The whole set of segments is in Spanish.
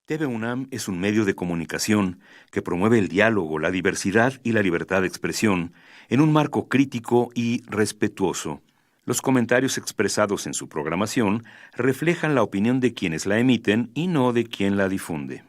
TV UNAM es un medio de comunicación que promueve el diálogo, la diversidad y la libertad de expresión en un marco crítico y respetuoso. Los comentarios expresados en su programación reflejan la opinión de quienes la emiten y no de quien la difunde.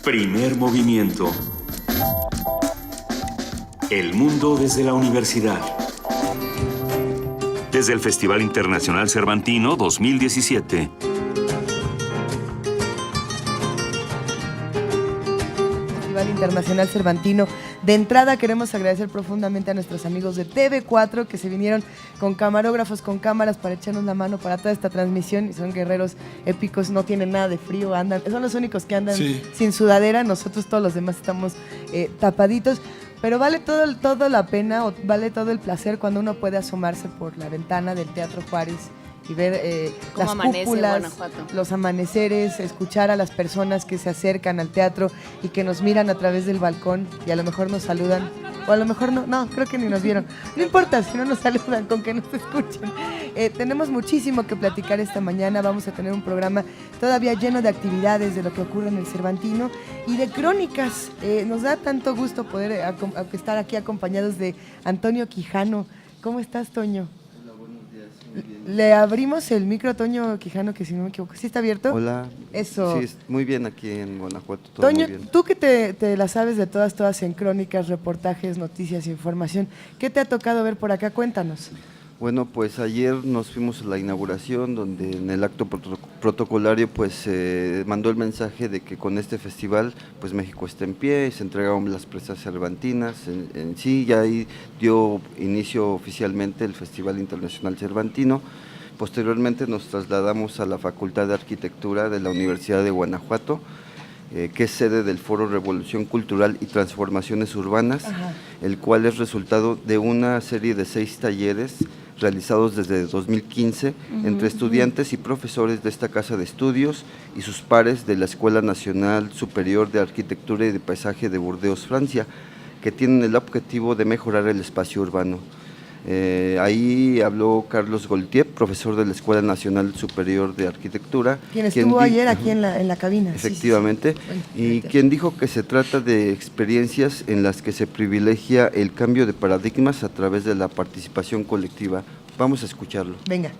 Primer movimiento. El mundo desde la universidad. Desde el Festival Internacional Cervantino 2017. Festival Internacional Cervantino. De entrada queremos agradecer profundamente a nuestros amigos de TV4 que se vinieron con camarógrafos, con cámaras para echarnos la mano para toda esta transmisión y son guerreros épicos, no tienen nada de frío, son los únicos que andan sin sudadera, nosotros todos los demás estamos tapaditos, pero vale todo la pena, o vale todo el placer cuando uno puede asomarse por la ventana del Teatro Juárez y ver las cúpulas, los amaneceres, escuchar a las personas que se acercan al teatro y que nos miran a través del balcón y a lo mejor nos saludan, o a lo mejor no, creo que ni nos vieron. No importa si no nos saludan, con que nos escuchen. Tenemos muchísimo que platicar esta mañana, vamos a tener un programa todavía lleno de actividades de lo que ocurre en el Cervantino y de crónicas. Nos da tanto gusto poder estar aquí acompañados de Antonio Quijano. ¿Cómo estás, Toño? Le abrimos el micro a Toño Quijano, que si no me equivoco, ¿sí está abierto? Hola. Eso. Sí, muy bien aquí en Guanajuato, todo Toño, muy bien. tú que te la sabes de todas en crónicas, reportajes, noticias, información, ¿qué te ha tocado ver por acá? Cuéntanos. Bueno, pues ayer nos fuimos a la inauguración, donde en el acto protocolario pues se mandó el mensaje de que con este festival pues México está en pie, y se entregaron las presas cervantinas, en sí ya ahí dio inicio oficialmente el Festival Internacional Cervantino. Posteriormente nos trasladamos a la Facultad de Arquitectura de la Universidad de Guanajuato, que es sede del Foro Revolución Cultural y Transformaciones Urbanas, el cual es resultado de una serie de 6 talleres realizados desde 2015 entre estudiantes y profesores de esta casa de estudios y sus pares de la Escuela Nacional Superior de Arquitectura y de Paisaje de Burdeos, Francia, que tienen el objetivo de mejorar el espacio urbano. Ahí habló Carlos Goltier, profesor de la Escuela Nacional Superior de Arquitectura. Quien estuvo ayer aquí en la cabina. Efectivamente, y quien dijo que se trata de experiencias en las que se privilegia el cambio de paradigmas a través de la participación colectiva. Vamos a escucharlo. Venga.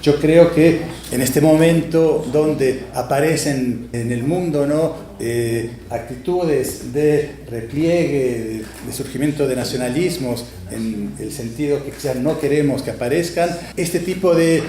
Yo creo que en este momento donde aparecen en el mundo, ¿no?, actitudes de repliegue, de surgimiento de nacionalismos, en el sentido que ya no queremos que aparezcan, este tipo de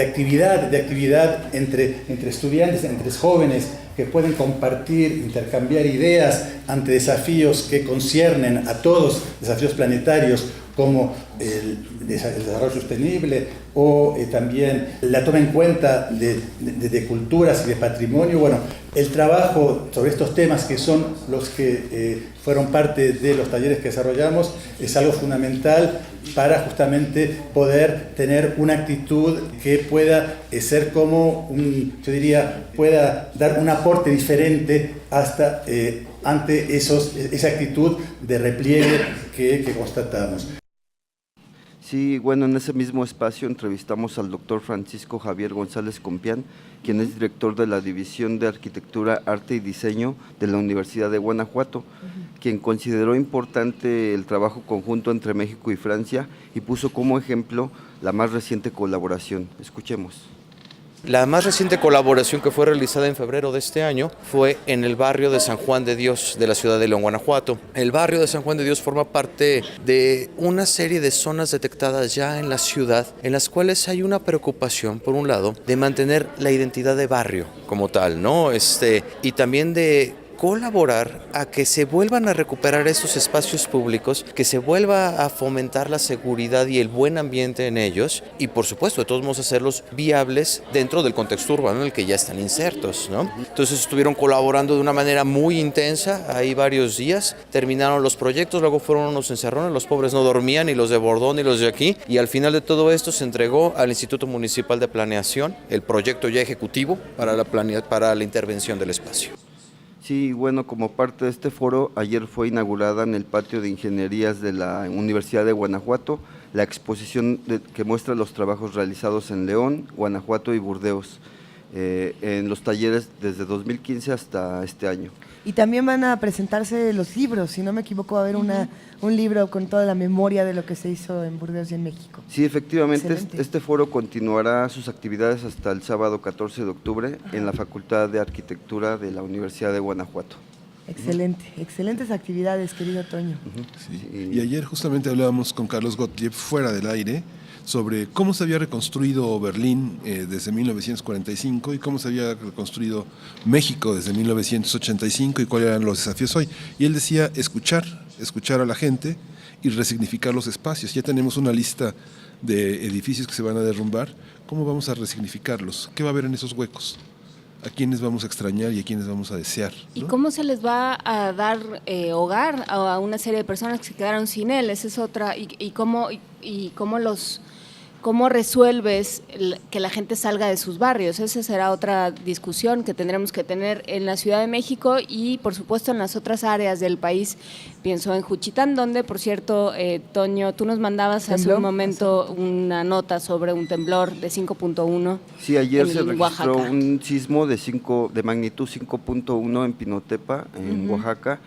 actividad entre estudiantes, entre jóvenes que pueden compartir, intercambiar ideas ante desafíos que conciernen a todos, desafíos planetarios, como el desarrollo sostenible o también la toma en cuenta de culturas y de patrimonio. Bueno, el trabajo sobre estos temas, que son los que fueron parte de los talleres que desarrollamos, es algo fundamental para justamente poder tener una actitud que pueda ser como yo diría, pueda dar un aporte diferente hasta ante esa actitud de repliegue que constatamos. Sí, bueno, en ese mismo espacio entrevistamos al doctor Francisco Javier González Compián, quien es director de la División de Arquitectura, Arte y Diseño de la Universidad de Guanajuato, quien consideró importante el trabajo conjunto entre México y Francia y puso como ejemplo la más reciente colaboración. Escuchemos. La más reciente colaboración, que fue realizada en febrero de este año, fue en el barrio de San Juan de Dios de la ciudad de León, Guanajuato. El barrio de San Juan de Dios forma parte de una serie de zonas detectadas ya en la ciudad, en las cuales hay una preocupación, por un lado, de mantener la identidad de barrio como tal, ¿no? Y también de colaborar a que se vuelvan a recuperar estos espacios públicos, que se vuelva a fomentar la seguridad y el buen ambiente en ellos y por supuesto de todos modos hacerlos viables dentro del contexto urbano en el que ya están insertos, ¿no? Entonces estuvieron colaborando de una manera muy intensa ahí varios días, terminaron los proyectos, luego fueron unos encerrones, los pobres no dormían, ni los de Bordón ni los de aquí, y al final de todo esto se entregó al Instituto Municipal de Planeación el proyecto ya ejecutivo para la intervención del espacio. Sí, bueno, como parte de este foro, ayer fue inaugurada en el patio de ingenierías de la Universidad de Guanajuato la exposición que muestra los trabajos realizados en León, Guanajuato y Burdeos, en los talleres desde 2015 hasta este año. Y también van a presentarse los libros, si no me equivoco, va a haber un libro con toda la memoria de lo que se hizo en Burdeos y en México. Sí, efectivamente, Excelente. este foro continuará sus actividades hasta el sábado 14 de octubre en la Facultad de Arquitectura de la Universidad de Guanajuato. Excelente, excelentes actividades, querido Toño. Sí. Y ayer justamente hablábamos con Carlos Gottlieb fuera del aire sobre cómo se había reconstruido Berlín desde 1945 y cómo se había reconstruido México desde 1985 y cuáles eran los desafíos hoy. Y él decía escuchar a la gente y resignificar los espacios. Ya tenemos una lista de edificios que se van a derrumbar. ¿Cómo vamos a resignificarlos? ¿Qué va a haber en esos huecos? ¿A quiénes vamos a extrañar y a quiénes vamos a desear, ¿no? ¿Y cómo se les va a dar hogar a una serie de personas que se quedaron sin él? Esa es otra. ¿Y cómo resuelves que la gente salga de sus barrios? Esa será otra discusión que tendremos que tener en la Ciudad de México y, por supuesto, en las otras áreas del país. Pienso en Juchitán, donde, por cierto, Toño, tú nos mandabas hace un momento una nota sobre un temblor de 5.1. Sí, ayer se registró Oaxaca. un sismo de magnitud 5.1 en Pinotepa, en Oaxaca.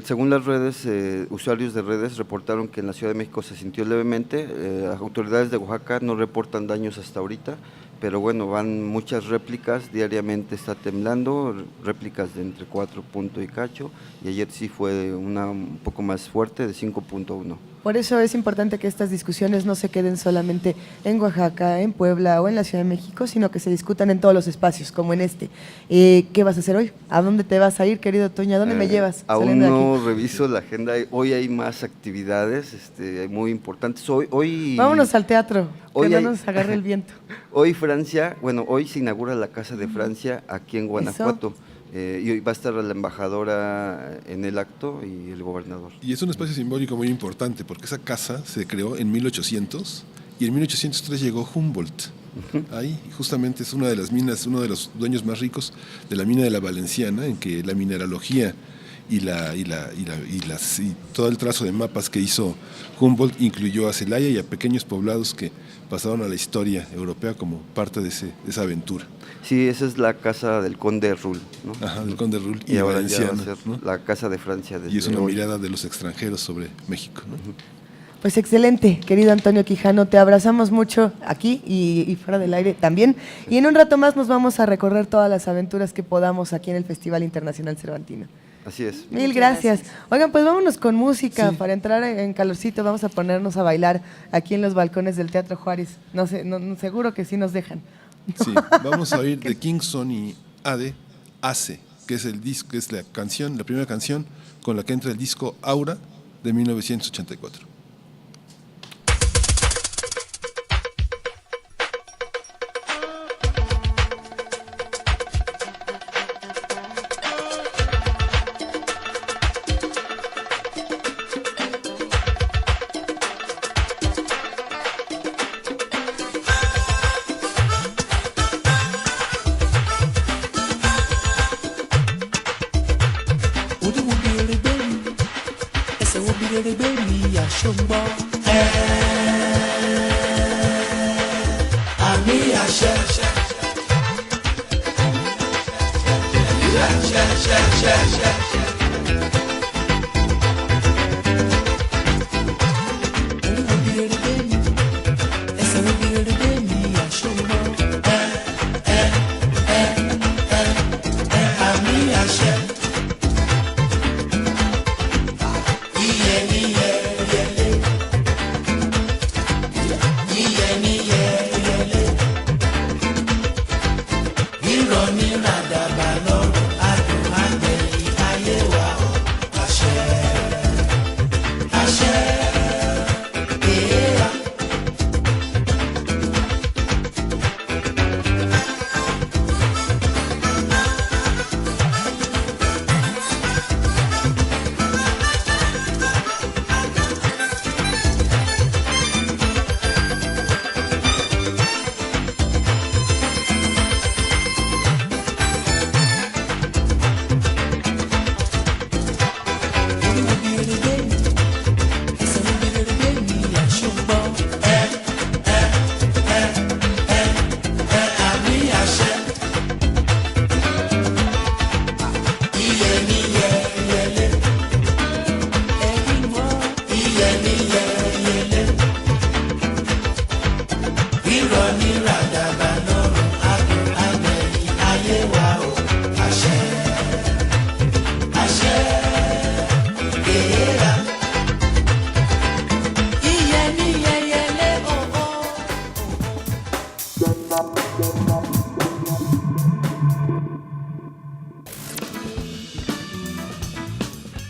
Según las redes, usuarios de redes reportaron que en la Ciudad de México se sintió levemente. Las autoridades de Oaxaca no reportan daños hasta ahorita, pero bueno, van muchas réplicas, diariamente está temblando, réplicas de entre 4 puntos y cacho, y ayer sí fue una un poco más fuerte de 5.1. Por eso es importante que estas discusiones no se queden solamente en Oaxaca, en Puebla o en la Ciudad de México, sino que se discutan en todos los espacios, como en este. ¿Qué vas a hacer hoy? ¿A dónde te vas a ir, querido Toño? ¿A dónde me llevas? Aún no reviso la agenda. Hoy hay más actividades muy importantes. Hoy Vámonos al teatro, hoy que hay- no nos agarre el viento. Hoy Francia, hoy se inaugura la Casa de Francia aquí en Guanajuato. Y hoy va a estar la embajadora en el acto y el gobernador. Y es un espacio simbólico muy importante porque esa casa se creó en 1800 y en 1803 llegó Humboldt. Ahí justamente es una de las minas, uno de los dueños más ricos de la mina de la Valenciana, en que la mineralogía y todo el trazo de mapas que hizo Humboldt incluyó a Celaya y a pequeños poblados que pasaron a la historia europea como parte de esa aventura. Sí, esa es la casa del conde Rull, ¿no? Ajá, del conde Rull Y ahora ya va a Valenciana, ser ¿no? la Casa de Francia. Y es una hoy. mirada de los extranjeros sobre México, ¿no? Pues excelente, querido Antonio Quijano, te abrazamos mucho aquí y fuera del aire también. Y en un rato más nos vamos a recorrer todas las aventuras que podamos aquí en el Festival Internacional Cervantino. Así es. Mil gracias. Oigan, pues vámonos con música Sí. para entrar en calorcito. Vamos a ponernos a bailar aquí en los balcones del Teatro Juárez. No sé, seguro que sí nos dejan. Sí, vamos a oír de Kingston y Ade, Ace, que es el disco, que es la primera canción con la que entra el disco Aura de 1984. Irọ́ ní ràdàbà lọ́rùn adùn adùn.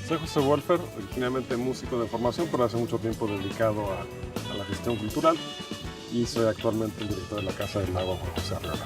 Soy José Wolfer, originalmente músico de formación, pero hace mucho tiempo dedicado a la gestión cultural y soy actualmente el director de la Casa del Lago Juan José Arriola.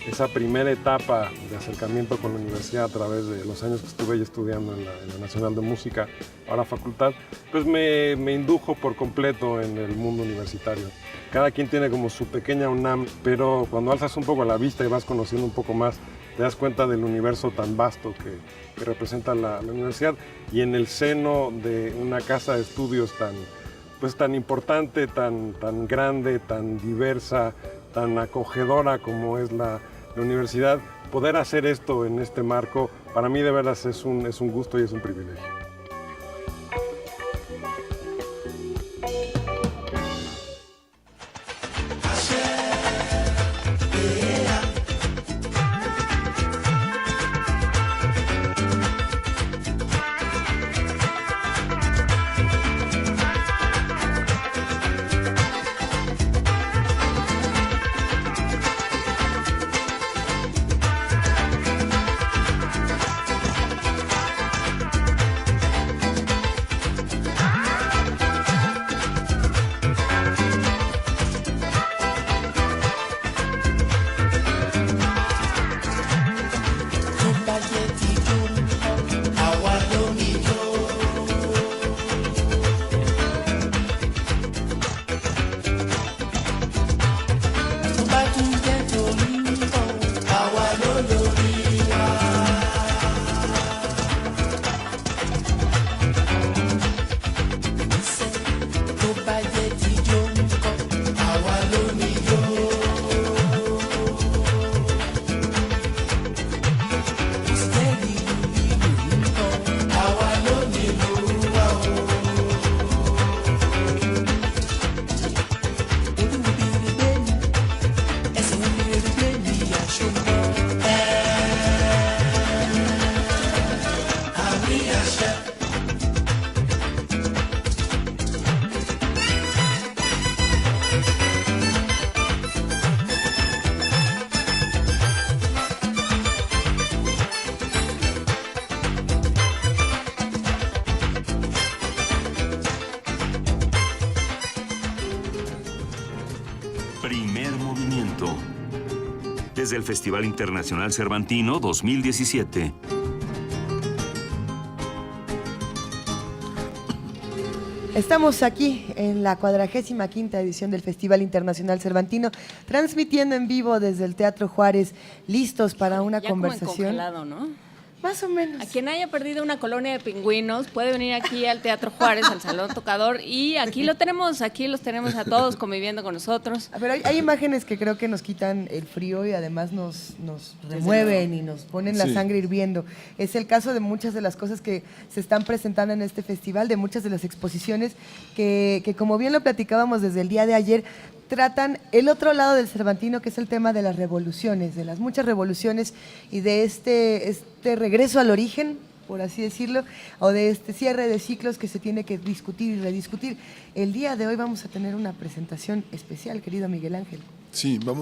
Esa primera etapa de acercamiento con la universidad a través de los años que estuve estudiando en la Nacional de Música, ahora facultad, pues me indujo por completo en el mundo universitario. Cada quien tiene como su pequeña UNAM, pero cuando alzas un poco la vista y vas conociendo un poco más, te das cuenta del universo tan vasto que representa la universidad, y en el seno de una casa de estudios tan importante, tan grande, tan diversa, tan acogedora como es la universidad, poder hacer esto en este marco, para mí de veras es un gusto y es un privilegio. Primer movimiento. Desde el Festival Internacional Cervantino 2017. Estamos aquí en la 45ª edición del Festival Internacional Cervantino, transmitiendo en vivo desde el Teatro Juárez, listos para una ya conversación. Como en congelado, ¿no? Más o menos. A quien haya perdido una colonia de pingüinos puede venir aquí al Teatro Juárez, al Salón Tocador, y aquí los tenemos a todos conviviendo con nosotros. Pero hay imágenes que creo que nos quitan el frío y además nos remueven y nos ponen la sangre hirviendo. Es el caso de muchas de las cosas que se están presentando en este festival, de muchas de las exposiciones que como bien lo platicábamos desde el día de ayer, tratan el otro lado del Cervantino, que es el tema de las revoluciones, de las muchas revoluciones y de este regreso al origen, por así decirlo, o de este cierre de ciclos que se tiene que discutir y rediscutir. El día de hoy vamos a tener una presentación especial, querido Miguel Ángel. Sí, va a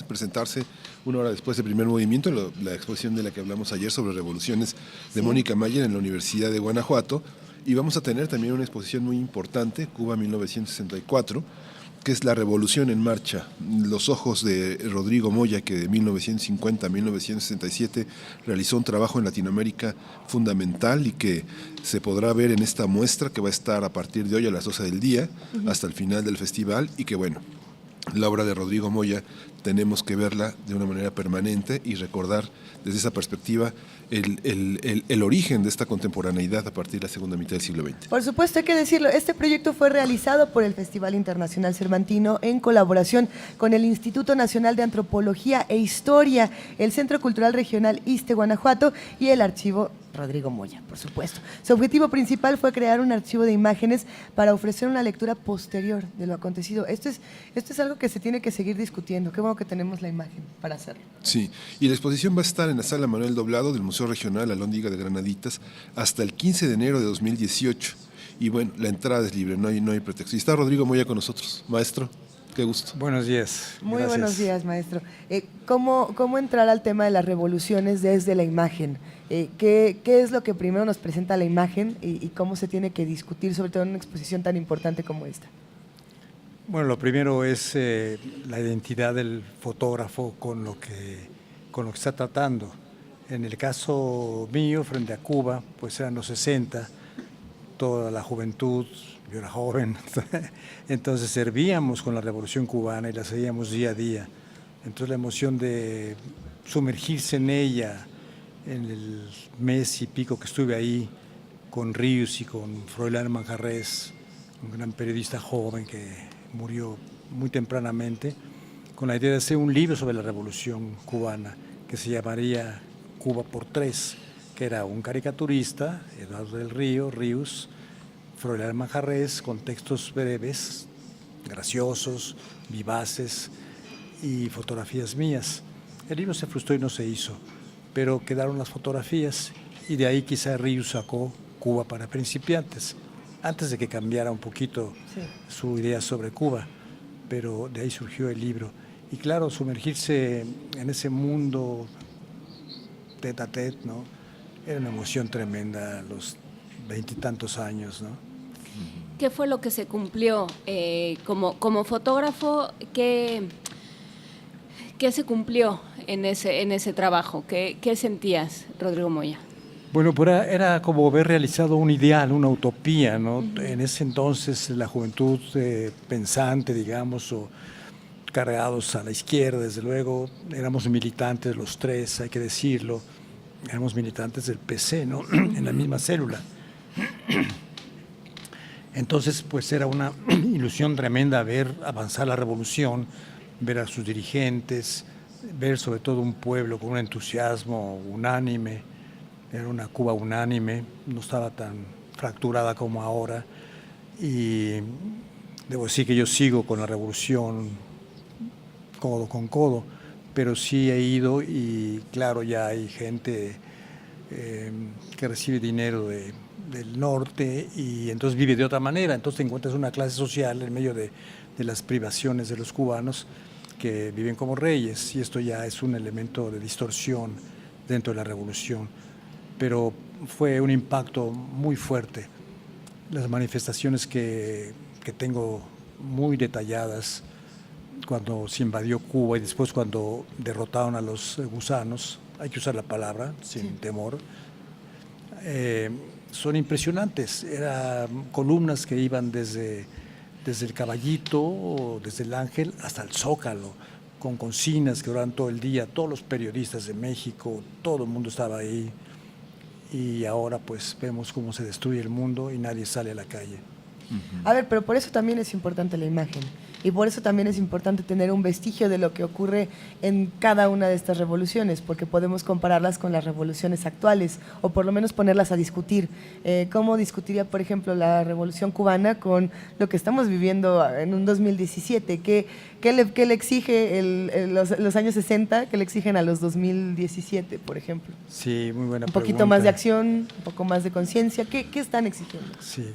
presentarse una hora después del primer movimiento, la exposición de la que hablamos ayer sobre revoluciones de Mónica Mayer en la Universidad de Guanajuato, y vamos a tener también una exposición muy importante, Cuba 1964, que es la revolución en marcha, los ojos de Rodrigo Moya, que de 1950 a 1967 realizó un trabajo en Latinoamérica fundamental y que se podrá ver en esta muestra que va a estar a partir de hoy a las 12 del día hasta el final del festival, y que bueno, la obra de Rodrigo Moya tenemos que verla de una manera permanente y recordar desde esa perspectiva el origen de esta contemporaneidad a partir de la segunda mitad del siglo XX. Por supuesto, hay que decirlo, este proyecto fue realizado por el Festival Internacional Cervantino en colaboración con el Instituto Nacional de Antropología e Historia, el Centro Cultural Regional Ixte Guanajuato y el Archivo Rodrigo Moya, por supuesto. Su objetivo principal fue crear un archivo de imágenes para ofrecer una lectura posterior de lo acontecido. Esto es algo que se tiene que seguir discutiendo. Qué bueno que tenemos la imagen para hacerlo. Sí, y la exposición va a estar en la Sala Manuel Doblado del Museo Regional Alhóndiga de Granaditas hasta el 15 de enero de 2018. Y bueno, la entrada es libre, no hay pretexto. Y está Rodrigo Moya con nosotros. Maestro, qué gusto. Buenos días. Muy Gracias. buenos días, maestro. ¿Cómo entrar al tema de las revoluciones desde la imagen? ¿Qué es lo que primero nos presenta la imagen y cómo se tiene que discutir, sobre todo en una exposición tan importante como esta? Bueno, lo primero es la identidad del fotógrafo con lo que está tratando. En el caso mío, frente a Cuba, pues eran los 60, toda la juventud, yo era joven, entonces servíamos con la Revolución Cubana y la seguíamos día a día. Entonces la emoción de sumergirse en ella, en el mes y pico que estuve ahí, con Ríos y con Froilán Manjarrés, un gran periodista joven que murió muy tempranamente, con la idea de hacer un libro sobre la Revolución Cubana, que se llamaría Cuba por Tres, que era un caricaturista, Eduardo del Ríos, Froilán Manjarrés, con textos breves, graciosos, vivaces y fotografías mías. El libro se frustró y no se hizo, pero quedaron las fotografías y de ahí quizá Ríos sacó Cuba para principiantes, antes de que cambiara un poquito su idea sobre Cuba, pero de ahí surgió el libro. Y claro, sumergirse en ese mundo tete a tete, ¿no? Era una emoción tremenda a los 20 y tantos años, ¿no? ¿Qué fue lo que se cumplió como fotógrafo? ¿Qué se cumplió en ese trabajo? ¿Qué sentías, Rodrigo Moya? Bueno, pues era como haber realizado un ideal, una utopía, ¿no? En ese entonces la juventud pensante, digamos, o cargados a la izquierda, desde luego, éramos militantes los tres, hay que decirlo, éramos militantes del PC, ¿no? En la misma célula. Entonces, pues era una ilusión tremenda ver avanzar la revolución, ver a sus dirigentes, ver sobre todo un pueblo con un entusiasmo unánime. Era una Cuba unánime, no estaba tan fracturada como ahora. Y debo decir que yo sigo con la revolución codo con codo, pero sí he ido y claro, ya hay gente que recibe dinero del norte y entonces vive de otra manera. Entonces te encuentras una clase social en medio de las privaciones de los cubanos que viven como reyes, y esto ya es un elemento de distorsión dentro de la revolución. Pero fue un impacto muy fuerte. Las manifestaciones que tengo muy detalladas cuando se invadió Cuba y después cuando derrotaron a los gusanos, hay que usar la palabra sin temor, son impresionantes. Eran columnas que iban desde el Caballito o desde el Ángel hasta el Zócalo, con consignas que duraban todo el día, todos los periodistas de México, todo el mundo estaba ahí. Y ahora pues vemos cómo se destruye el mundo y nadie sale a la calle. A ver, pero por eso también es importante la imagen y por eso también es importante tener un vestigio de lo que ocurre en cada una de estas revoluciones, porque podemos compararlas con las revoluciones actuales o por lo menos ponerlas a discutir. ¿Cómo discutiría, por ejemplo, la revolución cubana con lo que estamos viviendo en un 2017? ¿Qué le exige los años 60? ¿Qué le exigen a los 2017, por ejemplo? Sí, muy buena pregunta. Un poquito más de acción, un poco más de conciencia. ¿Qué están exigiendo? Sí.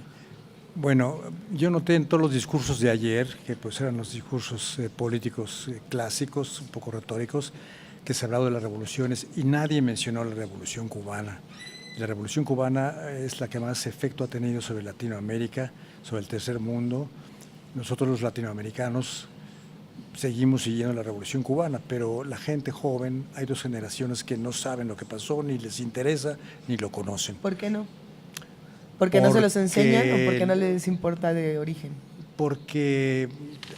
Bueno, yo noté en todos los discursos de ayer, que pues eran los discursos políticos clásicos, un poco retóricos, que se hablaba de las revoluciones y nadie mencionó la revolución cubana. La revolución cubana es la que más efecto ha tenido sobre Latinoamérica, sobre el tercer mundo. Nosotros los latinoamericanos seguimos siguiendo la revolución cubana, pero la gente joven, hay dos generaciones que no saben lo que pasó, ni les interesa, ni lo conocen. ¿Por qué no? ¿Porque no se los enseñan o porque no les importa de origen? Porque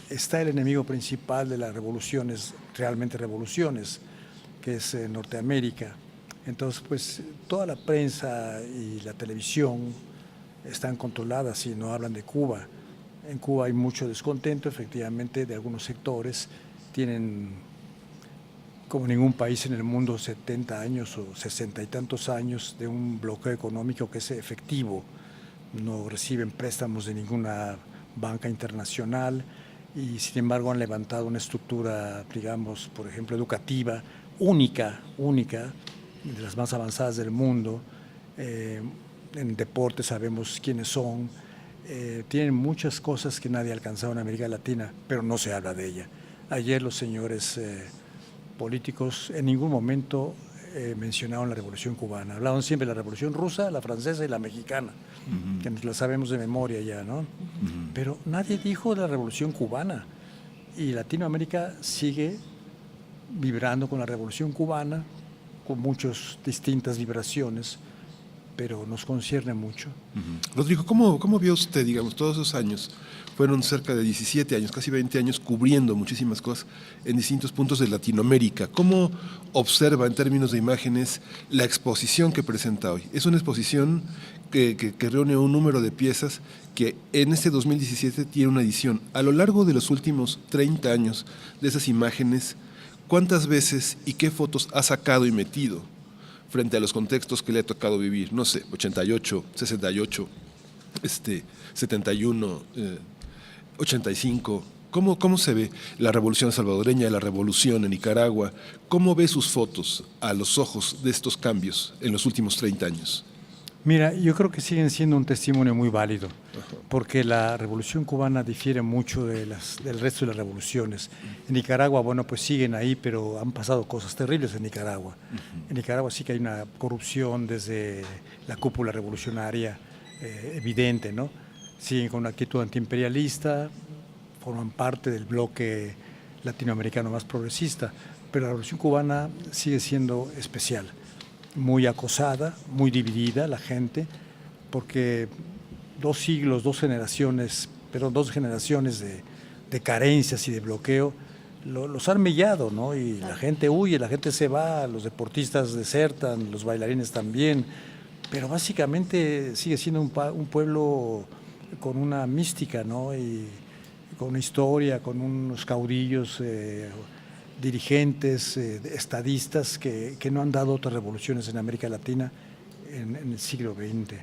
está el enemigo principal de las revoluciones, realmente revoluciones, que es Norteamérica. Entonces, pues toda la prensa y la televisión están controladas y no hablan de Cuba. En Cuba hay mucho descontento, efectivamente, de algunos sectores. Tienen como ningún país en el mundo, 70 años o 60 y tantos años de un bloqueo económico que es efectivo. No reciben préstamos de ninguna banca internacional y sin embargo han levantado una estructura, digamos, por ejemplo, educativa única, de las más avanzadas del mundo. En deporte sabemos quiénes son. Tienen muchas cosas que nadie ha alcanzado en América Latina, pero no se habla de ella. Ayer los señores políticos en ningún momento mencionaron la Revolución Cubana. Hablaban siempre de la Revolución Rusa, la francesa y la mexicana, que nos la sabemos de memoria ya, ¿no? Pero nadie dijo de la Revolución Cubana. Y Latinoamérica sigue vibrando con la Revolución Cubana, con muchas distintas vibraciones, pero nos concierne mucho. Rodrigo, ¿cómo vio usted, digamos, todos esos años? Fueron cerca de 17 años, casi 20 años, cubriendo muchísimas cosas en distintos puntos de Latinoamérica. ¿Cómo observa en términos de imágenes la exposición que presenta hoy? Es una exposición que reúne un número de piezas que en este 2017 tiene una edición. A lo largo de los últimos 30 años de esas imágenes, ¿cuántas veces y qué fotos ha sacado y metido frente a los contextos que le ha tocado vivir? No sé, 88, 68, 71, 85. ¿Cómo se ve la revolución salvadoreña, la revolución en Nicaragua? ¿Cómo ve sus fotos a los ojos de estos cambios en los últimos 30 años? Mira, yo creo que siguen siendo un testimonio muy válido, porque la revolución cubana difiere mucho del resto de las revoluciones. En Nicaragua, bueno, pues siguen ahí, pero han pasado cosas terribles en Nicaragua. En Nicaragua sí que hay una corrupción desde la cúpula revolucionaria evidente, ¿no? Siguen con una actitud antiimperialista, forman parte del bloque latinoamericano más progresista, pero la revolución cubana sigue siendo especial. Muy acosada, muy dividida la gente, porque 2 siglos, 2 generaciones de carencias y de bloqueo los han mellado, ¿no? Y la gente huye, la gente se va, los deportistas desertan, los bailarines también, pero básicamente sigue siendo un pueblo con una mística, ¿no? Y con una historia, con unos caudillos dirigentes, estadistas que no han dado otras revoluciones en América Latina en el siglo XX.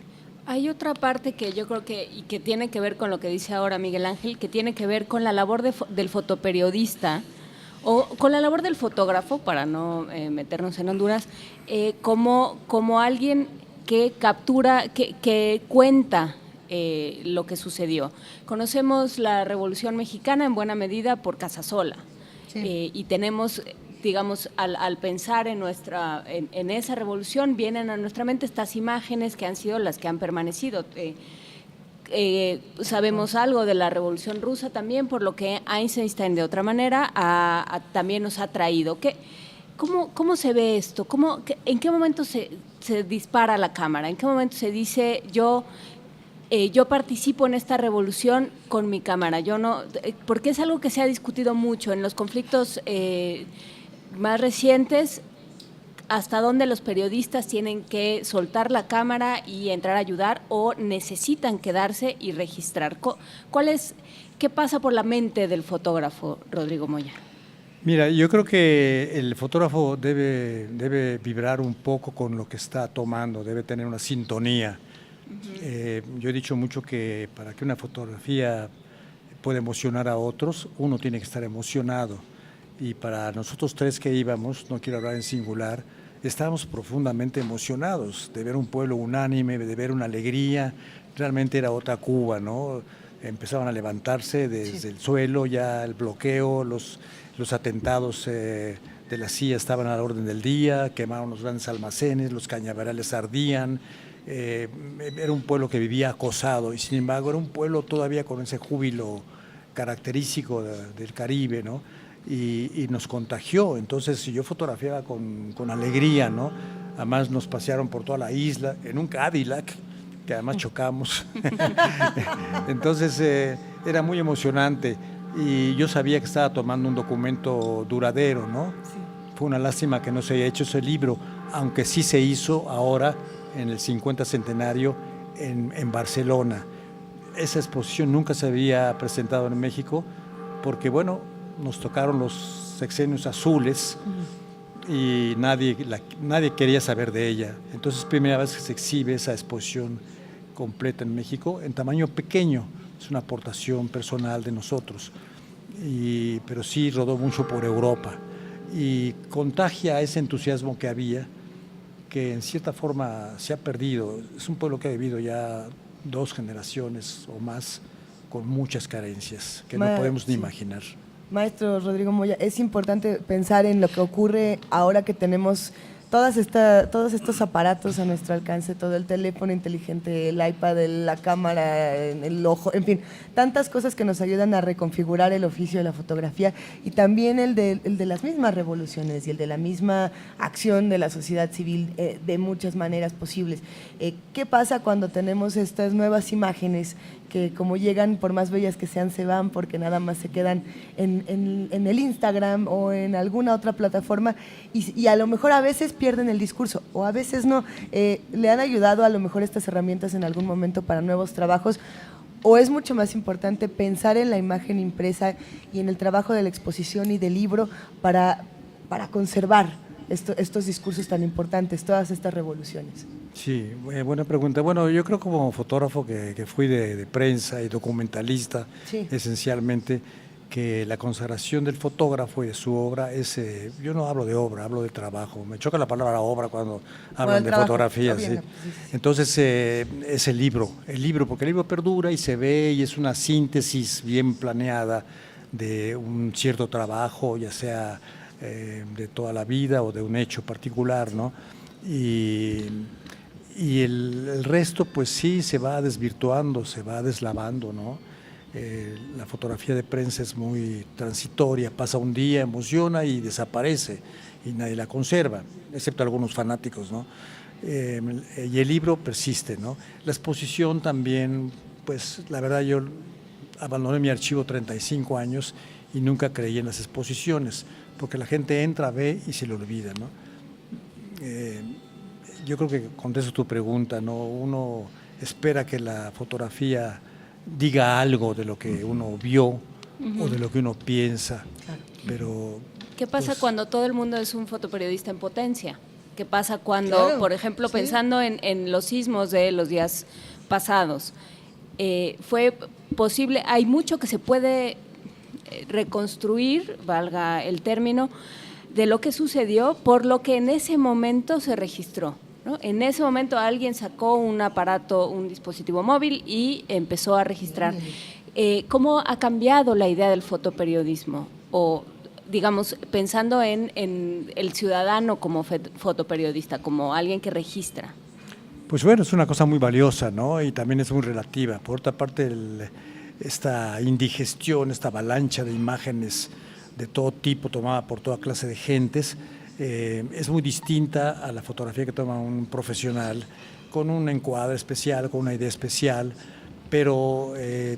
Hay otra parte que yo creo que tiene que ver con lo que dice ahora Miguel Ángel, que tiene que ver con la labor del fotoperiodista o con la labor del fotógrafo, para no meternos en Honduras, como alguien que captura, que cuenta lo que sucedió. Conocemos la Revolución Mexicana en buena medida por Casasola. Sí. Y tenemos, digamos, al pensar en esa revolución, vienen a nuestra mente estas imágenes que han sido las que han permanecido. Sabemos algo de la Revolución Rusa también, por lo que Eisenstein de otra manera también nos ha traído. ¿Cómo se ve esto? ¿En qué momento se dispara la cámara? ¿En qué momento se dice yo participo en esta revolución con mi cámara? Porque es algo que se ha discutido mucho en los conflictos más recientes, hasta dónde los periodistas tienen que soltar la cámara y entrar a ayudar o necesitan quedarse y registrar. ¿Qué pasa por la mente del fotógrafo, Rodrigo Moya? Mira, yo creo que el fotógrafo debe vibrar un poco con lo que está tomando, debe tener una sintonía. Yo he dicho mucho que para que una fotografía pueda emocionar a otros, uno tiene que estar emocionado. Y para nosotros 3 que íbamos, no quiero hablar en singular, estábamos profundamente emocionados de ver un pueblo unánime, de ver una alegría. Realmente era otra Cuba, ¿no? Empezaban a levantarse desde el suelo, ya el bloqueo, los atentados de la CIA estaban a la orden del día, quemaron los grandes almacenes, los cañaverales ardían. Era un pueblo que vivía acosado y sin embargo era un pueblo todavía con ese júbilo característico del Caribe, ¿no? Y nos contagió. Entonces yo fotografiaba con alegría, ¿no? Además nos pasearon por toda la isla en un Cadillac, que además chocamos. Entonces era muy emocionante y yo sabía que estaba tomando un documento duradero, ¿no? Sí. Fue una lástima que no se haya hecho ese libro, aunque sí se hizo ahora en el 50 centenario en Barcelona. Esa exposición nunca se había presentado en México porque, bueno, nos tocaron los sexenios azules y nadie quería saber de ella. Entonces, primera vez que se exhibe esa exposición completa en México, en tamaño pequeño, es una aportación personal de nosotros, pero sí rodó mucho por Europa y contagia ese entusiasmo que había, que en cierta forma se ha perdido. Es un pueblo que ha vivido ya 2 generaciones o más con muchas carencias que no podemos ni imaginar. Maestro Rodrigo Moya, es importante pensar en lo que ocurre ahora que tenemos todos estos aparatos a nuestro alcance, todo el teléfono inteligente, el iPad, la cámara, el ojo, en fin, tantas cosas que nos ayudan a reconfigurar el oficio de la fotografía y también el de las mismas revoluciones y el de la misma acción de la sociedad civil de muchas maneras posibles. ¿Qué pasa cuando tenemos estas nuevas imágenes que como llegan, por más bellas que sean, se van porque nada más se quedan en el Instagram o en alguna otra plataforma y a lo mejor a veces pierden el discurso o a veces no? ¿Le han ayudado a lo mejor estas herramientas en algún momento para nuevos trabajos? ¿O es mucho más importante pensar en la imagen impresa y en el trabajo de la exposición y del libro para conservar estos discursos tan importantes, todas estas revoluciones? Sí, buena pregunta. Bueno, yo creo como fotógrafo que fui de prensa y documentalista, sí, esencialmente, que la consagración del fotógrafo y de su obra es, yo no hablo de obra, hablo de trabajo. Me choca la palabra obra cuando hablan de fotografía. ¿Sí? Entonces, es el libro, porque el libro perdura y se ve y es una síntesis bien planeada de un cierto trabajo, ya sea de toda la vida o de un hecho particular, ¿no? Y el resto, pues sí, se va desvirtuando, se va deslavando, ¿no? La fotografía de prensa es muy transitoria, pasa un día, emociona y desaparece y nadie la conserva, excepto algunos fanáticos, ¿no? Y el libro persiste, ¿no? La exposición también, pues la verdad yo abandoné mi archivo 35 años y nunca creí en las exposiciones, porque la gente entra, ve y se le olvida, ¿no? Yo creo que contesto tu pregunta, ¿no? Uno espera que la fotografía diga algo de lo que uno vio o de lo que uno piensa, pero... ¿Qué pasa cuando todo el mundo es un fotoperiodista en potencia? ¿Qué pasa cuando, por ejemplo, pensando en los sismos de los días pasados, fue posible, hay mucho que se puede reconstruir, valga el término, de lo que sucedió por lo que en ese momento se registró, ¿no? En ese momento alguien sacó un aparato, un dispositivo móvil y empezó a registrar. ¿Cómo ha cambiado la idea del fotoperiodismo? O, digamos, pensando en el ciudadano como fotoperiodista, como alguien que registra. Pues bueno, es una cosa muy valiosa, ¿no? Y también es muy relativa. Por otra parte, esta indigestión, esta avalancha de imágenes de todo tipo, tomada por toda clase de gentes, es muy distinta a la fotografía que toma un profesional con un encuadre especial, con una idea especial, pero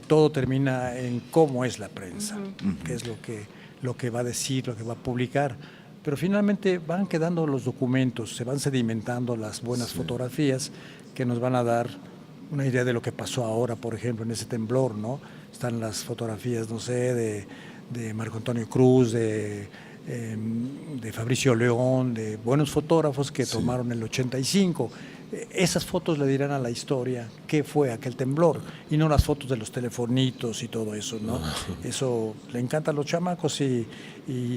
todo termina en cómo es la prensa, qué es lo que va a decir, lo que va a publicar. Pero finalmente van quedando los documentos, se van sedimentando las buenas fotografías que nos van a dar una idea de lo que pasó ahora, por ejemplo, en ese temblor, ¿no? Están las fotografías, no sé, de Marco Antonio Cruz, de Fabricio León, de buenos fotógrafos que tomaron el 85. Esas fotos le dirán a la historia qué fue aquel temblor y no las fotos de los telefonitos y todo eso, ¿no? Eso le encanta a los chamacos y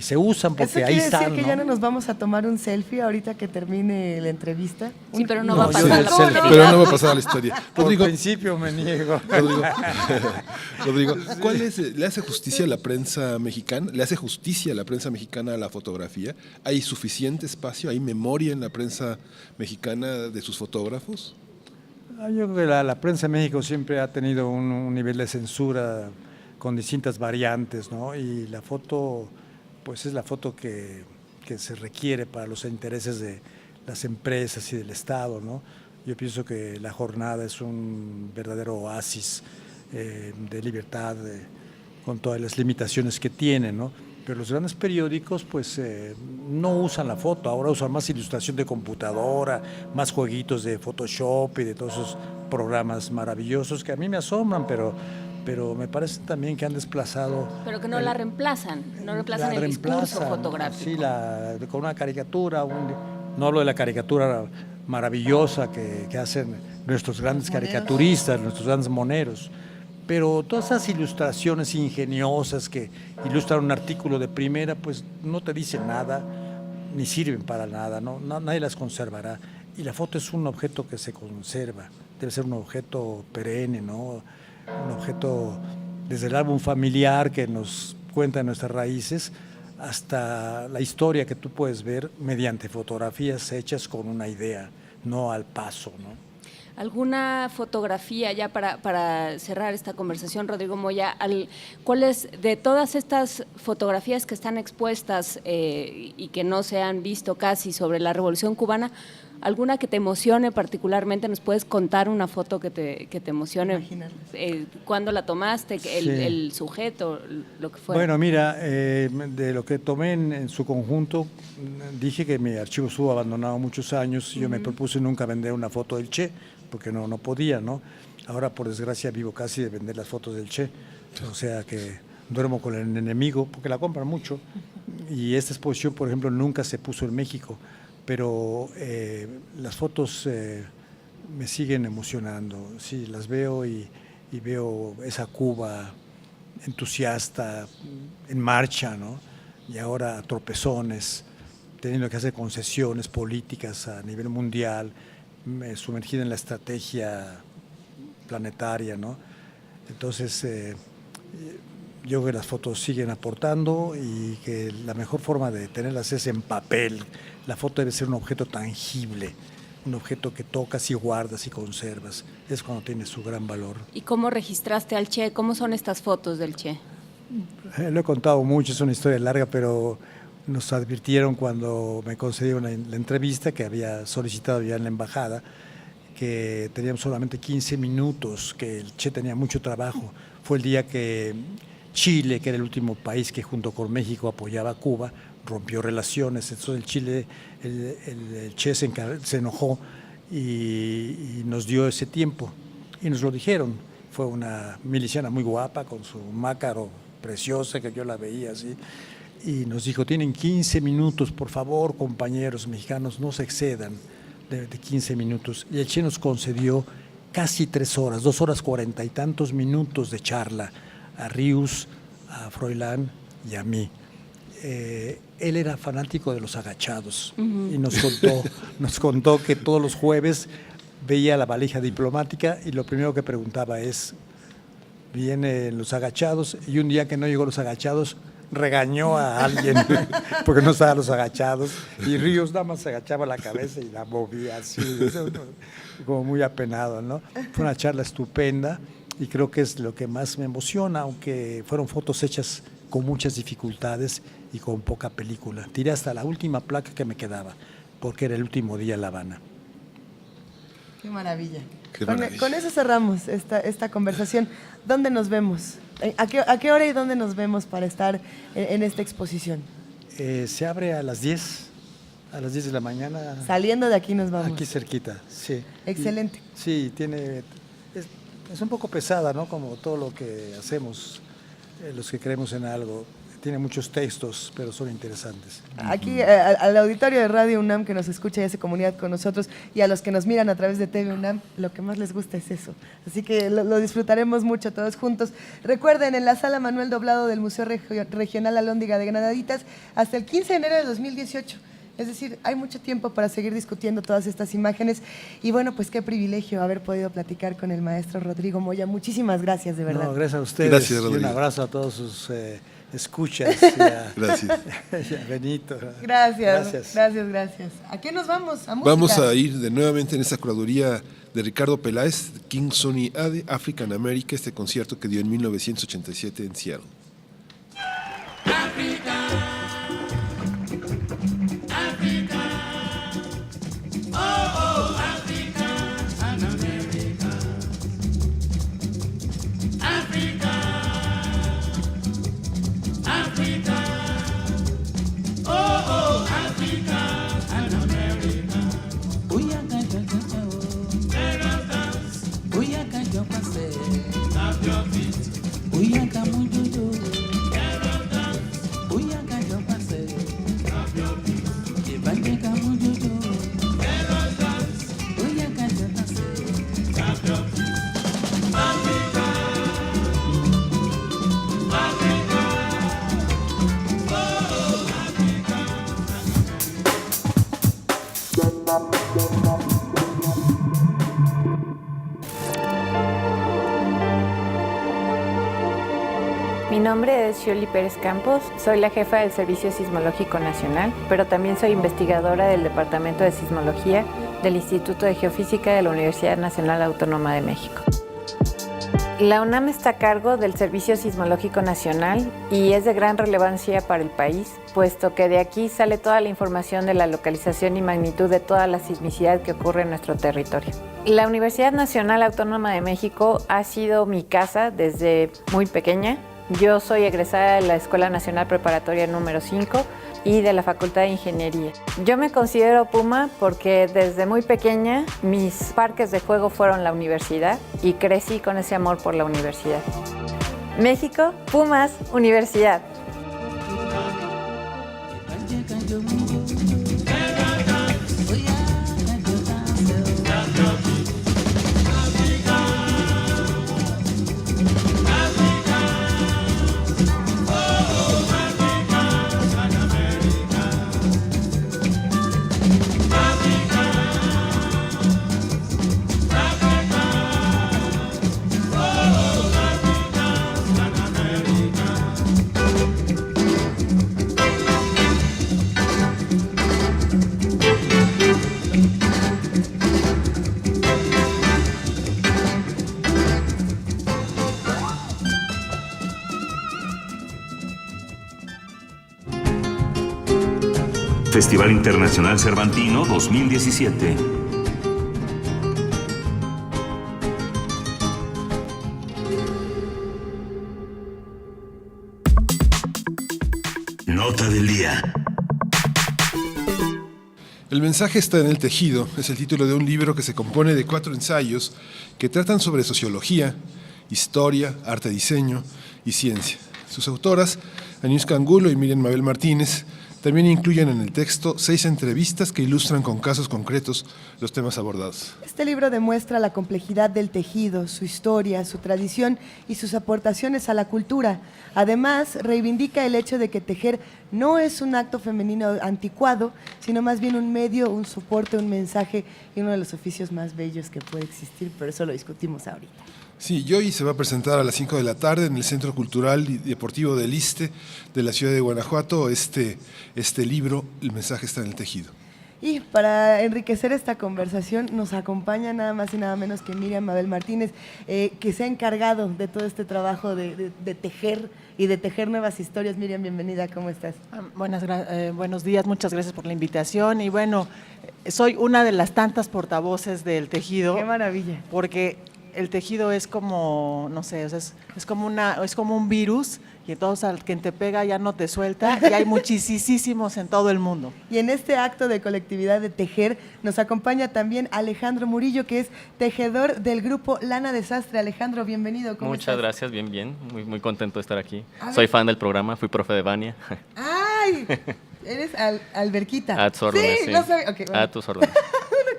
se usan porque ahí están. ¿Eso quiere decir que ya no nos vamos a tomar un selfie ahorita que termine la entrevista? Sí, pero no va a pasar la historia. Pero no va a pasar la historia. Rodrigo, por principio me niego. Rodrigo, ¿le hace justicia a la prensa mexicana? ¿Le hace justicia a la prensa mexicana a la fotografía? ¿Hay suficiente espacio? ¿Hay memoria en la prensa mexicana de sus fotógrafos? Yo creo que la prensa en México siempre ha tenido un nivel de censura con distintas variantes, ¿no? Y la foto, pues es la foto que se requiere para los intereses de las empresas y del Estado, ¿no? Yo pienso que La Jornada es un verdadero oasis de libertad, con todas las limitaciones que tiene, ¿no? Pero los grandes periódicos pues no usan la foto, ahora usan más ilustración de computadora, más jueguitos de Photoshop y de todos esos programas maravillosos que a mí me asombran, pero pero me parece también que han desplazado... Pero que no la reemplazan, no reemplazan el discurso fotográfico. Sí, con una caricatura, no hablo de la caricatura maravillosa que hacen nuestros grandes caricaturistas, nuestros grandes moneros, pero todas esas ilustraciones ingeniosas que ilustran un artículo de primera, pues no te dicen nada, ni sirven para nada, ¿no? Nadie las conservará. Y la foto es un objeto que se conserva, debe ser un objeto perenne, ¿no? Un objeto desde el álbum familiar que nos cuenta nuestras raíces hasta la historia que tú puedes ver mediante fotografías hechas con una idea, no al paso, ¿no? ¿Alguna fotografía, ya para cerrar esta conversación, Rodrigo Moya, cuáles de todas estas fotografías que están expuestas y que no se han visto casi sobre la Revolución Cubana, alguna que te emocione particularmente? ¿Nos puedes contar una foto que te emocione? ¿Cuándo la tomaste? El sujeto, lo que fue. Bueno, mira, de lo que tomé en su conjunto, dije que mi archivo estuvo abandonado muchos años. Yo me propuse nunca vender una foto del Che, porque no podía, ¿no? Ahora, por desgracia, vivo casi de vender las fotos del Che, o sea que duermo con el enemigo, porque la compran mucho. Y esta exposición, por ejemplo, nunca se puso en México, pero las fotos me siguen emocionando. Sí, las veo y veo esa Cuba entusiasta, en marcha, ¿no? Y ahora a tropezones, teniendo que hacer concesiones políticas a nivel mundial, sumergida en la estrategia planetaria, ¿no? Entonces, yo creo que las fotos siguen aportando y que la mejor forma de tenerlas es en papel. La foto debe ser un objeto tangible, un objeto que tocas y guardas y conservas. Es cuando tiene su gran valor. ¿Y cómo registraste al Che? ¿Cómo son estas fotos del Che? Lo he contado mucho, es una historia larga, pero nos advirtieron cuando me concedieron la entrevista, que había solicitado ya en la embajada, que teníamos solamente 15 minutos, que el Che tenía mucho trabajo. Fue el día que Chile, que era el último país que junto con México apoyaba a Cuba, rompió relaciones. Entonces el Che se enojó y nos dio ese tiempo y nos lo dijeron. Fue una miliciana muy guapa con su mácaro preciosa, que yo la veía así, y nos dijo: tienen 15 minutos, por favor, compañeros mexicanos, no se excedan de 15 minutos. Y el Che nos concedió casi 3 horas, 2 horas 40 y tantos minutos de charla a Rius, a Froilán y a mí. Él era fanático de los agachados y nos contó que todos los jueves veía la valija diplomática y lo primero que preguntaba es: vienen los agachados, y un día que no llegó los agachados regañó a alguien porque no estaban los agachados, y Ríos nada más se agachaba la cabeza y la movía así, como muy apenado, ¿no? Fue una charla estupenda y creo que es lo que más me emociona, aunque fueron fotos hechas con muchas dificultades y con poca película. Tiré hasta la última placa que me quedaba, porque era el último día en La Habana. Qué maravilla. Qué maravilla. Con eso cerramos esta conversación. ¿Dónde nos vemos? ¿A qué hora y dónde nos vemos para estar en esta exposición? Se abre a las 10 de la mañana. Saliendo de aquí nos vamos. Aquí cerquita, sí. Excelente. Sí, es un poco pesada, ¿no? Como todo lo que hacemos, los que creemos en algo. Tiene muchos textos, pero son interesantes. Aquí al auditorio de Radio UNAM que nos escucha y hace comunidad con nosotros, y a los que nos miran a través de TV UNAM, lo que más les gusta es eso. Así que lo disfrutaremos mucho todos juntos. Recuerden, en la Sala Manuel Doblado del Museo Regional Alhóndiga de Granaditas, hasta el 15 de enero de 2018. Es decir, hay mucho tiempo para seguir discutiendo todas estas imágenes. Y bueno, pues qué privilegio haber podido platicar con el maestro Rodrigo Moya. Muchísimas gracias, de verdad. No, gracias a ustedes. Gracias, y Rodrigo. un abrazo a todos sus escuchas. Gracias. Benito. Gracias. ¿A qué nos vamos? ¿A música? Vamos a ir nuevamente en esta curaduría de Ricardo Peláez, King Sunny Ade, African America, este concierto que dio en 1987 en Seattle. Love your feet. nombre es Shirley Pérez Campos, soy la jefa del Servicio Sismológico Nacional, pero también soy investigadora del Departamento de Sismología del Instituto de Geofísica de la Universidad Nacional Autónoma de México. La UNAM está a cargo del Servicio Sismológico Nacional y es de gran relevancia para el país, puesto que de aquí sale toda la información de la localización y magnitud de toda la sismicidad que ocurre en nuestro territorio. La Universidad Nacional Autónoma de México ha sido mi casa desde muy pequeña. Yo soy egresada de la Escuela Nacional Preparatoria número 5 y de la Facultad de Ingeniería. Yo me considero Puma porque desde muy pequeña mis parques de juego fueron la universidad y crecí con ese amor por la universidad. México, Pumas, universidad. Festival Internacional Cervantino 2017. Nota del día. El mensaje está en el tejido, es el título de un libro que se compone de 4 ensayos que tratan sobre sociología, historia, arte-diseño y ciencia. Sus autoras, Aniuska Angulo y Miriam Mabel Martínez, también incluyen en el texto 6 entrevistas que ilustran con casos concretos los temas abordados. Este libro demuestra la complejidad del tejido, su historia, su tradición y sus aportaciones a la cultura. Además, reivindica el hecho de que tejer no es un acto femenino anticuado, sino más bien un medio, un soporte, un mensaje y uno de los oficios más bellos que puede existir, pero eso lo discutimos ahorita. Sí, y hoy se va a presentar a las 5 de la tarde en el Centro Cultural y Deportivo del Iste de la ciudad de Guanajuato este libro, El mensaje está en el tejido. Y para enriquecer esta conversación nos acompaña nada más y nada menos que Miriam Mabel Martínez, que se ha encargado de todo este trabajo de tejer y de tejer nuevas historias. Miriam, bienvenida, ¿cómo estás? Buenos días, muchas gracias por la invitación. Y bueno, soy una de las tantas portavoces del tejido. ¡Qué maravilla! Porque el tejido es como, no sé, es como un virus y entonces al que te pega ya no te suelta y hay muchísimos en todo el mundo. Y en este acto de colectividad de tejer nos acompaña también Alejandro Murillo, que es tejedor del grupo Lana Desastre. Alejandro, bienvenido. ¿Cómo Muchas estás? Gracias, bien, muy contento de estar aquí. Soy fan del programa, fui profe de Vania. ¡Ay! Eres Alberquita. A tus órdenes, sí. sí. No sabía. Okay, bueno. A tus órdenes.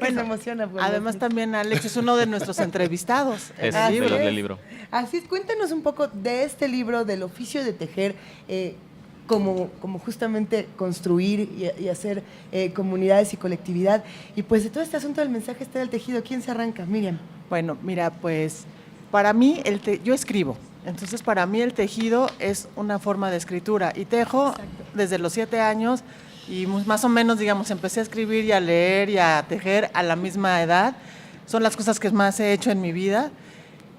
Bueno, se emociona. Además también Alex es uno de nuestros entrevistados. Es del libro. Así es, cuéntanos un poco de este libro, del oficio de tejer, como justamente construir y hacer comunidades y colectividad. Y pues de todo este asunto del mensaje está en el tejido. ¿Quién se arranca? Miriam. Bueno, mira, pues para mí, yo escribo. Entonces, para mí el tejido es una forma de escritura. Y tejo desde los 7 años y más o menos, digamos, empecé a escribir y a leer y a tejer a la misma edad. Son las cosas que más he hecho en mi vida.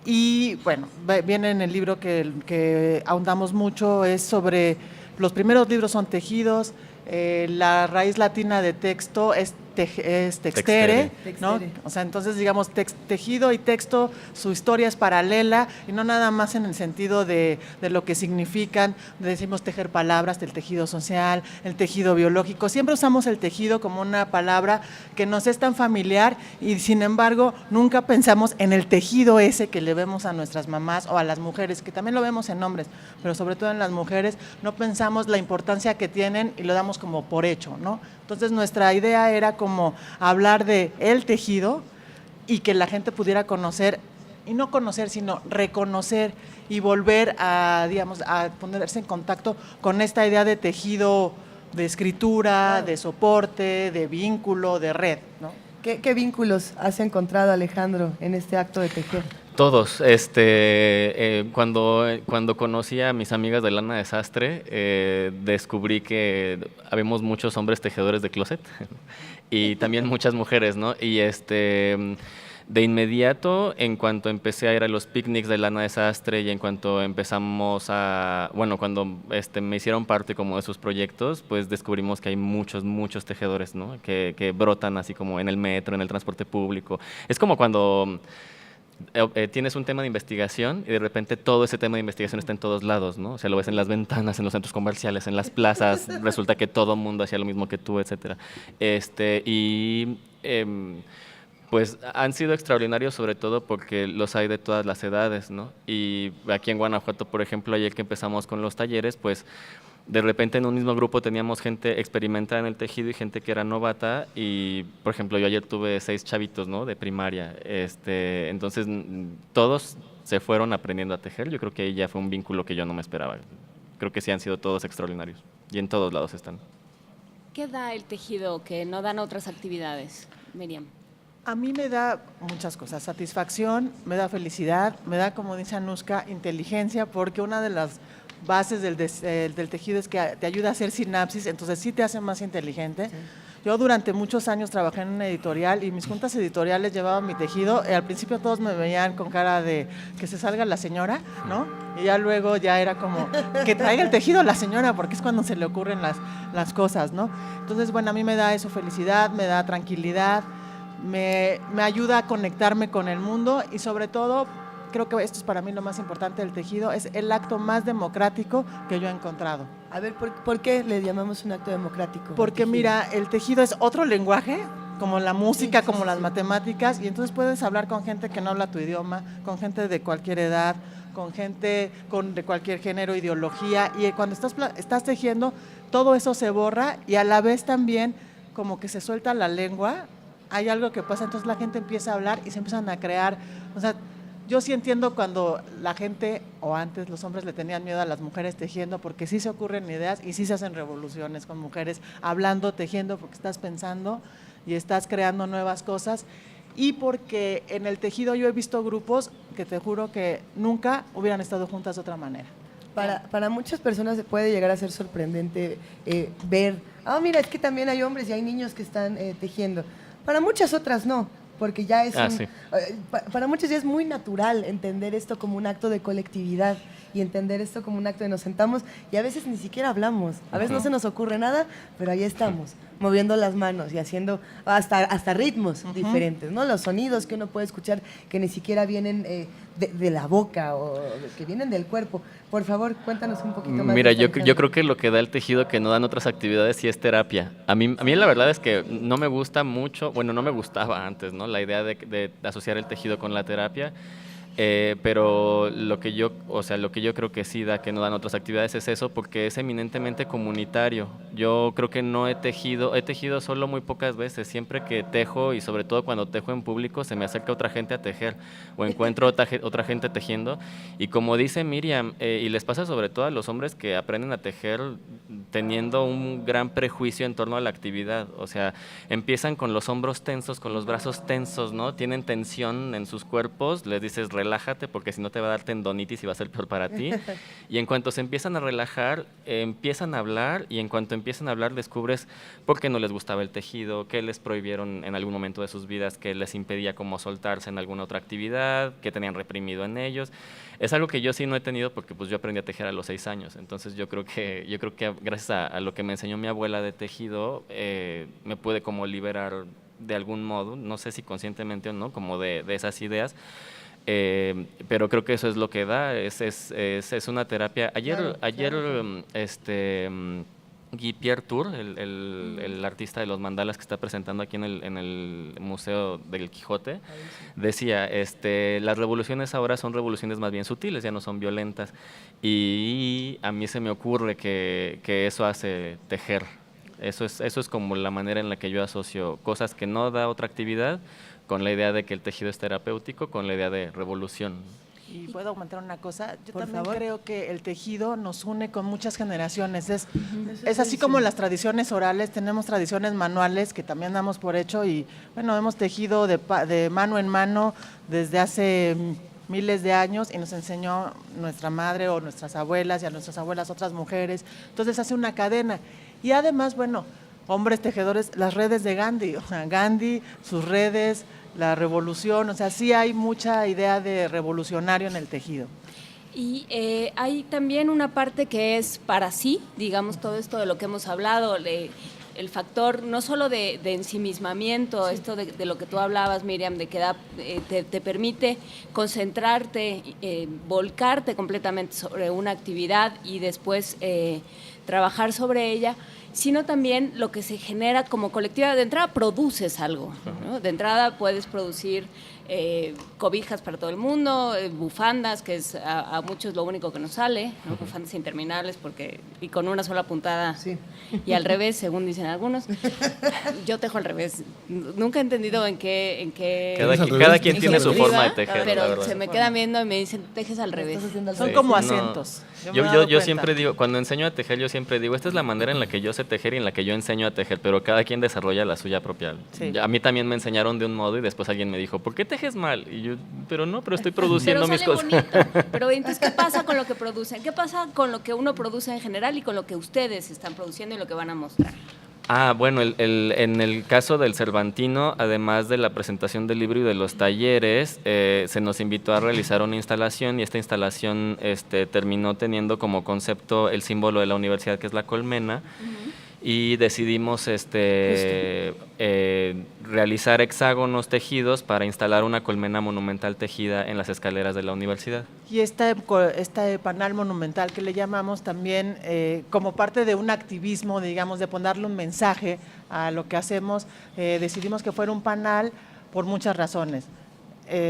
Y bueno, viene en el libro que ahondamos mucho, es sobre, los primeros libros son tejidos, la raíz latina de texto es textere, ¿no? O sea, entonces digamos tejido y texto, su historia es paralela y no nada más en el sentido de lo que significan. Decimos tejer palabras, del tejido social, el tejido biológico. Siempre usamos el tejido como una palabra que nos es tan familiar y sin embargo nunca pensamos en el tejido ese que le vemos a nuestras mamás o a las mujeres, que también lo vemos en hombres, pero sobre todo en las mujeres no pensamos la importancia que tienen y lo damos como por hecho, ¿no? Entonces nuestra idea era como hablar de el tejido y que la gente pudiera conocer, y no conocer, sino reconocer y volver a, digamos, a ponerse en contacto con esta idea de tejido, de escritura, de soporte, de vínculo, de red, ¿no? ¿Qué vínculos has encontrado, Alejandro, en este acto de tejer? Todos. Cuando conocí a mis amigas de lana de sastre, descubrí que habemos muchos hombres tejedores de closet y también muchas mujeres, ¿no? Y de inmediato, en cuanto empecé a ir a los picnics de lana de sastre y en cuanto empezamos cuando me hicieron parte como de sus proyectos, pues descubrimos que hay muchos tejedores, ¿no? Que brotan así como en el metro, en el transporte público. Es como cuando tienes un tema de investigación y de repente todo ese tema de investigación está en todos lados, ¿no? O sea, lo ves en las ventanas, en los centros comerciales, en las plazas, resulta que todo el mundo hacía lo mismo que tú, etcétera. Pues han sido extraordinarios sobre todo porque los hay de todas las edades, ¿no? Y aquí en Guanajuato, por ejemplo, ayer que empezamos con los talleres, pues de repente en un mismo grupo teníamos gente experimentada en el tejido y gente que era novata y, por ejemplo, yo ayer tuve 6 chavitos, ¿no? De primaria. Entonces, todos se fueron aprendiendo a tejer. Yo creo que ahí ya fue un vínculo que yo no me esperaba. Creo que sí han sido todos extraordinarios y en todos lados están. ¿Qué da el tejido que no dan otras actividades, Miriam? A mí me da muchas cosas, satisfacción, me da felicidad, me da, como dice Anushka, inteligencia, porque una de las bases del tejido es que te ayuda a hacer sinapsis, entonces sí te hace más inteligente. Sí. Yo durante muchos años trabajé en una editorial y mis juntas editoriales llevaban mi tejido. Al principio todos me veían con cara de que se salga la señora, ¿no? Y ya luego ya era como que traiga el tejido la señora, porque es cuando se le ocurren las cosas, ¿no? Entonces, bueno, a mí me da eso felicidad, me da tranquilidad, me ayuda a conectarme con el mundo y sobre todo, creo que esto es para mí lo más importante del tejido, es el acto más democrático que yo he encontrado. A ver, ¿por qué le llamamos un acto democrático? Porque mira, el tejido es otro lenguaje, como la música, sí, como las matemáticas, y entonces puedes hablar con gente que no habla tu idioma, con gente de cualquier edad, con gente de cualquier género, ideología, y cuando estás tejiendo, todo eso se borra y a la vez también como que se suelta la lengua, hay algo que pasa, entonces la gente empieza a hablar y se empiezan a crear, o sea, yo sí entiendo cuando la gente, o antes los hombres le tenían miedo a las mujeres tejiendo, porque sí se ocurren ideas y sí se hacen revoluciones con mujeres hablando, tejiendo, porque estás pensando y estás creando nuevas cosas. Y porque en el tejido yo he visto grupos que te juro que nunca hubieran estado juntas de otra manera. Para muchas personas se puede llegar a ser sorprendente ver, mira, es que también hay hombres y hay niños que están tejiendo. Para muchas otras no. Porque ya es sí. Para muchos ya es muy natural entender esto como un acto de colectividad y entender esto como un acto de nos sentamos y a veces ni siquiera hablamos, a veces no se nos ocurre nada, pero ahí estamos, moviendo las manos y haciendo hasta ritmos diferentes, ¿no? Los sonidos que uno puede escuchar que ni siquiera vienen de la boca o que vienen del cuerpo. Por favor, cuéntanos un poquito más. Mira, yo creo que lo que da el tejido que no dan otras actividades sí es terapia. A mí la verdad es que no me gusta mucho, bueno, no me gustaba antes, ¿no? La idea de asociar el tejido con la terapia. Pero lo que yo creo que sí da que no dan otras actividades es eso, porque es eminentemente comunitario. Yo creo que no he tejido solo muy pocas veces. Siempre que tejo y sobre todo cuando tejo en público se me acerca otra gente a tejer o encuentro otra gente tejiendo y como dice Miriam, y les pasa sobre todo a los hombres que aprenden a tejer teniendo un gran prejuicio en torno a la actividad. O sea, empiezan con los hombros tensos, con los brazos tensos, ¿no? Tienen tensión en sus cuerpos, les dices relájate porque si no te va a dar tendonitis y va a ser peor para ti. Y en cuanto se empiezan a relajar, empiezan a hablar y en cuanto empiezan a hablar descubres por qué no les gustaba el tejido, qué les prohibieron en algún momento de sus vidas, que les impedía como soltarse en alguna otra actividad, que tenían reprimido en ellos. Es algo que yo sí no he tenido porque pues yo aprendí a tejer a los 6 años. Entonces yo creo que gracias a lo que me enseñó mi abuela de tejido, me pude como liberar de algún modo, no sé si conscientemente o no, como de esas ideas. Pero creo que eso es lo que da, es una terapia. Ayer Guy Pierre Tour, el artista de los mandalas que está presentando aquí en el Museo del Quijote, decía, las revoluciones ahora son revoluciones más bien sutiles, ya no son violentas, y a mí se me ocurre que eso hace tejer. Eso es como la manera en la que yo asocio cosas que no da otra actividad con la idea de que el tejido es terapéutico, con la idea de revolución. Y puedo aumentar una cosa, yo Por también favor. creo que el tejido nos une con muchas generaciones, es así como las tradiciones orales, tenemos tradiciones manuales que también damos por hecho y bueno, hemos tejido de mano en mano desde hace miles de años y nos enseñó nuestra madre o nuestras abuelas y a nuestras abuelas otras mujeres. Entonces hace una cadena. Y además, bueno, hombres tejedores, las redes de Gandhi, o sea, Gandhi, sus redes, la revolución, o sea, sí hay mucha idea de revolucionario en el tejido. Y hay también una parte que es para sí, digamos, todo esto de lo que hemos hablado, el factor no solo de ensimismamiento, sí. Esto de lo que tú hablabas, Miriam, de que te permite concentrarte, volcarte completamente sobre una actividad y después trabajar sobre ella, sino también lo que se genera como colectiva. De entrada produces algo, ¿no? De entrada puedes producir cobijas para todo el mundo, bufandas, que es a muchos lo único que nos sale, ¿no? Bufandas interminables y con una sola puntada, sí. Y al revés, según dicen algunos. Yo tejo al revés. Nunca he entendido en qué cada quien tiene su forma de tejer, pero se me quedan viendo y me dicen, tejes al revés. Son como acentos. Yo siempre digo, cuando enseño a tejer, yo siempre digo, esta es la manera en la que yo sé tejer y en la que yo enseño a tejer, pero cada quien desarrolla la suya propia. Sí. A mí también me enseñaron de un modo y después alguien me dijo, ¿por qué tejes mal? Y yo, pero estoy produciendo mis cosas. Pero entonces, ¿qué pasa con lo que producen? ¿Qué pasa con lo que uno produce en general y con lo que ustedes están produciendo y lo que van a mostrar? Bueno, en el caso del Cervantino, además de la presentación del libro y de los talleres, se nos invitó a realizar una instalación y esta instalación terminó teniendo como concepto el símbolo de la universidad, que es la colmena. Y decidimos realizar hexágonos tejidos para instalar una colmena monumental tejida en las escaleras de la universidad. Y este panal monumental que le llamamos también como parte de un activismo, digamos, de ponerle un mensaje a lo que hacemos, decidimos que fuera un panal por muchas razones.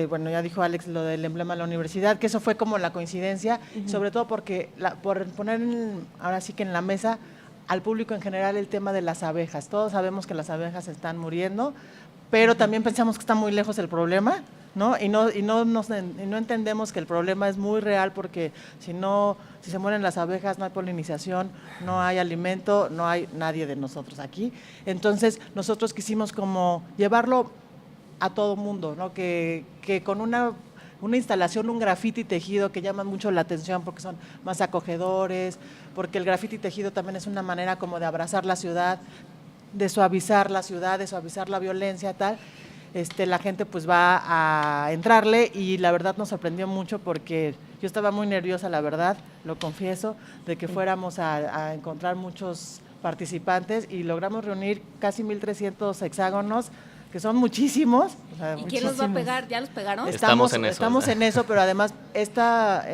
Bueno, ya dijo Alex lo del emblema de la universidad, que eso fue como la coincidencia, sobre todo porque por poner ahora sí que en la mesa al público en general el tema de las abejas. Todos sabemos que las abejas están muriendo, pero también pensamos que está muy lejos el problema, ¿no? Y no entendemos que el problema es muy real, porque si se mueren las abejas no hay polinización, no hay alimento, no hay nadie de nosotros aquí. Entonces nosotros quisimos como llevarlo a todo mundo, ¿no? Que con una instalación, un grafiti tejido que llama mucho la atención porque son más acogedores, porque el grafiti tejido también es una manera como de abrazar la ciudad, de suavizar la ciudad, de suavizar la violencia, tal. La gente pues va a entrarle y la verdad nos sorprendió mucho porque yo estaba muy nerviosa, la verdad, lo confieso, de que fuéramos a encontrar muchos participantes y logramos reunir casi 1,300 hexágonos, que son muchísimos. O sea, ¿y quién los va a pegar? ¿Ya los pegaron? Estamos en eso, pero además esta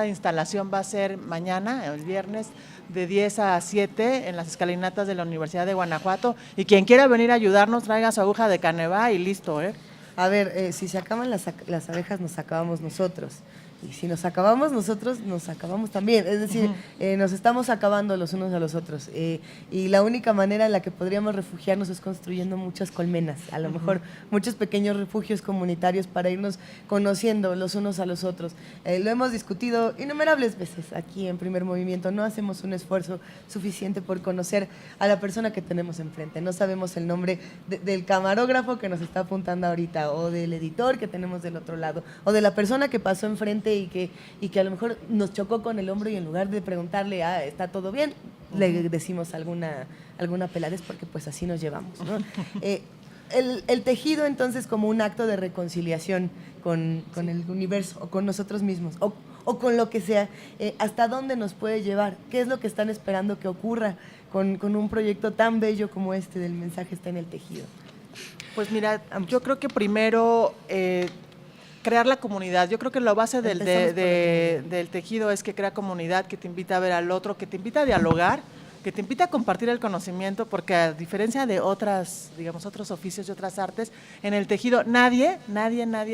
instalación va a ser mañana, el viernes, de 10 a 7 en las escalinatas de la Universidad de Guanajuato. Y quien quiera venir a ayudarnos, traiga su aguja de Canevá y listo, ¿eh? A ver, si se acaban las abejas, nos acabamos nosotros. Y si nos acabamos nosotros, nos acabamos también. Es decir, nos estamos acabando los unos a los otros. Y la única manera en la que podríamos refugiarnos es construyendo muchas colmenas. A lo mejor muchos pequeños refugios comunitarios para irnos conociendo los unos a los otros. Lo hemos discutido innumerables veces aquí en Primer Movimiento. No hacemos un esfuerzo suficiente por conocer a la persona que tenemos enfrente. No sabemos el nombre del camarógrafo que nos está apuntando ahorita, o del editor que tenemos del otro lado, o de la persona que pasó enfrente y que a lo mejor nos chocó con el hombro y en lugar de preguntarle, ¿está todo bien?, le decimos alguna peladez, porque pues así nos llevamos, ¿no? El tejido entonces como un acto de reconciliación con el universo o con nosotros mismos o con lo que sea, ¿hasta dónde nos puede llevar? ¿Qué es lo que están esperando que ocurra con un proyecto tan bello como este del mensaje está en el tejido? Pues mira, yo creo que primero crear la comunidad. Yo creo que la base del tejido es que crea comunidad, que te invita a ver al otro, que te invita a dialogar, que te invita a compartir el conocimiento, porque a diferencia de otros oficios y otras artes, en el tejido nadie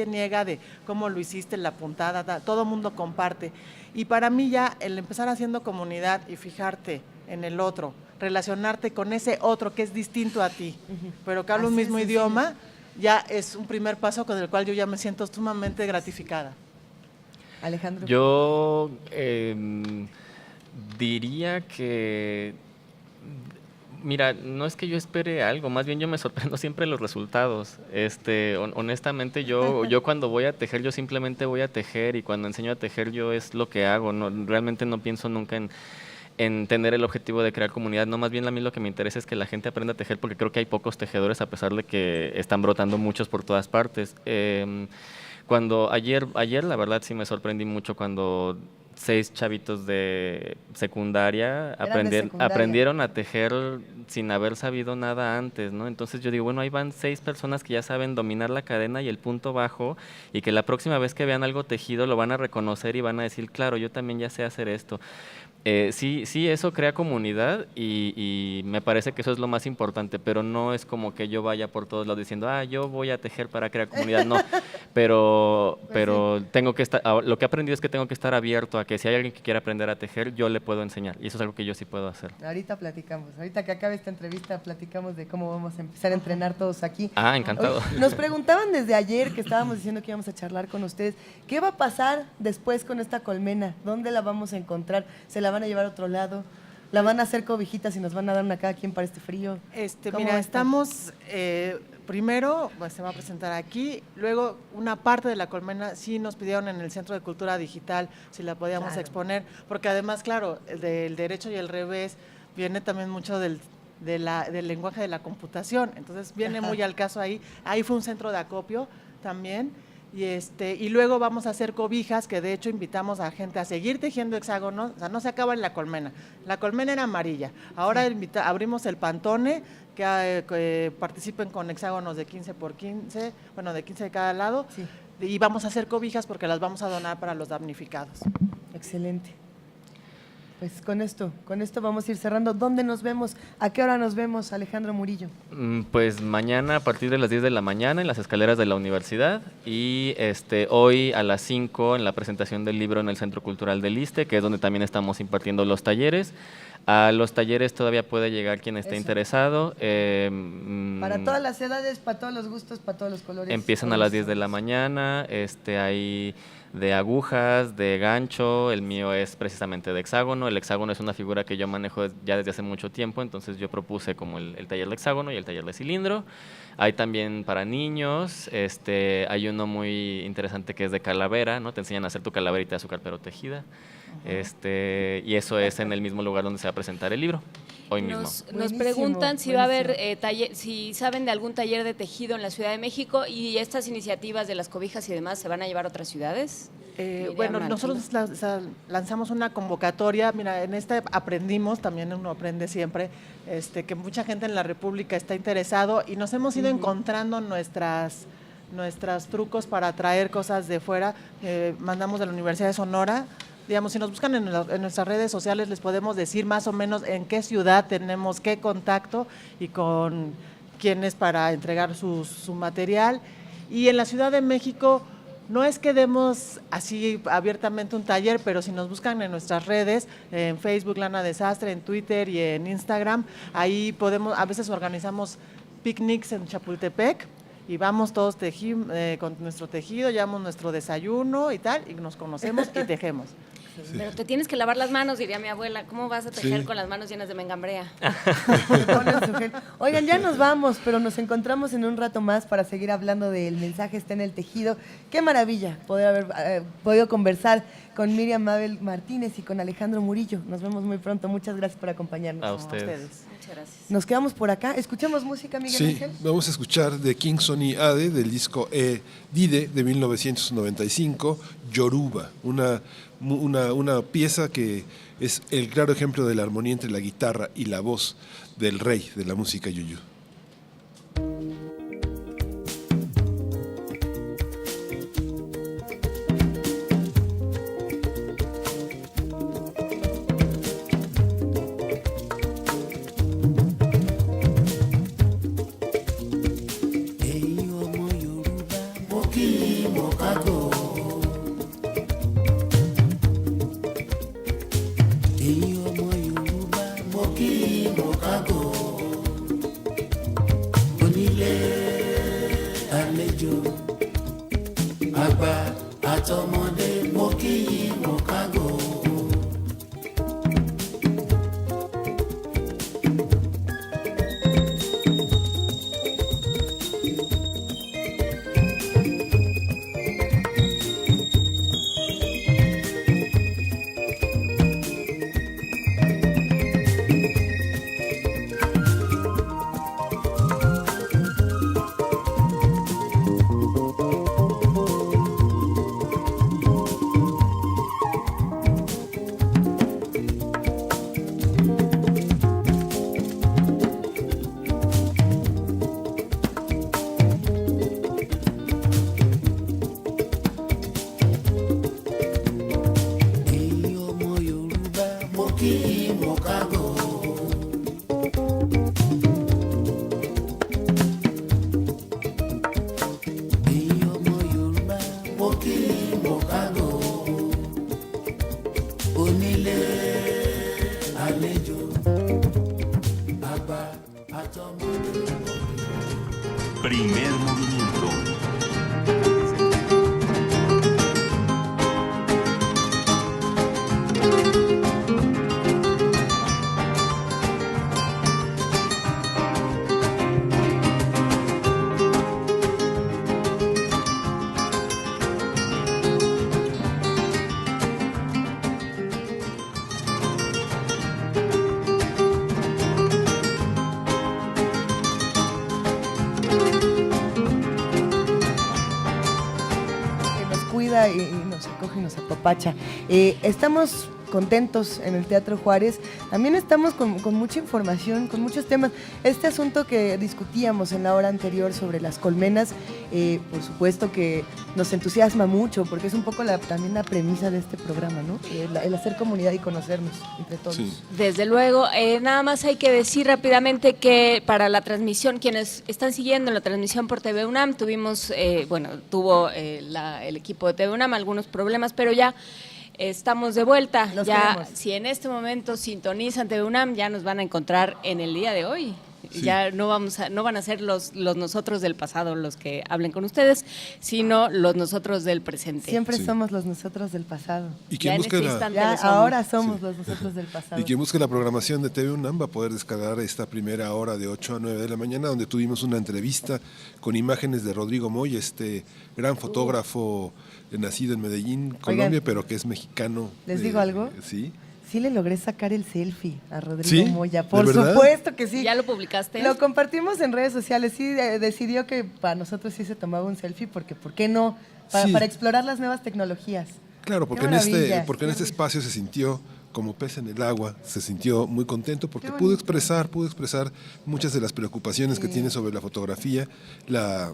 niega de cómo lo hiciste, la puntada, todo mundo comparte. Y para mí ya el empezar haciendo comunidad y fijarte en el otro, relacionarte con ese otro que es distinto a ti, pero que habla un mismo idioma, ya es un primer paso con el cual yo ya me siento sumamente gratificada. Alejandro. Yo diría que Mira, no es que yo espere algo, más bien yo me sorprendo siempre los resultados. Honestamente, yo cuando voy a tejer, yo simplemente voy a tejer, y cuando enseño a tejer yo es lo que hago. No, realmente no pienso nunca en tener el objetivo de crear comunidad. No, más bien a mí lo que me interesa es que la gente aprenda a tejer, porque creo que hay pocos tejedores a pesar de que están brotando muchos por todas partes. Cuando ayer la verdad sí me sorprendí mucho cuando 6 chavitos de secundaria aprendieron a tejer sin haber sabido nada antes, ¿no? Entonces yo digo, bueno, ahí van 6 personas que ya saben dominar la cadena y el punto bajo, y que la próxima vez que vean algo tejido lo van a reconocer y van a decir, claro, yo también ya sé hacer esto. Sí, eso crea comunidad y me parece que eso es lo más importante, pero no es como que yo vaya por todos lados diciendo, yo voy a tejer para crear comunidad, no, pero tengo que estar, lo que he aprendido es que tengo que estar abierto a que si hay alguien que quiera aprender a tejer, yo le puedo enseñar, y eso es algo que yo sí puedo hacer. Ahorita platicamos, ahorita que acabe esta entrevista platicamos de cómo vamos a empezar a entrenar todos aquí. Encantado. Nos preguntaban desde ayer que estábamos diciendo que íbamos a charlar con ustedes, ¿qué va a pasar después con esta colmena? ¿Dónde la vamos a encontrar? ¿Se la van a llevar a otro lado? ¿La van a hacer cobijitas y nos van a dar una cada quien para este frío? Mira, estamos, primero pues, se va a presentar aquí, luego una parte de la colmena sí nos pidieron en el Centro de Cultura Digital si la podíamos exponer, porque además, claro, el del derecho y el revés viene también mucho del lenguaje de la computación, entonces viene muy al caso ahí. Ahí fue un centro de acopio también. Y luego vamos a hacer cobijas, que de hecho invitamos a gente a seguir tejiendo hexágonos. O sea, no se acaba en la colmena era amarilla, ahora abrimos el pantone, que participen con hexágonos de 15 por 15, bueno, de 15 de cada lado, y vamos a hacer cobijas porque las vamos a donar para los damnificados. Excelente. Pues con esto vamos a ir cerrando. ¿Dónde nos vemos? ¿A qué hora nos vemos, Alejandro Murillo? Pues mañana a partir de las 10 de la mañana en las escaleras de la universidad, y hoy a las 5 en la presentación del libro en el Centro Cultural del Iste, que es donde también estamos impartiendo los talleres. A los talleres todavía puede llegar quien esté interesado. Para todas las edades, para todos los gustos, para todos los colores. Empiezan a las 10 de la mañana, hay de agujas, de gancho, el mío es precisamente de hexágono. El hexágono es una figura que yo manejo ya desde hace mucho tiempo, entonces yo propuse como el taller de hexágono y el taller de cilindro. Hay también para niños, hay uno muy interesante que es de calavera, ¿no? Te enseñan a hacer tu calaverita de azúcar pero tejida. Y eso es en el mismo lugar donde se va a presentar el libro, hoy mismo. Nos preguntan si va a haber si saben de algún taller de tejido en la Ciudad de México, y estas iniciativas de las cobijas y demás se van a llevar a otras ciudades. Bueno, nosotros lanzamos una convocatoria. Mira, en esta aprendimos, también uno aprende siempre, que mucha gente en la República está interesado, y nos hemos ido encontrando nuestros trucos para traer cosas de fuera. Mandamos de la Universidad de Sonora. Digamos, si nos buscan en nuestras redes sociales, les podemos decir más o menos en qué ciudad tenemos qué contacto y con quiénes para entregar su material. Y en la Ciudad de México no es que demos así abiertamente un taller, pero si nos buscan en nuestras redes, en Facebook Lana Desastre, en Twitter y en Instagram, ahí a veces organizamos picnics en Chapultepec, y vamos todos con nuestro tejido, llevamos nuestro desayuno y tal, y nos conocemos y tejemos. Sí. Pero te tienes que lavar las manos, diría mi abuela. ¿Cómo vas a tejer con las manos llenas de mengambrea? Oigan, ya nos vamos, pero nos encontramos en un rato más para seguir hablando del mensaje está en el tejido. Qué maravilla poder haber podido conversar con Miriam Mabel Martínez y con Alejandro Murillo. Nos vemos muy pronto. Muchas gracias por acompañarnos. A ustedes. Muchas gracias. Nos quedamos por acá. ¿Escuchamos música, Miguel Ángel? Sí, vamos a escuchar de King Sunny Ade, del disco Dide de 1995, Yoruba, una pieza que es el claro ejemplo de la armonía entre la guitarra y la voz del rey de la música yuyu. Primer movimiento. Y nos acoge y nos apapacha. Estamos contentos en el Teatro Juárez. También estamos con mucha información, con muchos temas. Este asunto que discutíamos en la hora anterior sobre las colmenas, por supuesto que nos entusiasma mucho, porque es un poco también la premisa de este programa, ¿no? El hacer comunidad y conocernos entre todos. Sí. Desde luego. Nada más hay que decir rápidamente que para la transmisión, quienes están siguiendo la transmisión por TV UNAM, tuvo el equipo de TV UNAM algunos problemas, pero ya estamos de vuelta. Si en este momento sintonizan TV UNAM, ya nos van a encontrar en el día de hoy. Sí. Ya no van a ser los nosotros del pasado los que hablen con ustedes, sino los nosotros del presente. Siempre somos los nosotros del pasado. Y quien busque ahora somos los nosotros del pasado. Y quien busque la programación de TV UNAM va a poder descargar esta primera hora de 8 a 9 de la mañana, donde tuvimos una entrevista con imágenes de Rodrigo Moy, este gran fotógrafo nacido en Medellín, Colombia, oigan, pero que es mexicano. ¿Les digo algo? Sí. Sí le logré sacar el selfie a Rodrigo Moya, por supuesto que sí. ¿Ya lo publicaste? Lo compartimos en redes sociales, sí, decidió que para nosotros sí se tomaba un selfie, porque ¿por qué no? Para explorar las nuevas tecnologías. Claro, porque en este espacio se sintió como pez en el agua, se sintió muy contento porque pudo expresar muchas de las preocupaciones que tiene sobre la fotografía, la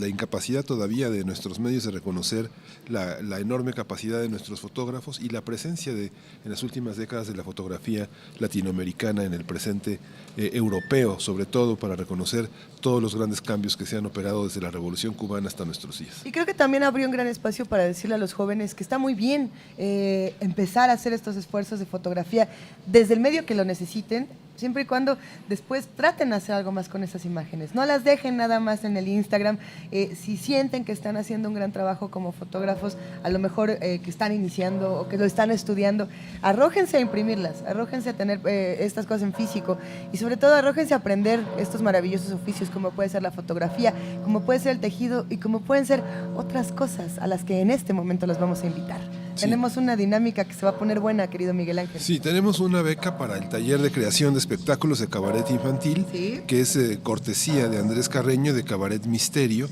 incapacidad todavía de nuestros medios de reconocer la enorme capacidad de nuestros fotógrafos y la presencia en las últimas décadas de la fotografía latinoamericana en el presente europeo, sobre todo para reconocer todos los grandes cambios que se han operado desde la Revolución Cubana hasta nuestros días. Y creo que también abrió un gran espacio para decirle a los jóvenes que está muy bien empezar a hacer estos esfuerzos de fotografía desde el medio que lo necesiten, siempre y cuando después traten de hacer algo más con esas imágenes. No las dejen nada más en el Instagram. Si sienten que están haciendo un gran trabajo como fotógrafos, a lo mejor que están iniciando o que lo están estudiando, arrójense a imprimirlas, arrójense a tener estas cosas en físico y sobre todo arrójense a aprender estos maravillosos oficios como puede ser la fotografía, como puede ser el tejido y como pueden ser otras cosas a las que en este momento los vamos a invitar. Sí. Tenemos una dinámica que se va a poner buena, querido Miguel Ángel. Sí, tenemos una beca para el taller de creación de espectáculos de cabaret infantil, que es cortesía de Andrés Carreño de Cabaret Misterio,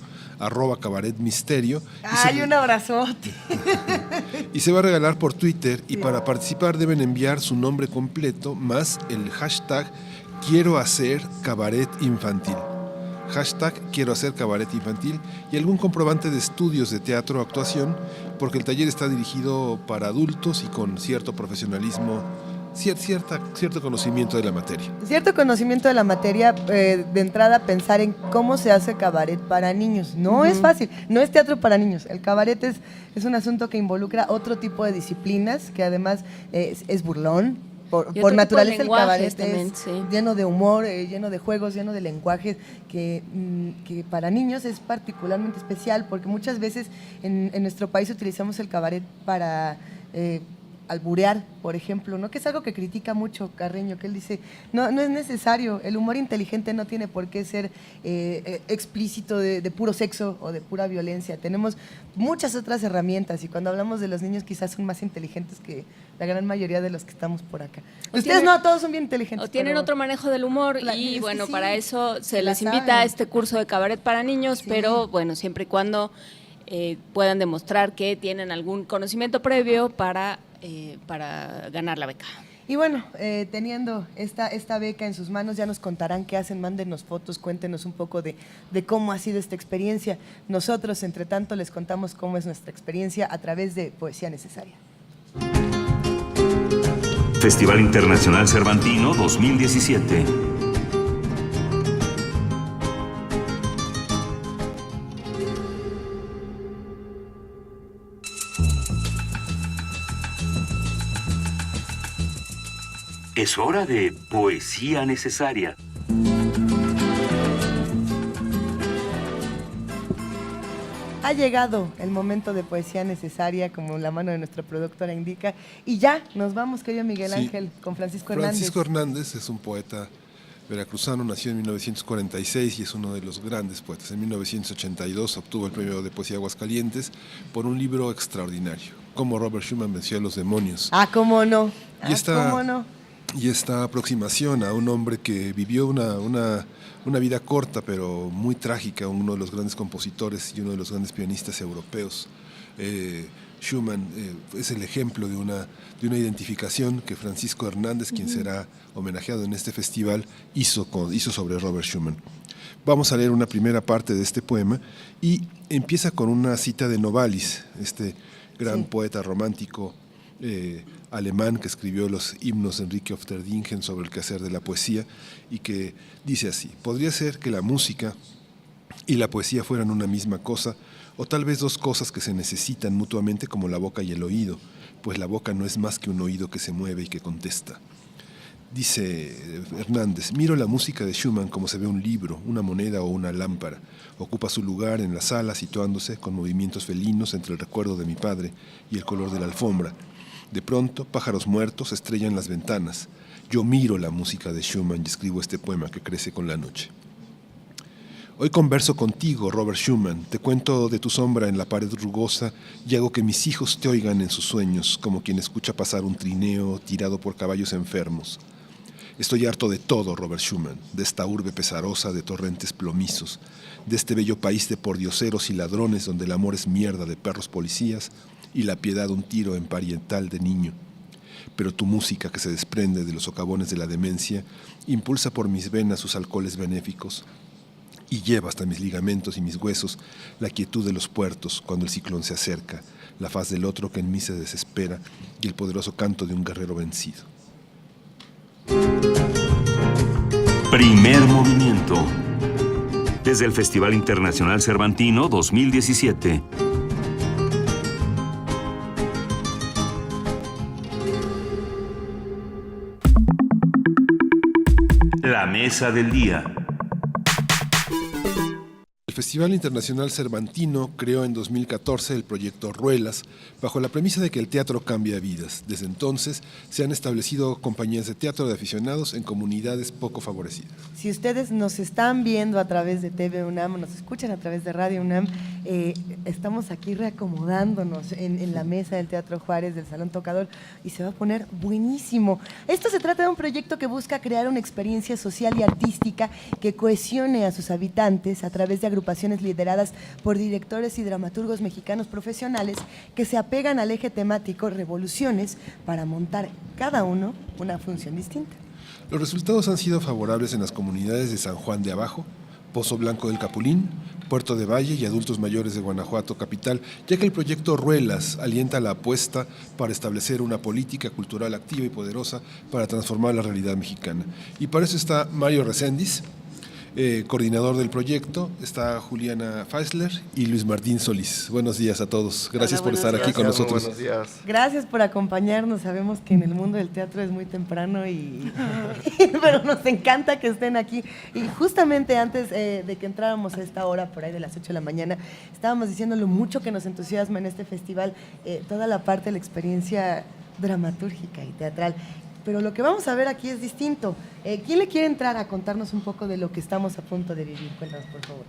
@Cabaret Misterio. ¡Ay, un abrazote! Y se va a regalar por Twitter y para participar deben enviar su nombre completo más el hashtag Quiero hacer cabaret infantil. Hashtag Quiero hacer cabaret infantil y algún comprobante de estudios de teatro o actuación, porque el taller está dirigido para adultos y con cierto profesionalismo, cierto conocimiento de la materia. Cierto conocimiento de la materia, de entrada pensar en cómo se hace cabaret para niños. No es fácil, no es teatro para niños. El cabaret es un asunto que involucra otro tipo de disciplinas, que además es burlón. Por naturaleza el cabaret también, lleno de humor, lleno de juegos, lleno de lenguajes, que para niños es particularmente especial, porque muchas veces en nuestro país utilizamos el cabaret para alburear, por ejemplo, ¿no? Que es algo que critica mucho Carreño, que él dice, no es necesario, el humor inteligente no tiene por qué ser explícito de puro sexo o de pura violencia. Tenemos muchas otras herramientas y cuando hablamos de los niños quizás son más inteligentes que la gran mayoría de los que estamos por acá. Ustedes no, todos son bien inteligentes. O tienen otro manejo del humor y bueno, para eso se les invita a este curso de cabaret para niños, pero bueno, siempre y cuando puedan demostrar que tienen algún conocimiento previo para ganar la beca. Y bueno, teniendo esta beca en sus manos, ya nos contarán qué hacen, mándenos fotos, cuéntenos un poco de cómo ha sido esta experiencia. Nosotros, entre tanto, les contamos cómo es nuestra experiencia a través de Poesía Necesaria. Festival Internacional Cervantino 2017. Es hora de poesía necesaria. Ha llegado el momento de poesía necesaria, como la mano de nuestra productora indica, y ya nos vamos, querido Miguel Ángel, con Francisco Hernández. Francisco Hernández es un poeta veracruzano, nació en 1946 y es uno de los grandes poetas. En 1982 obtuvo el premio de poesía Aguascalientes por un libro extraordinario, Cómo Robert Schumann venció a los demonios. ¿Cómo no? ¿Cómo no? Y esta aproximación a un hombre que vivió una vida corta pero muy trágica, uno de los grandes compositores y uno de los grandes pianistas europeos. Schumann es el ejemplo de una identificación que Francisco Hernández, quien será homenajeado en este festival, hizo sobre Robert Schumann. Vamos a leer una primera parte de este poema y empieza con una cita de Novalis, este gran poeta romántico alemán que escribió los himnos de Enrique Ofterdingen sobre el quehacer de la poesía y que dice así: podría ser que la música y la poesía fueran una misma cosa, o tal vez dos cosas que se necesitan mutuamente como la boca y el oído, pues la boca no es más que un oído que se mueve y que contesta. Dice Hernández: miro la música de Schumann como se ve un libro, una moneda o una lámpara. Ocupa su lugar en la sala, situándose con movimientos felinos entre el recuerdo de mi padre y el color de la alfombra. De pronto, pájaros muertos estrellan las ventanas. Yo miro la música de Schumann y escribo este poema que crece con la noche. Hoy converso contigo, Robert Schumann, te cuento de tu sombra en la pared rugosa y hago que mis hijos te oigan en sus sueños, como quien escucha pasar un trineo tirado por caballos enfermos. Estoy harto de todo, Robert Schumann, de esta urbe pesarosa de torrentes plomizos, de este bello país de pordioseros y ladrones donde el amor es mierda de perros policías y la piedad un tiro en parietal de niño. Pero tu música, que se desprende de los socavones de la demencia, impulsa por mis venas sus alcoholes benéficos y lleva hasta mis ligamentos y mis huesos la quietud de los puertos cuando el ciclón se acerca, la faz del otro que en mí se desespera y el poderoso canto de un guerrero vencido. Primer movimiento. Desde el Festival Internacional Cervantino 2017. La mesa del día. El Festival Internacional Cervantino creó en 2014 el proyecto Ruelas bajo la premisa de que el teatro cambia vidas. Desde entonces se han establecido compañías de teatro de aficionados en comunidades poco favorecidas. Si ustedes nos están viendo a través de TV UNAM, nos escuchan a través de Radio UNAM, estamos aquí reacomodándonos en la mesa del Teatro Juárez del Salón Tocador y se va a poner buenísimo. Esto se trata de un proyecto que busca crear una experiencia social y artística que cohesione a sus habitantes a través de agrupaciones lideradas por directores y dramaturgos mexicanos profesionales que se apegan al eje temático Revoluciones para montar cada uno una función distinta. Los resultados han sido favorables en las comunidades de San Juan de Abajo, Pozo Blanco del Capulín, Puerto de Valle y adultos mayores de Guanajuato capital, ya que el proyecto Ruelas alienta la apuesta para establecer una política cultural activa y poderosa para transformar la realidad mexicana. Y para eso está Mario Reséndiz, coordinador del proyecto, está Juliana Feisler y Luis Martín Solís. Buenos días a todos. Gracias por estar aquí con nosotros. Buenos días. Gracias por acompañarnos. Sabemos que en el mundo del teatro es muy temprano pero nos encanta que estén aquí. Y justamente antes de que entráramos a esta hora, por ahí de las 8 de la mañana, estábamos diciendo lo mucho que nos entusiasma en este festival toda la parte de la experiencia dramatúrgica y teatral. Pero lo que vamos a ver aquí es distinto. ¿Quién le quiere entrar a contarnos un poco de lo que estamos a punto de vivir? Cuéntanos, por favor.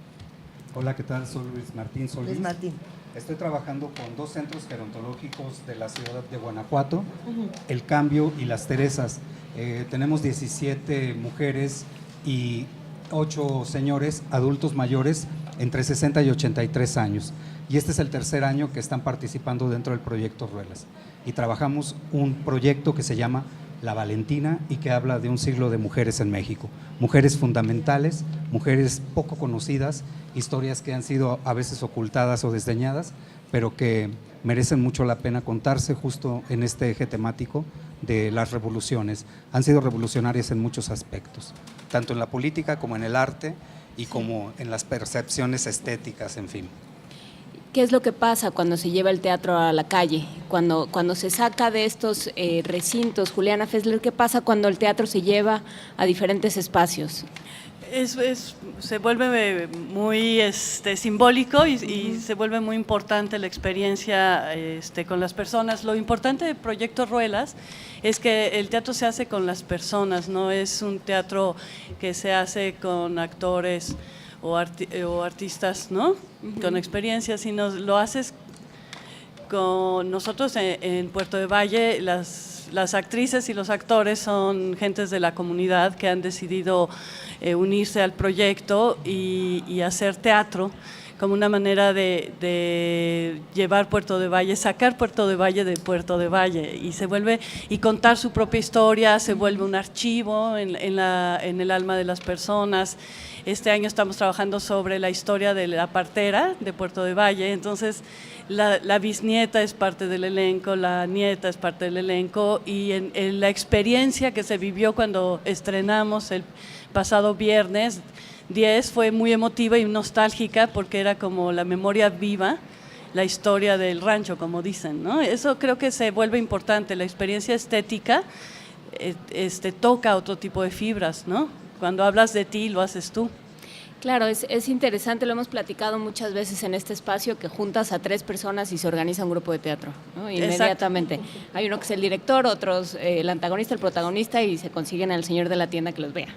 Hola, ¿qué tal? Soy Luis Martín Solís. Luis Martín. Estoy trabajando con dos centros gerontológicos de la ciudad de Guanajuato, El Cambio y Las Teresas. Tenemos 17 mujeres y 8 señores adultos mayores entre 60 y 83 años. Y este es el tercer año que están participando dentro del proyecto Ruelas. Y trabajamos un proyecto que se llama La Valentina y que habla de un siglo de mujeres en México. Mujeres fundamentales, mujeres poco conocidas, historias que han sido a veces ocultadas o desdeñadas, pero que merecen mucho la pena contarse justo en este eje temático de las revoluciones. Han sido revolucionarias en muchos aspectos, tanto en la política como en el arte y como en las percepciones estéticas, en fin. ¿Qué es lo que pasa cuando se lleva el teatro a la calle? Cuando se saca de estos recintos, Juliana Fessler, ¿qué pasa cuando el teatro se lleva a diferentes espacios? Se vuelve muy simbólico y se vuelve muy importante la experiencia con las personas. Lo importante del Proyecto Ruelas es que el teatro se hace con las personas, no es un teatro que se hace con actores o artistas, ¿no? Con experiencia, sino lo haces con nosotros en Puerto de Valle. Las actrices y los actores son gentes de la comunidad que han decidido unirse al proyecto y hacer teatro como una manera de llevar Puerto de Valle, sacar Puerto de Valle de Puerto de Valle, y contar su propia historia, se vuelve un archivo en el alma de las personas. Este año estamos trabajando sobre la historia de la partera de Puerto de Valle, entonces la bisnieta es parte del elenco, la nieta es parte del elenco, y en la experiencia que se vivió cuando estrenamos el pasado viernes 10 fue muy emotiva y nostálgica porque era como la memoria viva, la historia del rancho, como dicen, ¿no? Eso creo que se vuelve importante, la experiencia estética toca otro tipo de fibras, ¿no? Cuando hablas de ti, lo haces tú. Claro, es interesante, lo hemos platicado muchas veces en este espacio, que juntas a 3 personas y se organiza un grupo de teatro, ¿no? Inmediatamente. Exacto. Hay uno que es el director, otros el antagonista, el protagonista, y se consiguen al señor de la tienda que los vea.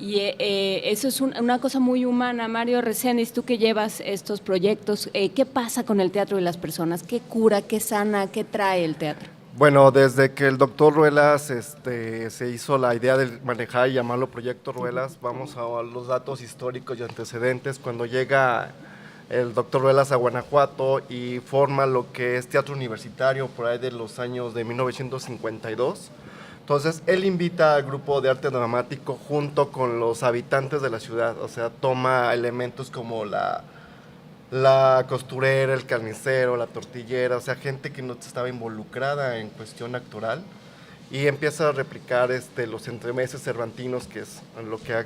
Y eso es una cosa muy humana. Mario Reséndiz, tú que llevas estos proyectos, ¿qué pasa con el teatro y las personas? ¿Qué cura, qué sana, qué trae el teatro? Bueno, desde que el doctor Ruelas se hizo la idea de manejar y llamarlo Proyecto Ruelas, vamos a los datos históricos y antecedentes. Cuando llega el doctor Ruelas a Guanajuato y forma lo que es teatro universitario por ahí de los años de 1952, entonces él invita al grupo de arte dramático junto con los habitantes de la ciudad, o sea, toma elementos como la costurera, el carnicero, la tortillera, o sea, gente que no estaba involucrada en cuestión actoral, y empieza a replicar los entremeses cervantinos, que es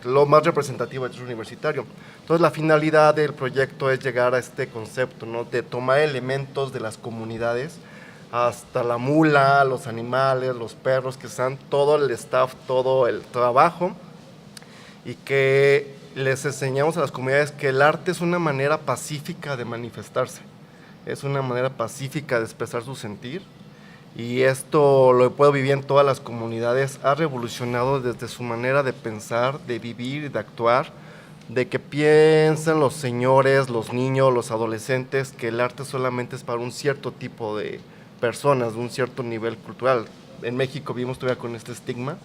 lo más representativo del teatro universitario. Entonces la finalidad del proyecto es llegar a este concepto, ¿no? De tomar elementos de las comunidades, hasta la mula, los animales, los perros, que sean todo el staff, todo el trabajo, y que les enseñamos a las comunidades que el arte es una manera pacífica de manifestarse, es una manera pacífica de expresar su sentir, y esto lo puedo vivir en todas las comunidades. Ha revolucionado desde su manera de pensar, de vivir y de actuar, de que piensen los señores, los niños, los adolescentes, que el arte solamente es para un cierto tipo de personas, de un cierto nivel cultural. En México vivimos todavía con este estigma,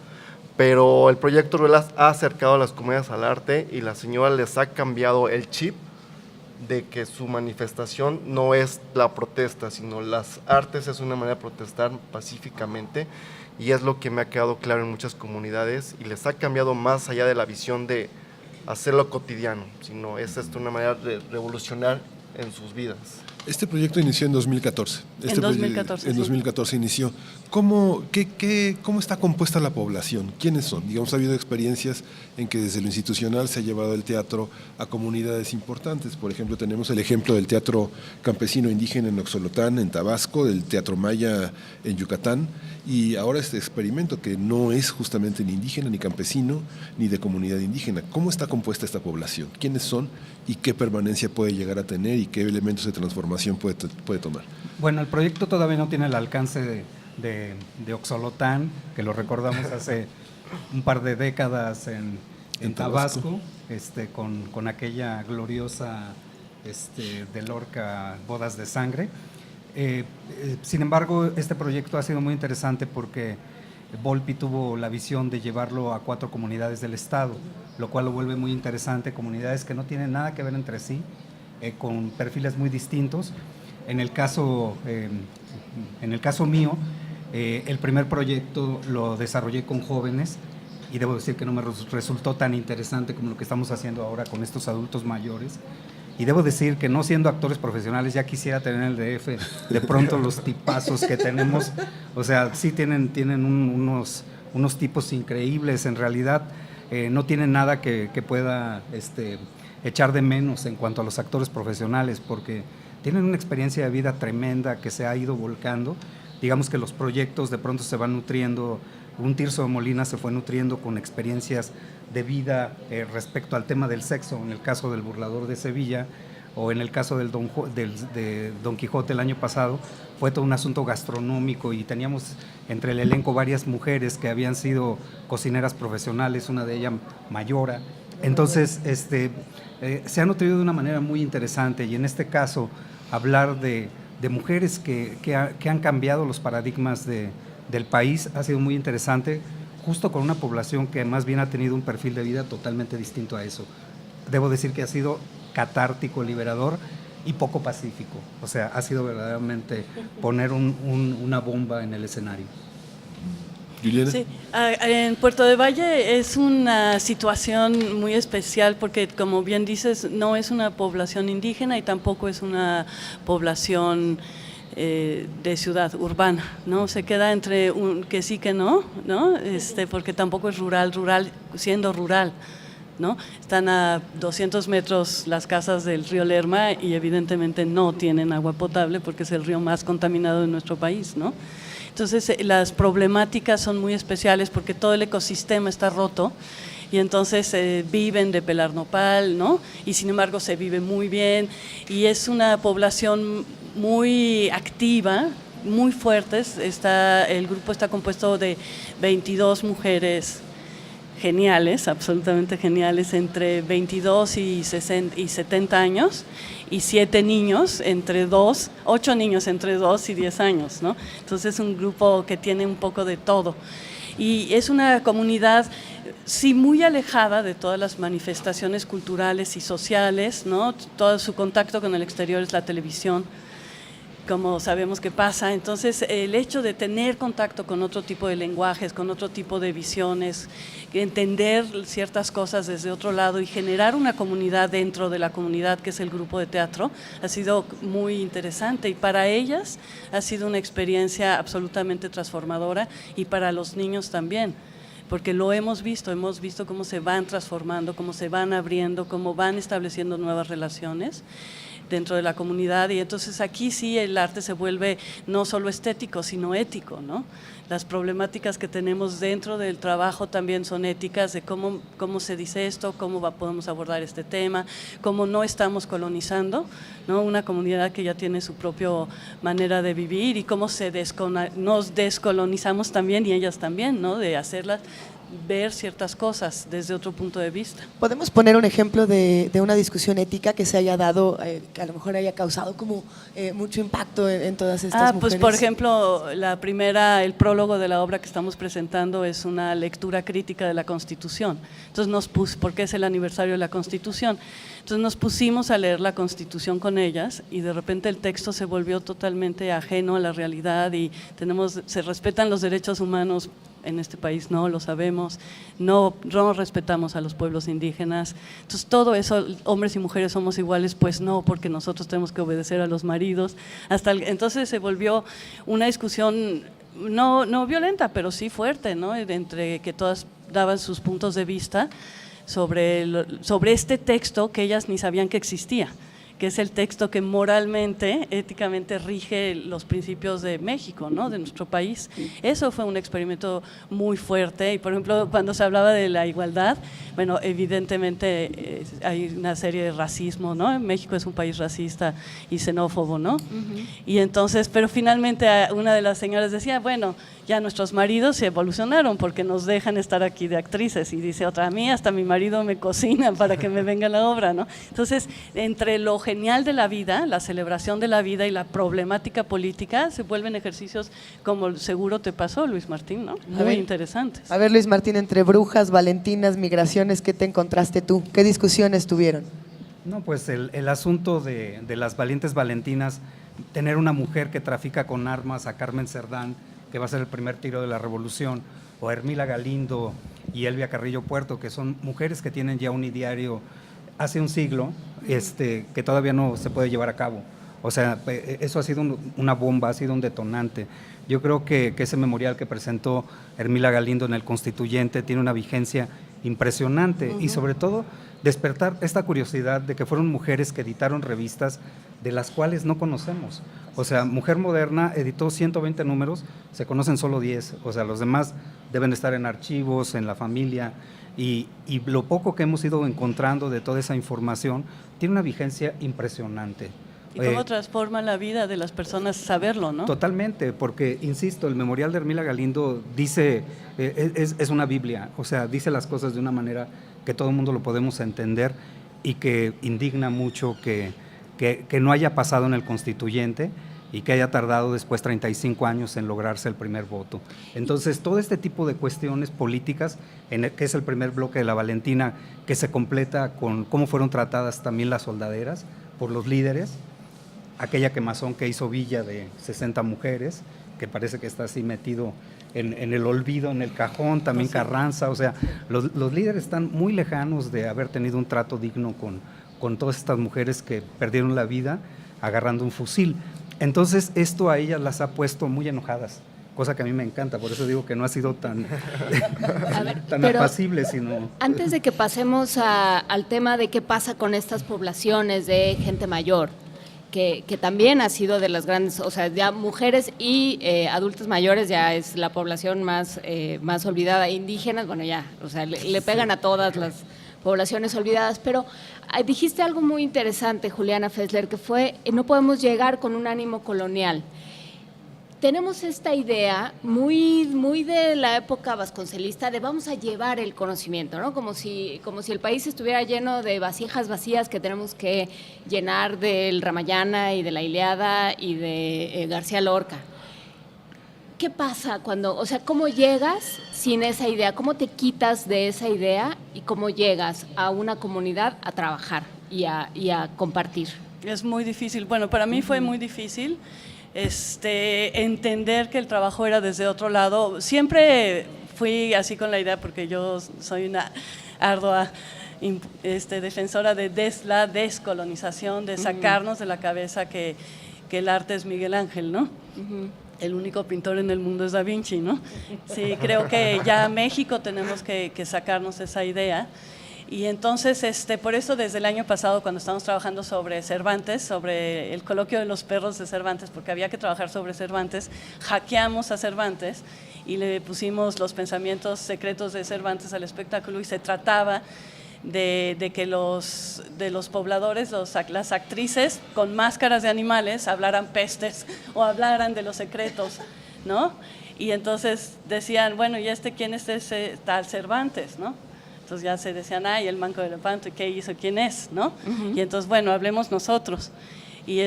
pero el Proyecto Ruelas ha acercado a las comunidades al arte, y la señora les ha cambiado el chip de que su manifestación no es la protesta, sino las artes es una manera de protestar pacíficamente, y es lo que me ha quedado claro en muchas comunidades, y les ha cambiado más allá de la visión de hacerlo cotidiano, sino es una manera de revolucionar en sus vidas. Este proyecto inició en 2014. En 2014, en 2014 inició. ¿Cómo está compuesta la población? ¿Quiénes son? Digamos, ha habido experiencias en que desde lo institucional se ha llevado el teatro a comunidades importantes. Por ejemplo, tenemos el ejemplo del teatro campesino indígena en Oxolotán, en Tabasco, del teatro maya en Yucatán, y ahora este experimento que no es justamente ni indígena, ni campesino, ni de comunidad indígena. ¿Cómo está compuesta esta población? ¿Quiénes son y qué permanencia puede llegar a tener y qué elementos de transformación puede tomar? Bueno, el proyecto todavía no tiene el alcance de Oxolotán, que lo recordamos hace un par de décadas en Tabasco, con aquella gloriosa de Lorca, Bodas de Sangre. Sin embargo, este proyecto ha sido muy interesante porque Volpi tuvo la visión de llevarlo a 4 comunidades del estado, lo cual lo vuelve muy interesante, comunidades que no tienen nada que ver entre sí, con perfiles muy distintos. En el caso mío, el primer proyecto lo desarrollé con jóvenes, y debo decir que no me resultó tan interesante como lo que estamos haciendo ahora con estos adultos mayores. Y debo decir que no siendo actores profesionales ya quisiera tener en el DF de pronto los tipazos que tenemos. O sea, sí tienen unos tipos increíbles. En realidad no tienen nada que pueda echar de menos en cuanto a los actores profesionales, porque tienen una experiencia de vida tremenda que se ha ido volcando. Digamos que los proyectos de pronto se van nutriendo. Un Tirso de Molina se fue nutriendo con experiencias de vida respecto al tema del sexo, en el caso del Burlador de Sevilla, o en el caso de Don Quijote el año pasado, fue todo un asunto gastronómico y teníamos entre el elenco varias mujeres que habían sido cocineras profesionales, una de ellas Mayora. Entonces, se ha nutrido de una manera muy interesante, y en este caso, hablar de mujeres que han cambiado los paradigmas del país ha sido muy interesante, justo con una población que más bien ha tenido un perfil de vida totalmente distinto a eso. Debo decir que ha sido catártico, liberador y poco pacífico. O sea, ha sido verdaderamente poner una bomba en el escenario. Juliana. Sí, en Puerto de Valle es una situación muy especial porque, como bien dices, no es una población indígena y tampoco es una población de ciudad urbana, ¿no? Se queda entre un que sí que no, porque tampoco es rural siendo rural, ¿no? Están a 200 metros las casas del río Lerma y evidentemente no tienen agua potable porque es el río más contaminado de nuestro país, ¿no? Entonces las problemáticas son muy especiales porque todo el ecosistema está roto y entonces viven de pelar nopal, ¿no? Y sin embargo se vive muy bien y es una población muy activa, muy fuertes. El grupo está compuesto de 22 mujeres geniales, absolutamente geniales, entre 22 y 70 años, y 8 niños entre 2 y 10 años, ¿no? Entonces es un grupo que tiene un poco de todo. Y es una comunidad, sí, muy alejada de todas las manifestaciones culturales y sociales, ¿no? Todo su contacto con el exterior es la televisión, como sabemos que pasa. Entonces el hecho de tener contacto con otro tipo de lenguajes, con otro tipo de visiones, entender ciertas cosas desde otro lado y generar una comunidad dentro de la comunidad que es el grupo de teatro ha sido muy interesante, y para ellas ha sido una experiencia absolutamente transformadora, y para los niños también, porque lo hemos visto cómo se van transformando, cómo se van abriendo, cómo van estableciendo nuevas relaciones dentro de la comunidad. Y entonces aquí sí el arte se vuelve no solo estético, sino ético, ¿no? Las problemáticas que tenemos dentro del trabajo también son éticas, de cómo se dice esto, cómo podemos abordar este tema, cómo no estamos colonizando, ¿no? Una comunidad que ya tiene su propia manera de vivir, y cómo nos descolonizamos también, y ellas también, ¿no? De hacerlas ver ciertas cosas desde otro punto de vista. ¿Podemos poner un ejemplo de una discusión ética que se haya dado, que a lo mejor haya causado como mucho impacto en todas estas mujeres? Pues por ejemplo, el prólogo de la obra que estamos presentando es una lectura crítica de la Constitución. Entonces porque es el aniversario de la Constitución. Entonces nos pusimos a leer la Constitución con ellas, y de repente el texto se volvió totalmente ajeno a la realidad, y se respetan los derechos humanos en este país, no lo sabemos, no respetamos a los pueblos indígenas. Entonces todo eso, hombres y mujeres somos iguales, pues no, porque nosotros tenemos que obedecer a los maridos. Entonces se volvió una discusión no violenta, pero sí fuerte, ¿no? Entre que todas daban sus puntos de vista sobre este texto que ellas ni sabían que existía, que es el texto que moralmente, éticamente rige los principios de México, ¿no? De nuestro país. Eso fue un experimento muy fuerte, y por ejemplo, cuando se hablaba de la igualdad, bueno, evidentemente hay una serie de racismo, ¿no? México es un país racista y xenófobo, ¿no? Y entonces, pero finalmente una de las señoras decía, bueno, ya nuestros maridos se evolucionaron porque nos dejan estar aquí de actrices, y dice otra, a mí hasta mi marido me cocina para que me venga la obra, ¿no? Entonces, entre lo genial de la vida, la celebración de la vida, y la problemática política, se vuelven ejercicios como seguro te pasó, Luis Martín, ¿no? Muy interesantes. A ver, Luis Martín, entre brujas, valentinas, migraciones, ¿qué te encontraste tú? ¿Qué discusiones tuvieron? No, pues el asunto de las valientes valentinas, tener una mujer que trafica con armas, a Carmen Cerdán, que va a ser el primer tiro de la revolución, o Hermila Galindo y Elvia Carrillo Puerto, que son mujeres que tienen ya un ideario hace un siglo, que todavía no se puede llevar a cabo. O sea, eso ha sido una bomba, ha sido un detonante. Yo creo que ese memorial que presentó Hermila Galindo en el Constituyente tiene una vigencia impresionante y sobre todo despertar esta curiosidad de que fueron mujeres que editaron revistas de las cuales no conocemos. O sea, Mujer Moderna editó 120 números, se conocen solo 10, o sea, los demás deben estar en archivos, en la familia, y lo poco que hemos ido encontrando de toda esa información tiene una vigencia impresionante. Y cómo transforma la vida de las personas saberlo, ¿no? Totalmente, porque, insisto, el memorial de Hermila Galindo dice, es una Biblia, o sea, dice las cosas de una manera que todo el mundo lo podemos entender y que indigna mucho que no haya pasado en el constituyente y que haya tardado después 35 años en lograrse el primer voto. Entonces, todo este tipo de cuestiones políticas, que es el primer bloque de la Valentina, que se completa con cómo fueron tratadas también las soldaderas por los líderes, aquella quemazón que hizo Villa de 60 mujeres, que parece que está así metido en el olvido, en el cajón, también Carranza, o sea, los líderes están muy lejanos de haber tenido un trato digno con todas estas mujeres que perdieron la vida agarrando un fusil. Entonces, esto a ellas las ha puesto muy enojadas, cosa que a mí me encanta, por eso digo que no ha sido tan apacible, sino... Antes de que pasemos al tema de qué pasa con estas poblaciones de gente mayor, que también ha sido de las grandes, o sea, ya mujeres y adultos mayores ya es la población más olvidada, indígenas, bueno ya, o sea, le pegan a todas las poblaciones olvidadas, pero dijiste algo muy interesante, Juliana Fessler, que fue, no podemos llegar con un ánimo colonial. Tenemos esta idea muy de la época vasconcelista de vamos a llevar el conocimiento, ¿no? Como si el país estuviera lleno de vasijas vacías que tenemos que llenar del Ramayana y de la Ilíada y de García Lorca. ¿Qué pasa cuando, o sea, cómo llegas sin esa idea? ¿Cómo te quitas de esa idea y cómo llegas a una comunidad a trabajar y a compartir? Es muy difícil. Bueno, para mí fue muy difícil entender que el trabajo era desde otro lado. Siempre fui así con la idea porque yo soy una ardua defensora de la descolonización, de sacarnos de la cabeza que el arte es Miguel Ángel, ¿no? El único pintor en el mundo es Da Vinci, ¿no? Sí, creo que ya México tenemos que sacarnos esa idea. Y entonces, por eso desde el año pasado, cuando estamos trabajando sobre Cervantes, sobre el coloquio de los perros de Cervantes, porque había que trabajar sobre Cervantes, hackeamos a Cervantes y le pusimos los pensamientos secretos de Cervantes al espectáculo y se trataba de que de los pobladores, las actrices con máscaras de animales hablaran pestes o hablaran de los secretos, ¿no? Y entonces decían, bueno, ¿y quién es ese tal Cervantes, no? Entonces ya se decían, ay, el manco de Lepanto, ¿qué hizo? ¿Quién es? ¿No? Y entonces, bueno, hablemos nosotros. Y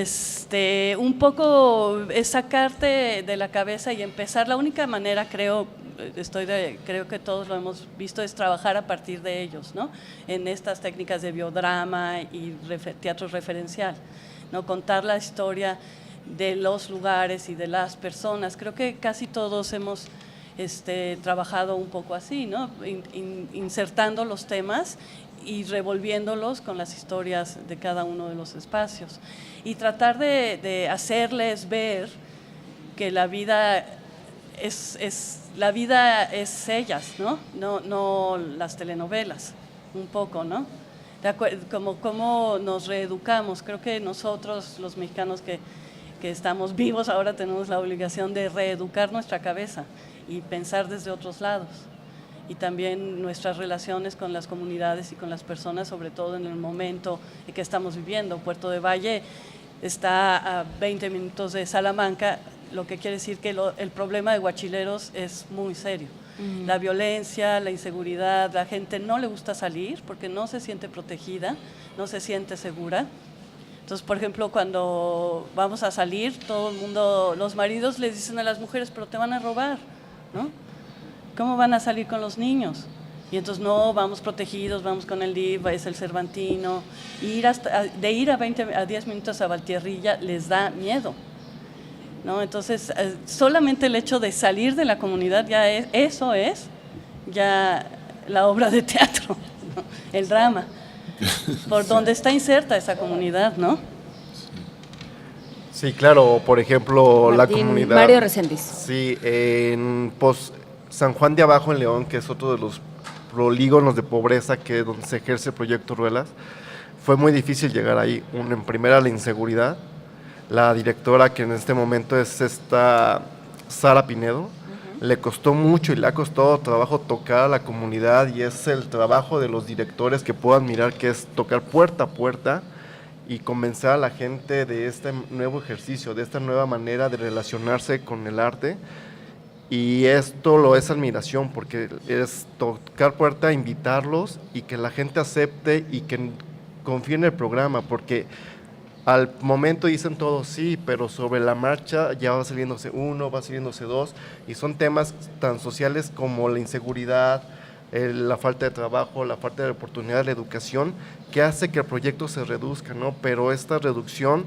un poco es sacarte de la cabeza y empezar. La única manera, creo que todos lo hemos visto, es trabajar a partir de ellos, ¿no? En estas técnicas de biodrama y teatro referencial, ¿no? Contar la historia de los lugares y de las personas. Creo que casi todos hemos trabajado un poco así, ¿no? Insertando los temas y revolviéndolos con las historias de cada uno de los espacios y tratar de hacerles ver que la vida es ellas, ¿no? No las telenovelas, un poco, ¿no? Como nos reeducamos. Creo que nosotros, los mexicanos que estamos vivos ahora, tenemos la obligación de reeducar nuestra cabeza y pensar desde otros lados. Y también nuestras relaciones con las comunidades y con las personas, sobre todo en el momento en que estamos viviendo. Puerto de Valle está a 20 minutos de Salamanca, lo que quiere decir que el problema de Huachileros es muy serio. La violencia, la inseguridad, la gente no le gusta salir porque no se siente protegida, no se siente segura. Entonces, por ejemplo, cuando vamos a salir, todo el mundo, los maridos les dicen a las mujeres, pero te van a robar, ¿no? ¿Cómo van a salir con los niños? Y entonces no, vamos protegidos, vamos con el DIF, es el Cervantino. Ir a 10 minutos a Valtierrilla les da miedo, ¿no? Entonces, solamente el hecho de salir de la comunidad, eso es ya la obra de teatro, ¿no? El drama, por donde está inserta esa comunidad, ¿no? Sí, claro, por ejemplo, la comunidad... Mario Reséndiz. Sí, en San Juan de Abajo, en León, que es otro de los polígonos de pobreza que donde se ejerce el proyecto Ruelas. Fue muy difícil llegar ahí. En primera, la inseguridad. La directora, que en este momento es esta Sara Pinedo, le costó mucho y le ha costado trabajo tocar a la comunidad, y es el trabajo de los directores que puedo admirar, que es tocar puerta a puerta y convencer a la gente de este nuevo ejercicio, de esta nueva manera de relacionarse con el arte. Y esto lo es admiración, porque es tocar puerta, invitarlos y que la gente acepte y que confíe en el programa, porque al momento dicen todos sí, pero sobre la marcha ya va saliéndose uno, va saliéndose dos, y son temas tan sociales como la inseguridad, la falta de trabajo, la falta de oportunidad, la educación, que hace que el proyecto se reduzca, ¿no? Pero esta reducción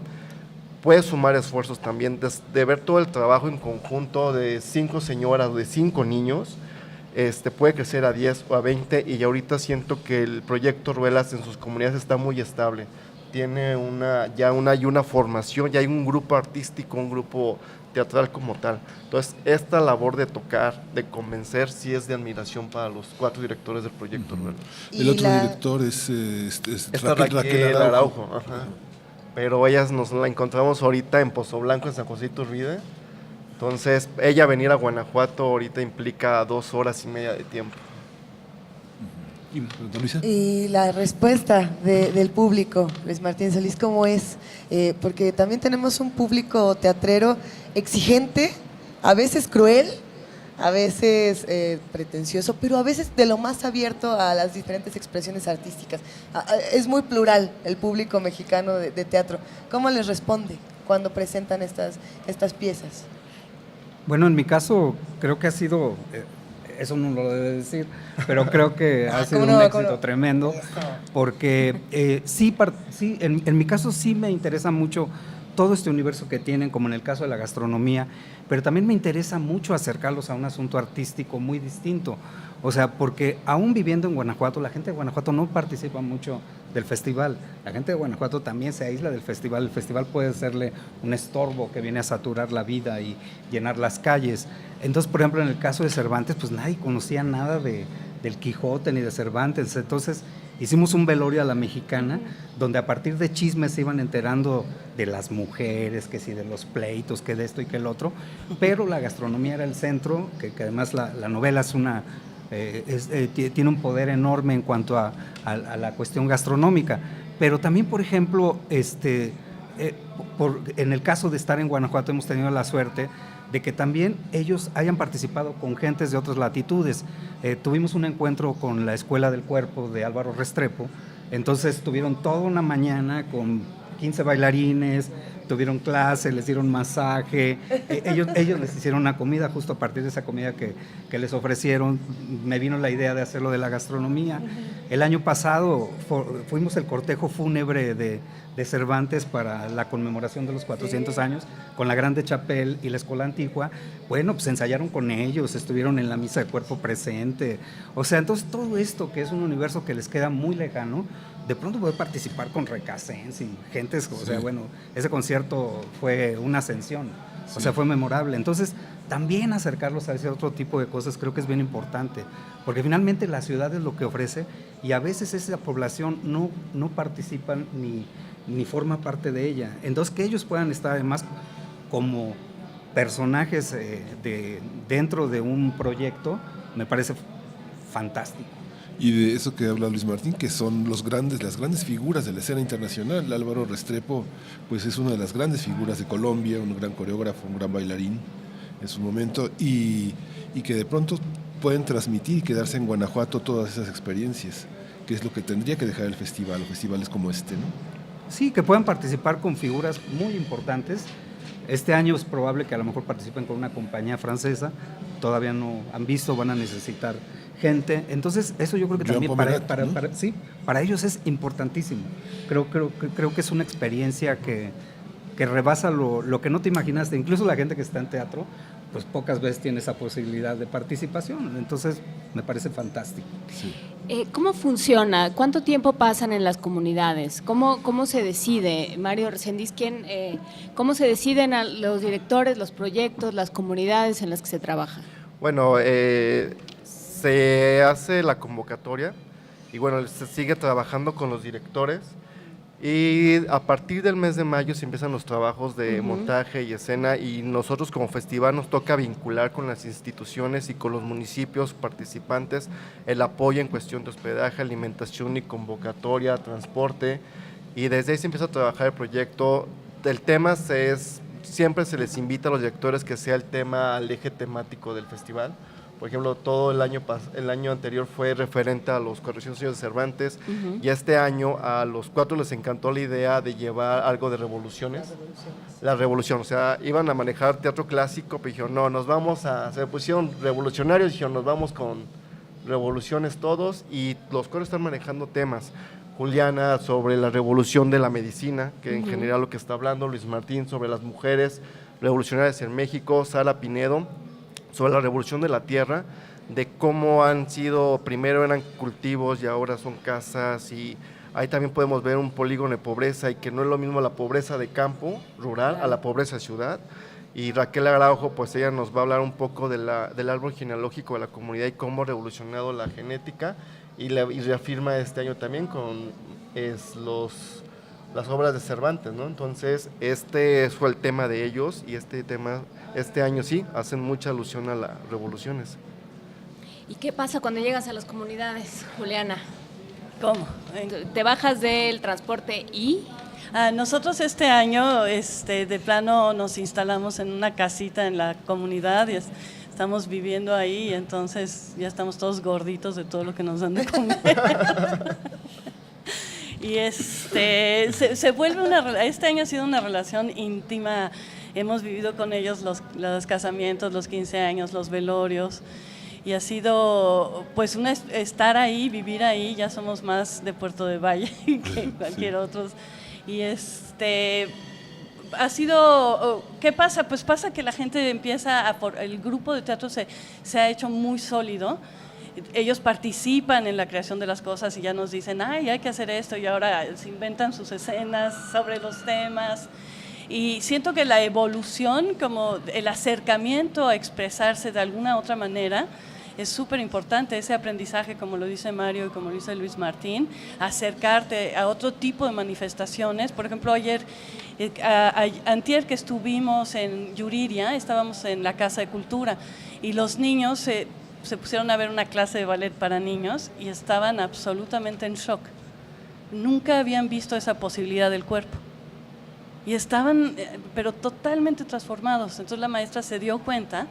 puede sumar esfuerzos también, de ver todo el trabajo en conjunto de 5 señoras o de 5 niños, puede crecer a 10 o a 20, y ahorita siento que el proyecto Ruelas en sus comunidades está muy estable. Tiene una formación, ya hay un grupo artístico, un grupo teatral como tal. Entonces, esta labor de tocar, de convencer, sí es de admiración para los 4 directores del proyecto Ruelas. El otro director es Raquel Araujo. Ajá. Pero ellas nos la encontramos ahorita en Pozo Blanco, en San José Iturbide. Entonces, ella venir a Guanajuato ahorita implica 2 horas y media de tiempo. Y la respuesta del público, Luis Martín Solís, ¿cómo es? Porque también tenemos un público teatrero exigente, a veces cruel, a veces pretencioso, pero a veces de lo más abierto a las diferentes expresiones artísticas. Es muy plural el público mexicano de teatro. ¿Cómo les responde cuando presentan estas piezas? Bueno, en mi caso creo que ha sido... eso no lo debe decir, pero creo que ha sido un éxito tremendo, porque sí, en mi caso sí me interesa mucho todo este universo que tienen, como en el caso de la gastronomía, pero también me interesa mucho acercarlos a un asunto artístico muy distinto. O sea, porque aún viviendo en Guanajuato, la gente de Guanajuato no participa mucho del festival. La gente de Guanajuato también se aísla del festival. El festival puede serle un estorbo que viene a saturar la vida y llenar las calles. Entonces, por ejemplo, en el caso de Cervantes, pues nadie conocía nada del Quijote ni de Cervantes. Entonces, hicimos un velorio a la mexicana, donde a partir de chismes se iban enterando de las mujeres, que sí, de los pleitos, que de esto y que el otro, pero la gastronomía era el centro, que además la novela es una... tiene un poder enorme en cuanto a la cuestión gastronómica, pero también, por ejemplo, en el caso de estar en Guanajuato hemos tenido la suerte de que también ellos hayan participado con gentes de otras latitudes. Tuvimos un encuentro con la Escuela del Cuerpo de Álvaro Restrepo, entonces tuvieron toda una mañana con 15 bailarines, tuvieron clase, les dieron masaje, ellos les hicieron una comida, justo a partir de esa comida que les ofrecieron, me vino la idea de hacerlo de la gastronomía. El año pasado fuimos el cortejo fúnebre de Cervantes para la conmemoración de los 400 años, con la Grande Chapelle y la Escuela Antigua. Bueno, pues ensayaron con ellos, estuvieron en la misa de cuerpo presente, o sea, entonces todo esto que es un universo que les queda muy lejano, de pronto poder participar con Recasens y gentes, o sea, bueno, ese concierto fue una ascensión, o sea, fue memorable. Entonces, también acercarlos a ese otro tipo de cosas creo que es bien importante, porque finalmente la ciudad es lo que ofrece y a veces esa población no participa ni forma parte de ella. Entonces, que ellos puedan estar además como personajes dentro de un proyecto, me parece fantástico. Y de eso que habla Luis Martín, que son las grandes figuras de la escena internacional. Álvaro Restrepo pues es una de las grandes figuras de Colombia, un gran coreógrafo, un gran bailarín en su momento, y que de pronto pueden transmitir y quedarse en Guanajuato todas esas experiencias, que es lo que tendría que dejar el festival, o festivales como este, ¿no? Sí, que puedan participar con figuras muy importantes. Este año es probable que a lo mejor participen con una compañía francesa, todavía no han visto, van a necesitar gente, entonces eso yo creo que también para ellos es importantísimo. Creo que es una experiencia que rebasa lo que no te imaginaste. Incluso la gente que está en teatro, pues pocas veces tiene esa posibilidad de participación, entonces me parece fantástico. Sí. ¿Cómo funciona? ¿Cuánto tiempo pasan en las comunidades? ¿Cómo se decide, Mario Reséndiz, cómo se deciden a los directores, los proyectos, las comunidades en las que se trabaja? Bueno, se hace la convocatoria y bueno, se sigue trabajando con los directores y a partir del mes de mayo se empiezan los trabajos de montaje y escena y nosotros como festival nos toca vincular con las instituciones y con los municipios participantes el apoyo en cuestión de hospedaje, alimentación y convocatoria, transporte, y desde ahí se empieza a trabajar el proyecto. El tema siempre se les invita a los directores que sea el tema al eje temático del festival. Por ejemplo, todo el año anterior fue referente a los 400 años de Cervantes y este año a los 4 les encantó la idea de llevar algo de revoluciones. La revolución, o sea, iban a manejar teatro clásico, pero dijeron, se pusieron revolucionarios, dijeron, nos vamos con revoluciones todos y los coros están manejando temas. Juliana sobre la revolución de la medicina, que en general lo que está hablando, Luis Martín sobre las mujeres revolucionarias en México, Sara Pinedo sobre la revolución de la tierra, de cómo han sido, primero eran cultivos y ahora son casas, y ahí también podemos ver un polígono de pobreza y que no es lo mismo la pobreza de campo, rural, a la pobreza de ciudad. Y Raquel Araujo, pues ella nos va a hablar un poco del árbol genealógico de la comunidad y cómo ha revolucionado la genética, y reafirma este año también con las obras de Cervantes, ¿no? Entonces, este fue el tema de ellos y este año sí, hacen mucha alusión a las revoluciones. ¿Y qué pasa cuando llegas a las comunidades, Juliana? ¿Cómo? ¿Te bajas del transporte y...? Nosotros este año de plano nos instalamos en una casita en la comunidad y estamos viviendo ahí, y entonces ya estamos todos gorditos de todo lo que nos dan de comer. Y se vuelve este año ha sido una relación íntima. Hemos vivido con ellos los casamientos, los 15 años, los velorios, y ha sido pues estar ahí, vivir ahí. Ya somos más de Puerto de Valle que cualquier otro. Y ha sido, ¿qué pasa? Pues pasa que la gente empieza el grupo de teatro se ha hecho muy sólido. Ellos participan en la creación de las cosas y ya nos dicen, hay que hacer esto, y ahora se inventan sus escenas sobre los temas. Y siento que la evolución, como el acercamiento a expresarse de alguna otra manera, es súper importante, ese aprendizaje, como lo dice Mario y como lo dice Luis Martín, acercarte a otro tipo de manifestaciones. Por ejemplo, antier que estuvimos en Yuriria, estábamos en la Casa de Cultura y los niños se pusieron a ver una clase de ballet para niños y estaban absolutamente en shock. Nunca habían visto esa posibilidad del cuerpo y estaban, pero totalmente transformados. Entonces la maestra se dio cuenta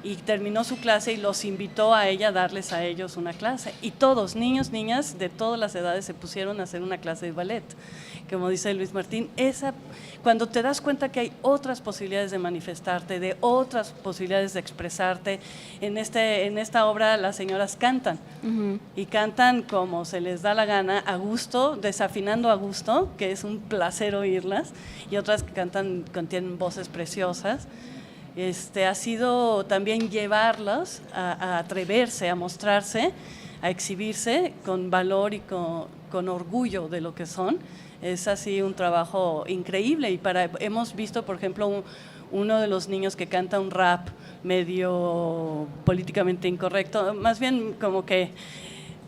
y terminó su clase y los invitó a ella a darles a ellos una clase. Y todos, niños, niñas de todas las edades, se pusieron a hacer una clase de ballet. Como dice Luis Martín, cuando te das cuenta que hay otras posibilidades de manifestarte, de otras posibilidades de expresarte, en esta obra las señoras cantan, y cantan como se les da la gana, a gusto, desafinando a gusto, que es un placer oírlas, y otras que tienen voces preciosas. Ha sido también llevarlos a atreverse, a mostrarse, a exhibirse con valor y con orgullo de lo que son. Es así un trabajo increíble, y hemos visto, por ejemplo, uno de los niños que canta un rap medio políticamente incorrecto, más bien como que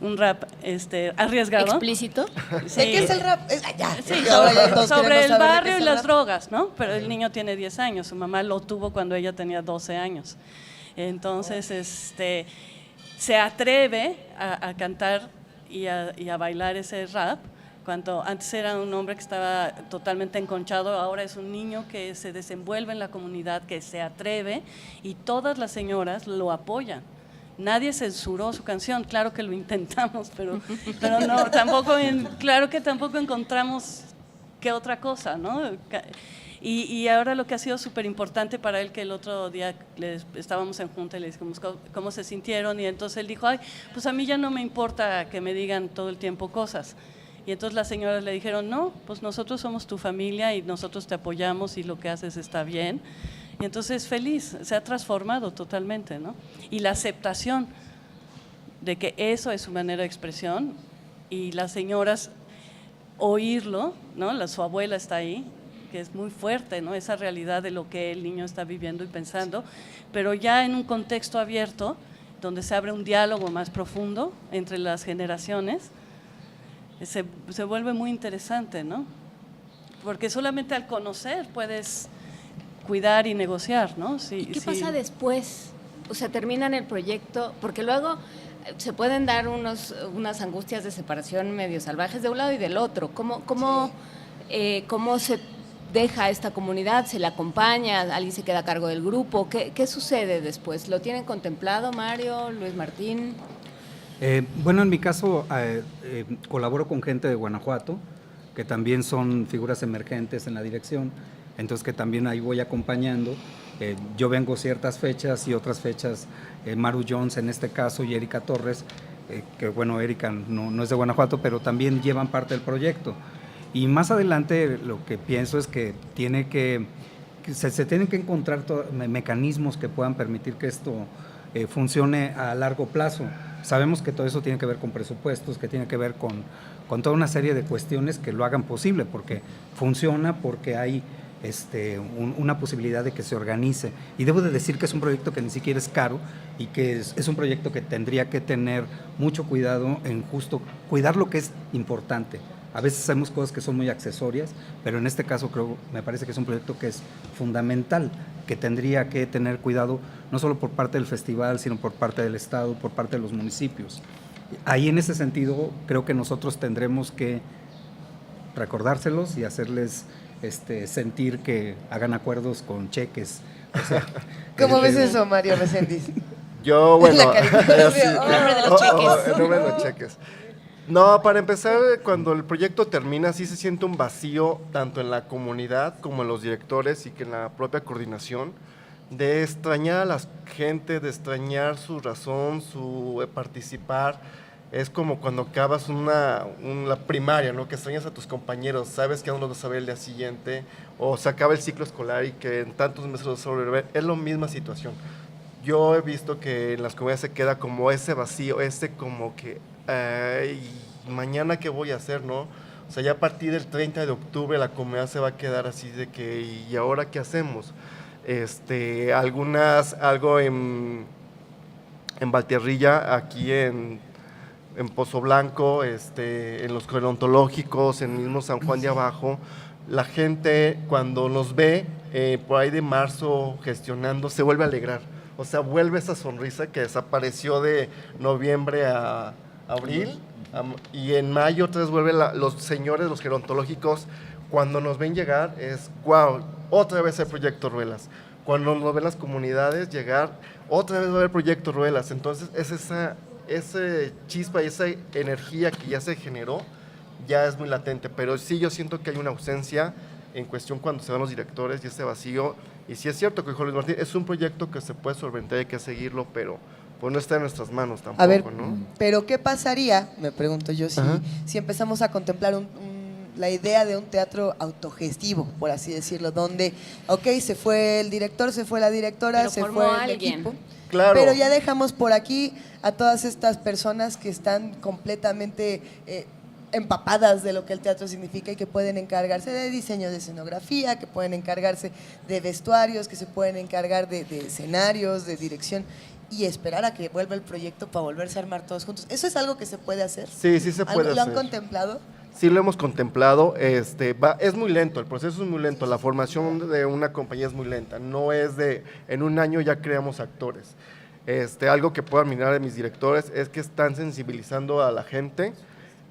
un rap arriesgado. ¿Explícito? Sí. ¿De qué es el rap? Sí, sobre el barrio y las drogas, ¿no? Pero el niño tiene 10 años, su mamá lo tuvo cuando ella tenía 12 años. Entonces, se atreve a cantar y a bailar ese rap, cuando antes era un hombre que estaba totalmente enconchado, ahora es un niño que se desenvuelve en la comunidad, que se atreve, y todas las señoras lo apoyan. Nadie censuró su canción, claro que lo intentamos, pero no, claro que tampoco encontramos qué otra cosa, ¿no? Y ahora lo que ha sido súper importante para él, que el otro día estábamos en junta y le dijimos cómo se sintieron, y entonces él dijo, pues a mí ya no me importa que me digan todo el tiempo cosas. Y entonces las señoras le dijeron, no, pues nosotros somos tu familia y nosotros te apoyamos y lo que haces está bien. Y entonces feliz, se ha transformado totalmente, ¿no? Y la aceptación de que eso es su manera de expresión, y las señoras oírlo, ¿no? Su abuela está ahí, que es muy fuerte, ¿no? Esa realidad de lo que el niño está viviendo y pensando, pero ya en un contexto abierto, donde se abre un diálogo más profundo entre las generaciones, se vuelve muy interesante, ¿no? Porque solamente al conocer puedes cuidar y negociar, ¿no? ¿Y qué pasa después? O sea, terminan el proyecto, porque luego se pueden dar unas angustias de separación medio salvajes de un lado y del otro. ¿Cómo se deja a esta comunidad? ¿Se la acompaña? ¿Alguien se queda a cargo del grupo? ¿Qué sucede después? ¿Lo tienen contemplado, Mario, Luis Martín? Bueno, en mi caso colaboro con gente de Guanajuato, que también son figuras emergentes en la dirección, entonces que también ahí voy acompañando. Yo vengo ciertas fechas y otras fechas, Maru Jones en este caso y Erika Torres, que bueno, Erika no es de Guanajuato, pero también llevan parte del proyecto. Y más adelante lo que pienso es que se tienen que encontrar mecanismos que puedan permitir que esto funcione a largo plazo. Sabemos que todo eso tiene que ver con presupuestos, que tiene que ver con toda una serie de cuestiones que lo hagan posible, porque funciona, porque hay una posibilidad de que se organice. Y debo de decir que es un proyecto que ni siquiera es caro y que es un proyecto que tendría que tener mucho cuidado en justo cuidar lo que es importante. A veces hacemos cosas que son muy accesorias, pero en este caso me parece que es un proyecto que es fundamental, que tendría que tener cuidado no solo por parte del festival, sino por parte del Estado, por parte de los municipios. Ahí en ese sentido creo que nosotros tendremos que recordárselos y hacerles sentir que hagan acuerdos con cheques. O sea, ¿cómo ves eso, Mario Reséndiz? Yo, bueno, el nombre de los cheques. El nombre de los cheques. No, para empezar, cuando el proyecto termina, sí se siente un vacío, tanto en la comunidad como en los directores y que en la propia coordinación, de extrañar a la gente, de extrañar su razón, su participar. Es como cuando acabas la primaria, ¿no? Que extrañas a tus compañeros, sabes que aún no vas a ver el día siguiente, o se acaba el ciclo escolar y que en tantos meses lo vas a volver a ver. Es la misma situación. Yo he visto que en las comunidades se queda como ese vacío, como que, mañana qué voy a hacer, ¿no? O sea, ya a partir del 30 de octubre la comunidad se va a quedar así de que, ¿y ahora qué hacemos? Algo en Valtierrilla, aquí en Pozo Blanco, en los gerontológicos, en el mismo San Juan de Abajo, la gente cuando nos ve por ahí de marzo gestionando, se vuelve a alegrar. O sea, vuelve esa sonrisa que desapareció de noviembre a abril, y en mayo otra vez vuelven los señores, los gerontológicos, cuando nos ven llegar, es wow, otra vez el proyecto Ruelas. Cuando nos ven las comunidades llegar, otra vez va a haber proyecto Ruelas. Entonces, es ese chispa y esa energía que ya se generó, ya es muy latente. Pero sí, yo siento que hay una ausencia en cuestión cuando se van los directores y ese vacío. Y sí es cierto que Luis Martín es un proyecto que se puede solventar, hay que seguirlo, pero pues no está en nuestras manos tampoco, a ver, ¿no? Pero ¿qué pasaría, me pregunto yo, si empezamos a contemplar la idea de un teatro autogestivo, por así decirlo, donde, se fue el director, se fue la directora, pero se fue el alguien. equipo, claro, pero ya dejamos por aquí a todas estas personas que están completamente empapadas de lo que el teatro significa y que pueden encargarse de diseño de escenografía, que pueden encargarse de vestuarios, que se pueden encargar de escenarios, de dirección, y esperar a que vuelva el proyecto para volverse a armar todos juntos. ¿Eso es algo que se puede hacer? Sí, sí se puede hacer. ¿Lo han contemplado? Sí, lo hemos contemplado. Es muy lento, el proceso es muy lento. La formación de una compañía es muy lenta. No es en un año ya creamos actores. Algo que puedo admirar de mis directores es que están sensibilizando a la gente,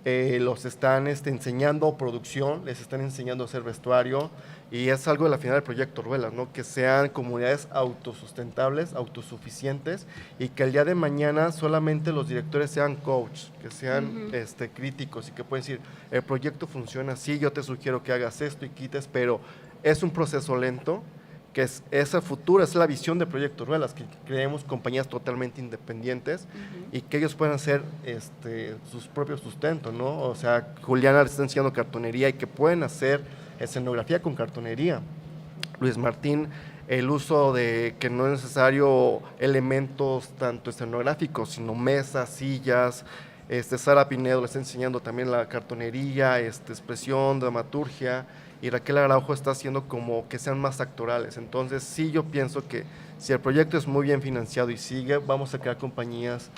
los están enseñando producción, les están enseñando a hacer vestuario, y es algo de la final del proyecto Ruelas, ¿no? Que sean comunidades autosustentables, autosuficientes, y que el día de mañana solamente los directores sean coach, que sean críticos y que pueden decir, el proyecto funciona así, yo te sugiero que hagas esto y quites, pero es un proceso lento, que es esa futura, es la visión de Proyecto Ruelas, que creemos compañías totalmente independientes y que ellos puedan hacer sus propios sustentos, ¿no? O sea, Juliana les está enseñando cartonería y que pueden hacer escenografía con cartonería. Luis Martín, el uso de que no es necesario elementos tanto escenográficos, sino mesas, sillas. Sara Pinedo le está enseñando también la cartonería, expresión, dramaturgia, y Raquel Araujo está haciendo como que sean más actorales. Entonces sí, yo pienso que Si el proyecto es muy bien financiado y sigue, vamos a crear compañías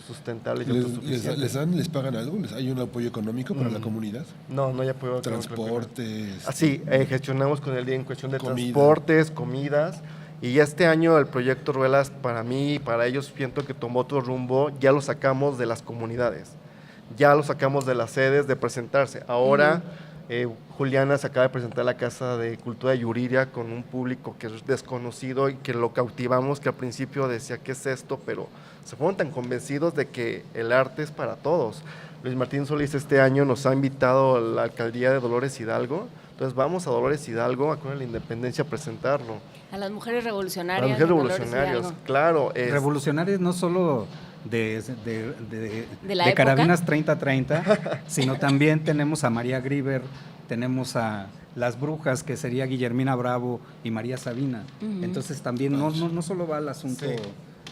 sustentables y autosuficientes. ¿Les pagan algo? ¿Hay un apoyo económico para la comunidad? No, no hay apoyo económico. ¿Transportes? Sí, gestionamos con el día en cuestión de transportes, comidas. Y este año el proyecto Ruelas, para mí y para ellos, siento que tomó otro rumbo. Ya lo sacamos de las comunidades, ya lo sacamos de las sedes de presentarse. Ahora Juliana se acaba de presentar la Casa de Cultura de Yuriria con un público que es desconocido y que lo cautivamos, que al principio decía, ¿qué es esto? Pero se fueron tan convencidos de que el arte es para todos. Luis Martín Solís este año nos ha invitado a la alcaldía de Dolores Hidalgo, entonces vamos a Dolores Hidalgo, a con la Independencia, a presentarlo. A las mujeres revolucionarias. A las mujeres revolucionarias, claro. Revolucionarias no solo de época? Carabinas 30-30, sino también tenemos a María Grieber, tenemos a Las Brujas, que sería Guillermina Bravo y María Sabina. Entonces también no solo va al asunto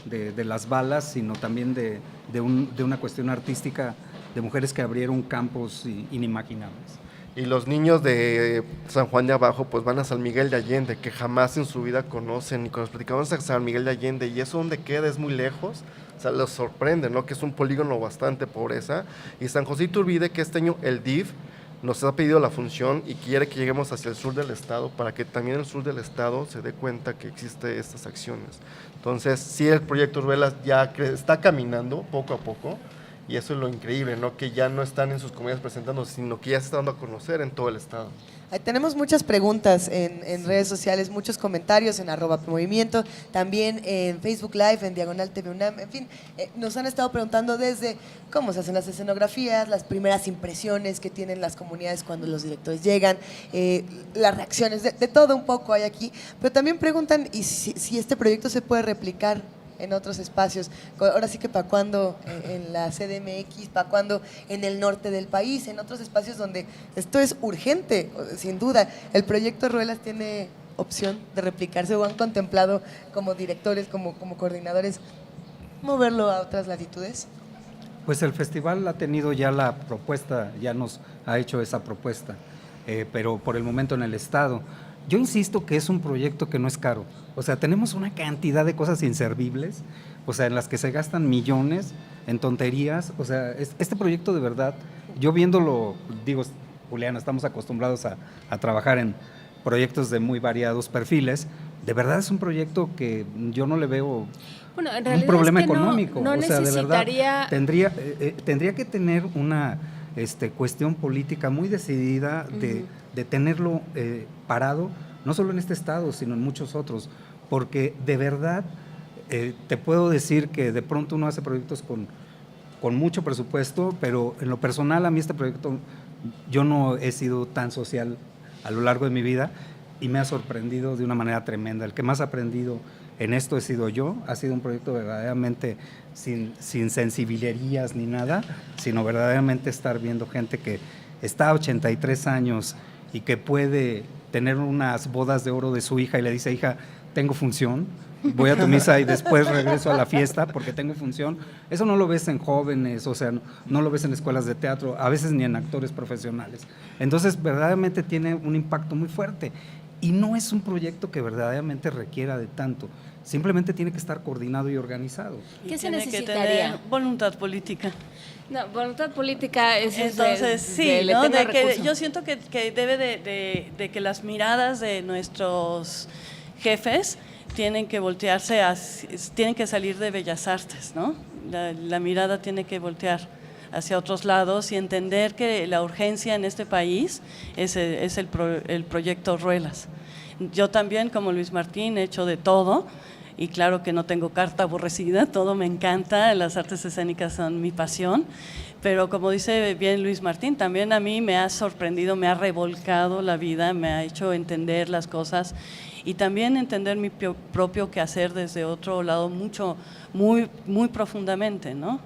de las balas, sino también de una cuestión artística de mujeres que abrieron campos inimaginables. Y los niños de San Juan de Abajo pues van a San Miguel de Allende, que jamás en su vida conocen, y cuando nos platicamos a San Miguel de Allende, y eso donde queda es muy lejos, o sea, los sorprende, ¿no? Que es un polígono bastante pobreza. Y San José Iturbide, que este año el DIF nos ha pedido la función y quiere que lleguemos hacia el sur del estado, para que también el sur del estado se dé cuenta que existen estas acciones. Entonces, sí, el proyecto Ruelas ya está caminando poco a poco, y eso es lo increíble, ¿no? Que ya no están en sus comunidades presentando, sino que ya se está dando a conocer en todo el estado. Tenemos muchas preguntas en redes sociales, muchos comentarios en @movimiento, también en Facebook Live, en Diagonal TV UNAM, en fin, nos han estado preguntando desde cómo se hacen las escenografías, las primeras impresiones que tienen las comunidades cuando los directores llegan, las reacciones, de todo un poco hay aquí, pero también preguntan y si este proyecto se puede replicar en otros espacios. Ahora sí que para cuándo en la CDMX, para cuándo en el norte del país, en otros espacios donde esto es urgente, sin duda. ¿El proyecto Ruelas tiene opción de replicarse o han contemplado como directores, como coordinadores, moverlo a otras latitudes? Pues el festival ha tenido ya la propuesta, ya nos ha hecho esa propuesta, pero por el momento en el estado. Yo insisto que es un proyecto que no es caro. O sea, tenemos una cantidad de cosas inservibles, o sea, en las que se gastan millones en tonterías. O sea, este proyecto de verdad, yo viéndolo, digo, Juliana, estamos acostumbrados a trabajar en proyectos de muy variados perfiles. De verdad es un proyecto que yo no le veo un problema económico. No o sea, necesitaría... de verdad, tendría que tener una cuestión política muy decidida de tenerlo parado, no solo en este estado, sino en muchos otros, porque de verdad te puedo decir que de pronto uno hace proyectos con mucho presupuesto, pero en lo personal a mí este proyecto, yo no he sido tan social a lo largo de mi vida y me ha sorprendido de una manera tremenda. El que más ha aprendido en esto he sido yo, ha sido un proyecto verdaderamente sin sensibilerías ni nada, sino verdaderamente estar viendo gente que está a 83 años y que puede tener unas bodas de oro de su hija y le dice, hija, tengo función, voy a tu misa y después regreso a la fiesta porque tengo función. Eso no lo ves en jóvenes, o sea, no lo ves en escuelas de teatro, a veces ni en actores profesionales. Entonces, verdaderamente tiene un impacto muy fuerte y no es un proyecto que verdaderamente requiera de tanto. Simplemente tiene que estar coordinado y organizado. ¿Qué se necesitaría? Que tener voluntad política. No, voluntad política es entonces sí, ¿no? De que yo siento que debe de que las miradas de nuestros jefes tienen que voltearse, tienen que salir de Bellas Artes, ¿no? La mirada tiene que voltear hacia otros lados y entender que la urgencia en este país es el proyecto Ruelas. Yo también, como Luis Martín, he hecho de todo. Y claro que no tengo carta aborrecida, todo me encanta, las artes escénicas son mi pasión, pero como dice bien Luis Martín, también a mí me ha sorprendido, me ha revolcado la vida, me ha hecho entender las cosas y también entender mi propio quehacer desde otro lado muy profundamente, ¿no?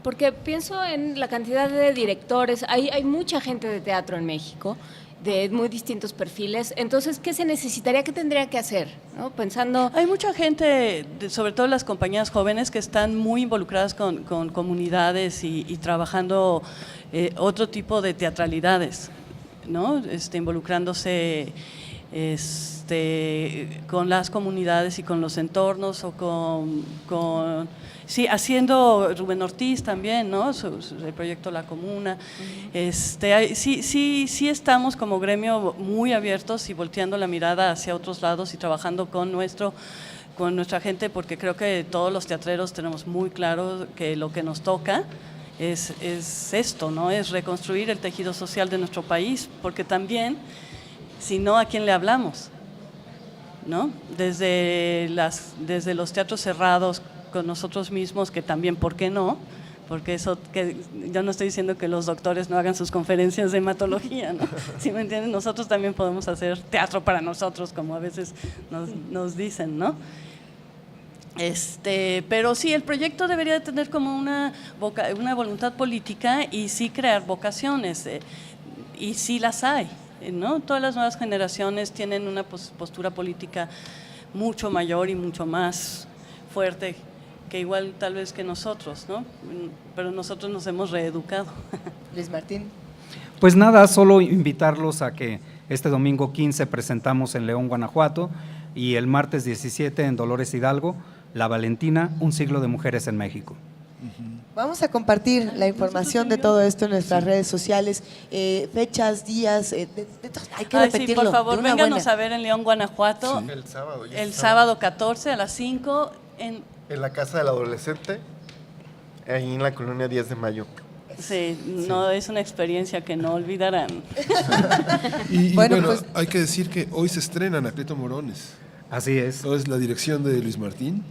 Porque pienso en la cantidad de directores, hay mucha gente de teatro en México, de muy distintos perfiles, entonces, ¿qué se necesitaría, qué tendría que hacer? ¿No? Pensando... Hay mucha gente, sobre todo las compañías jóvenes, que están muy involucradas con comunidades y trabajando otro tipo de teatralidades, ¿no? Involucrándose con las comunidades y con los entornos, o sí, haciendo Rubén Ortiz también, ¿no? El proyecto La Comuna. Sí estamos como gremio muy abiertos y volteando la mirada hacia otros lados y trabajando con nuestra gente, porque creo que todos los teatreros tenemos muy claro que lo que nos toca es esto, ¿no? Es reconstruir el tejido social de nuestro país, porque también, si no, ¿a quién le hablamos? ¿No? Desde los teatros cerrados con nosotros mismos, que también, ¿por qué no? Porque yo no estoy diciendo que los doctores no hagan sus conferencias de hematología, ¿no? ¿Sí me entienden? Nosotros también podemos hacer teatro para nosotros, como a veces nos dicen, ¿no? Pero sí, el proyecto debería de tener como una voluntad política y sí crear vocaciones, y sí las hay, ¿no? Todas las nuevas generaciones tienen una postura política mucho mayor y mucho más fuerte que igual tal vez que nosotros, ¿no? Pero nosotros nos hemos reeducado. Luis Martín. Pues nada, solo invitarlos a que este domingo 15 presentamos en León, Guanajuato, y el martes 17 en Dolores Hidalgo, La Valentina, un siglo de mujeres en México. Vamos a compartir la información de todo esto en nuestras redes sociales, fechas, días, hay que repetirlo. Sí, por favor, vénganos a ver en León, Guanajuato, sí. el sábado 14 a las 5 en la Casa del Adolescente, ahí en la colonia 10 de Mayo. Sí, no, es una experiencia que no olvidarán. Y bueno, pues, hay que decir que hoy se estrena Anacleto Morones. Así es. Es la dirección de Luis Martín.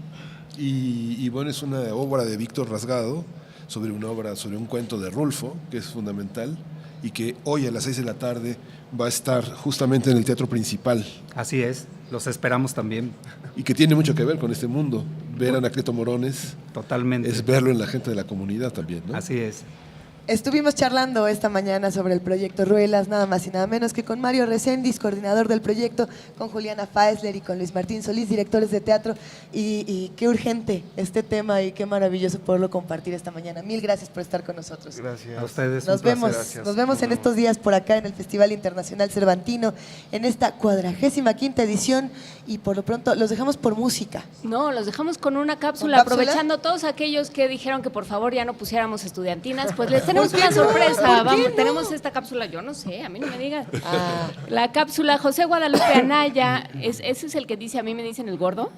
Y bueno, es una obra de Víctor Rasgado sobre un cuento de Rulfo, que es fundamental, y que hoy a las 6 de la tarde va a estar justamente en el Teatro Principal. Así es, los esperamos también. Y que tiene mucho que ver con este mundo. Ver a Anacleto Morones totalmente es verlo en la gente de la comunidad también, ¿no? Así es. Estuvimos charlando esta mañana sobre el proyecto Ruelas, nada más y nada menos que con Mario Reséndiz, coordinador del proyecto, con Juliana Faesler y con Luis Martín Solís, directores de teatro, y qué urgente este tema y qué maravilloso poderlo compartir esta mañana. Mil gracias por estar con nosotros. Gracias. A ustedes. Nos vemos en estos días por acá en el Festival Internacional Cervantino, en esta 45ª edición, y por lo pronto los dejamos por música. No, los dejamos con una cápsula, aprovechando todos aquellos que dijeron que por favor ya no pusiéramos estudiantinas, pues les tenemos una sorpresa. Vamos, tenemos esta cápsula, yo no sé, a mí no me digas. La cápsula José Guadalupe Anaya, ese es el que dice, a mí me dicen el gordo.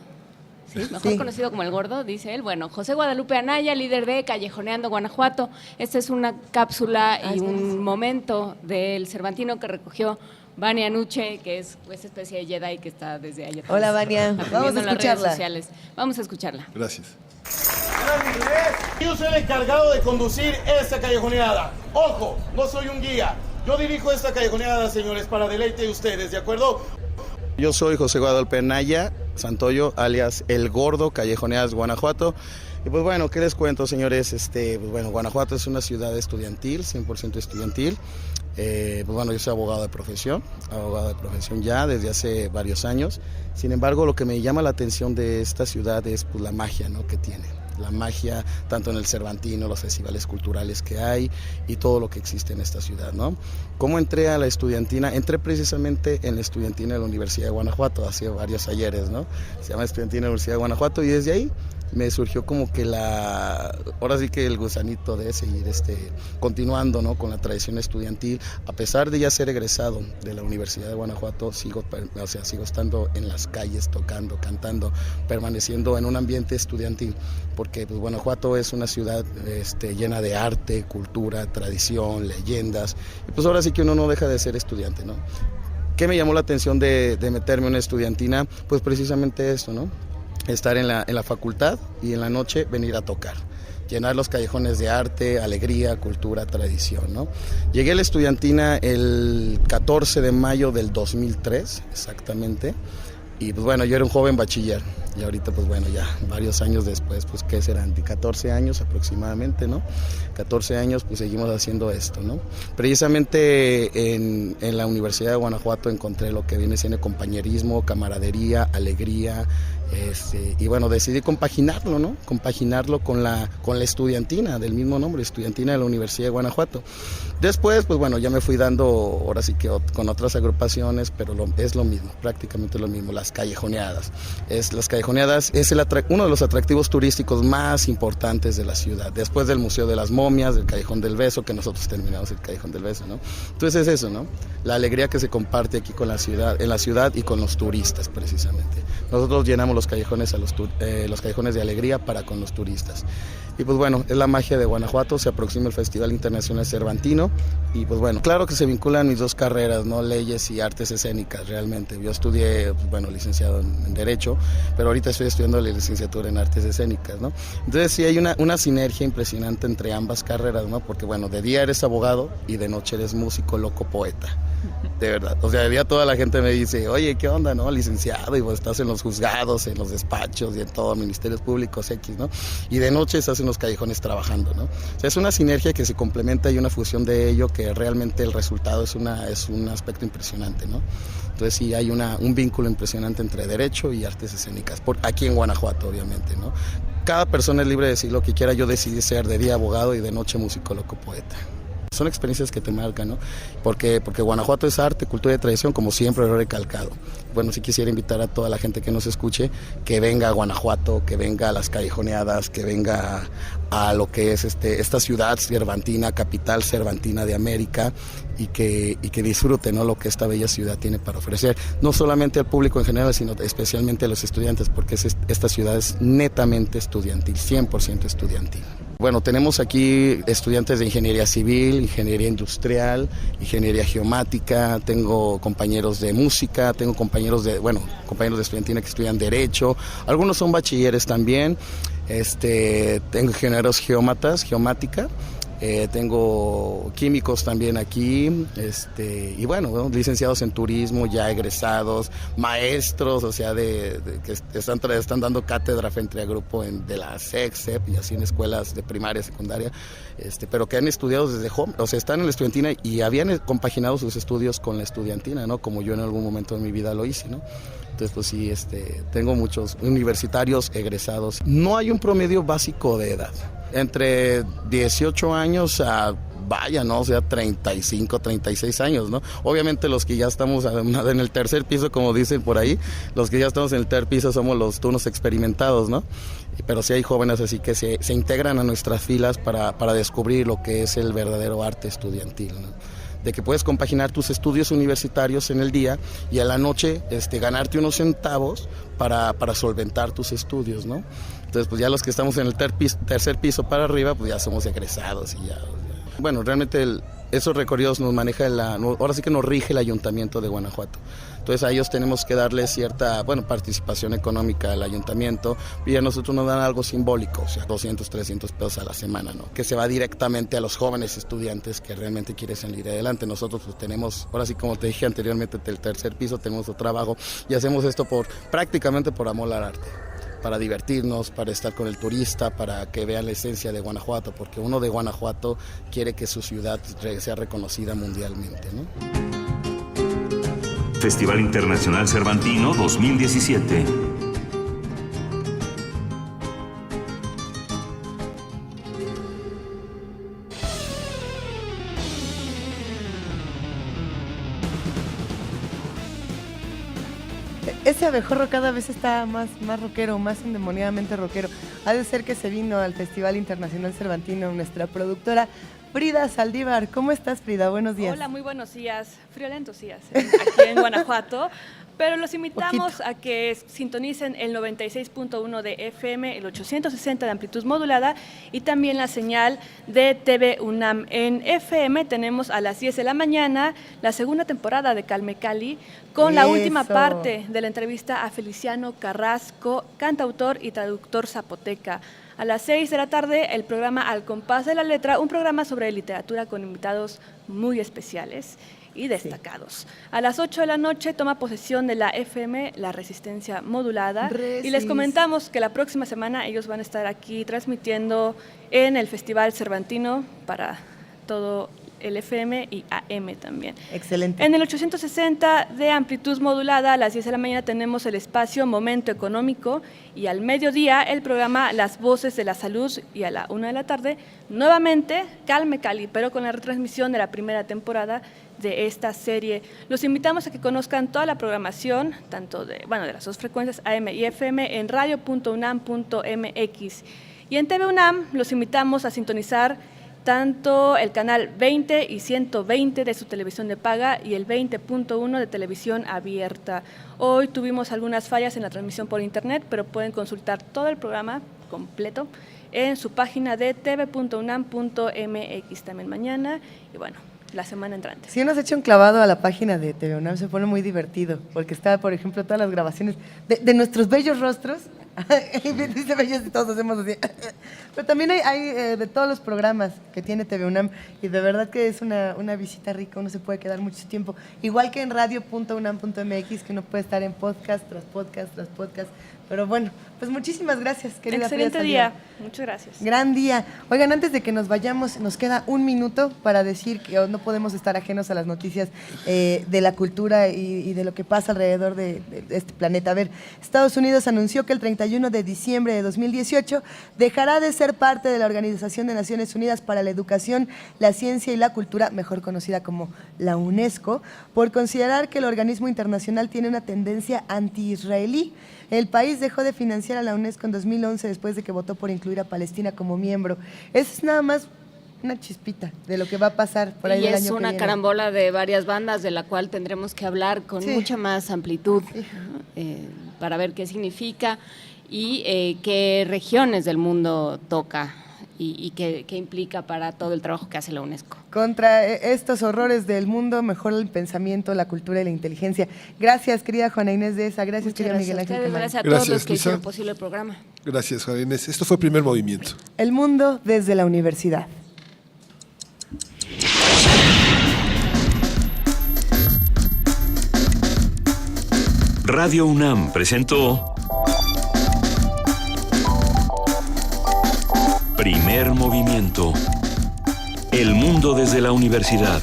¿Sí? Mejor conocido como el gordo, dice él. Bueno, José Guadalupe Anaya, líder de Callejoneando Guanajuato. Esta es una cápsula y un momento del Cervantino que recogió Vania Nuche, que es esa especie de Jedi que está desde allá. Hola, Vania. Vamos a en las redes sociales. Vamos a escucharla. Gracias. Yo soy el encargado de conducir esta callejoneada. Ojo, no soy un guía. Yo dirijo esta callejoneada, señores, para deleite de ustedes, ¿de acuerdo? Yo soy José Guadalupe Anaya Santoyo, alias El Gordo, Callejoneadas, Guanajuato. Y pues bueno, ¿qué les cuento, señores? Pues bueno, Guanajuato es una ciudad estudiantil, 100% estudiantil. Pues bueno, yo soy abogado de profesión ya desde hace varios años. Sin embargo, lo que me llama la atención de esta ciudad es pues la magia, ¿no?, que tiene. La magia, tanto en el Cervantino, los festivales culturales que hay y todo lo que existe en esta ciudad, ¿no? ¿Cómo entré a la estudiantina? Entré precisamente en la estudiantina de la Universidad de Guanajuato, hace varios ayeres, ¿no? Se llama Estudiantina de la Universidad de Guanajuato, y desde ahí me surgió como que ahora sí que el gusanito de seguir continuando, ¿no?, con la tradición estudiantil. A pesar de ya ser egresado de la Universidad de Guanajuato, sigo estando en las calles, tocando, cantando, permaneciendo en un ambiente estudiantil, porque pues, Guanajuato es una ciudad llena de arte, cultura, tradición, leyendas, y pues ahora sí que uno no deja de ser estudiante, ¿no? ¿Qué me llamó la atención de meterme en una estudiantina? Pues precisamente esto, ¿no? Estar en la facultad y en la noche venir a tocar, llenar los callejones de arte, alegría, cultura, tradición, ¿no? Llegué a la estudiantina el 14 de mayo del 2003, exactamente, y pues bueno, yo era un joven bachiller, y ahorita pues bueno, ya varios años después, pues ¿qué serán? 14 años aproximadamente, ¿no? 14 años pues seguimos haciendo esto, ¿no? Precisamente en la Universidad de Guanajuato encontré lo que viene siendo compañerismo, camaradería, alegría, Y bueno, decidí compaginarlo, ¿no? Compaginarlo con la estudiantina del mismo nombre, estudiantina de la Universidad de Guanajuato. Después, pues bueno, ya me fui dando, ahora sí que con otras agrupaciones, pero es lo mismo, prácticamente lo mismo, las callejoneadas. Las callejoneadas es uno de los atractivos turísticos más importantes de la ciudad, después del Museo de las Momias, del Callejón del Beso, que nosotros terminamos el Callejón del Beso, ¿no? Entonces es eso, ¿no? La alegría que se comparte aquí con la ciudad, en la ciudad y con los turistas, precisamente. Nosotros llenamos los callejones los callejones de alegría para con los turistas. Y pues bueno, es la magia de Guanajuato, se aproxima el Festival Internacional Cervantino y pues bueno, claro que se vinculan mis dos carreras, ¿no? Leyes y artes escénicas realmente. Yo estudié, pues bueno, licenciado en Derecho, pero ahorita estoy estudiando la licenciatura en artes escénicas, ¿no? Entonces sí hay una sinergia impresionante entre ambas carreras, ¿no? Porque bueno, de día eres abogado y de noche eres músico, loco, poeta. De verdad, o sea, de día toda la gente me dice, oye, ¿qué onda, no? Licenciado, y vos estás en los juzgados, en los despachos y en todo, ministerios públicos X, ¿no? Y de noche estás en los callejones trabajando, ¿no? O sea, es una sinergia que se complementa y una fusión de ello que realmente el resultado es un aspecto impresionante, ¿no? Entonces sí hay un vínculo impresionante entre derecho y artes escénicas, aquí en Guanajuato, obviamente, ¿no? Cada persona es libre de decir lo que quiera, yo decidí ser de día abogado y de noche músico, loco, poeta. Son experiencias que te marcan, ¿no? Porque Guanajuato es arte, cultura y tradición, como siempre lo he recalcado. Bueno, sí quisiera invitar a toda la gente que nos escuche, que venga a Guanajuato, que venga a las callejoneadas, que venga a lo que es esta ciudad cervantina, capital cervantina de América, y que disfrute, ¿no? Lo que esta bella ciudad tiene para ofrecer, no solamente al público en general, sino especialmente a los estudiantes, porque esta ciudad es netamente estudiantil, 100% estudiantil. Bueno, tenemos aquí estudiantes de ingeniería civil, ingeniería industrial, ingeniería geomática, tengo compañeros de música, tengo compañeros de estudiantina que estudian derecho, algunos son bachilleres también, tengo ingenieros geomática. Tengo químicos también aquí, y bueno, licenciados en turismo, ya egresados, maestros, o sea, que están dando cátedra frente a grupo de la SECSEP y así en escuelas de primaria, secundaria, pero que han estudiado desde joven, o sea, están en la estudiantina y habían compaginado sus estudios con la estudiantina, ¿no? Como yo en algún momento de mi vida lo hice, ¿no? Entonces, pues sí, tengo muchos universitarios egresados. No hay un promedio básico de edad. Entre 18 años a, ¿no? O sea, 35, 36 años, ¿no? Obviamente los que ya estamos en el tercer piso, como dicen por ahí, los que ya estamos en el tercer piso somos los turnos experimentados, ¿no? Pero sí hay jóvenes así que se integran a nuestras filas para descubrir lo que es el verdadero arte estudiantil, ¿no? De que puedes compaginar tus estudios universitarios en el día y a la noche ganarte unos centavos para solventar tus estudios, ¿no? Entonces, pues ya los que estamos en el tercer piso para arriba, pues ya somos egresados y ya. Bueno, realmente esos recorridos nos maneja ahora sí que nos rige el Ayuntamiento de Guanajuato. Entonces a ellos tenemos que darle cierta, participación económica al ayuntamiento y a nosotros nos dan algo simbólico, o sea, 200, 300 pesos a la semana, ¿no? Que se va directamente a los jóvenes estudiantes que realmente quieren salir adelante. Nosotros pues tenemos, ahora sí como te dije anteriormente, el tercer piso tenemos otro trabajo y hacemos esto prácticamente por amor al arte, para divertirnos, para estar con el turista, para que vean la esencia de Guanajuato, porque uno de Guanajuato quiere que su ciudad sea reconocida mundialmente, ¿no? Festival Internacional Cervantino 2017. Ese abejorro cada vez está más rockero, más endemoniadamente rockero. Ha de ser que se vino al Festival Internacional Cervantino nuestra productora Frida Saldívar. ¿Cómo estás, Frida? Buenos días. Hola, muy buenos días. Friolentos días aquí en Guanajuato. Pero los invitamos a que sintonicen el 96.1 de FM, el 860 de amplitud modulada y también la señal de TV UNAM. En FM tenemos a las 10 de la mañana la segunda temporada de Calme Cali con la última parte de la entrevista a Feliciano Carrasco, cantautor y traductor zapoteca. A las 6 de la tarde el programa Al Compás de la Letra, un programa sobre literatura con invitados muy especiales y destacados. Sí. A las 8 de la noche toma posesión de la FM, la Resistencia Modulada. Y les comentamos que la próxima semana ellos van a estar aquí transmitiendo en el Festival Cervantino para todo el FM y AM también. Excelente. En el 860 de amplitud modulada, a las 10 de la mañana tenemos el espacio Momento Económico y al mediodía el programa Las Voces de la Salud y a la 1 de la tarde, nuevamente Calme Cali, pero con la retransmisión de la primera temporada de esta serie. Los invitamos a que conozcan toda la programación, tanto de las dos frecuencias AM y FM en radio.unam.mx. Y en TV UNAM los invitamos a sintonizar tanto el canal 20 y 120 de su televisión de paga y el 20.1 de televisión abierta. Hoy tuvimos algunas fallas en la transmisión por internet, pero pueden consultar todo el programa completo en su página de tv.unam.mx también mañana y la semana entrante. Si nos echa un clavado a la página de TV UNAM, se pone muy divertido, porque está, por ejemplo, todas las grabaciones de nuestros bellos rostros. Dice bellos y todos hacemos así. Pero también hay de todos los programas que tiene TV UNAM y de verdad que es una visita rica, uno se puede quedar mucho tiempo. Igual que en radio.unam.mx, que uno puede estar en podcast tras podcast tras podcast. Pero bueno, pues muchísimas gracias, querida. Excelente día, muchas gracias. Gran día. Oigan, antes de que nos vayamos, nos queda un minuto para decir que no podemos estar ajenos a las noticias de la cultura y de lo que pasa alrededor de este planeta. A ver, Estados Unidos anunció que el 31 de diciembre de 2018 dejará de ser parte de la Organización de Naciones Unidas para la Educación, la Ciencia y la Cultura, mejor conocida como la UNESCO, por considerar que el organismo internacional tiene una tendencia anti-israelí. El país dejó de financiar a la UNESCO en 2011 después de que votó por incluir a Palestina como miembro. Es nada más una chispita de lo que va a pasar por ahí el año que viene. Y es una carambola de varias bandas de la cual tendremos que hablar con mucha más amplitud para ver qué significa y qué regiones del mundo toca y qué implica para todo el trabajo que hace la UNESCO. Contra estos horrores del mundo, mejora el pensamiento, la cultura y la inteligencia. Gracias, querida Juana Inés de esa. Gracias, querida Miguel Ángel Quemain. Gracias a todos los que hicieron posible el programa. Gracias, Juana Inés. Esto fue Primer Movimiento. El mundo desde la universidad. Radio UNAM presentó Primer Movimiento. El mundo desde la universidad.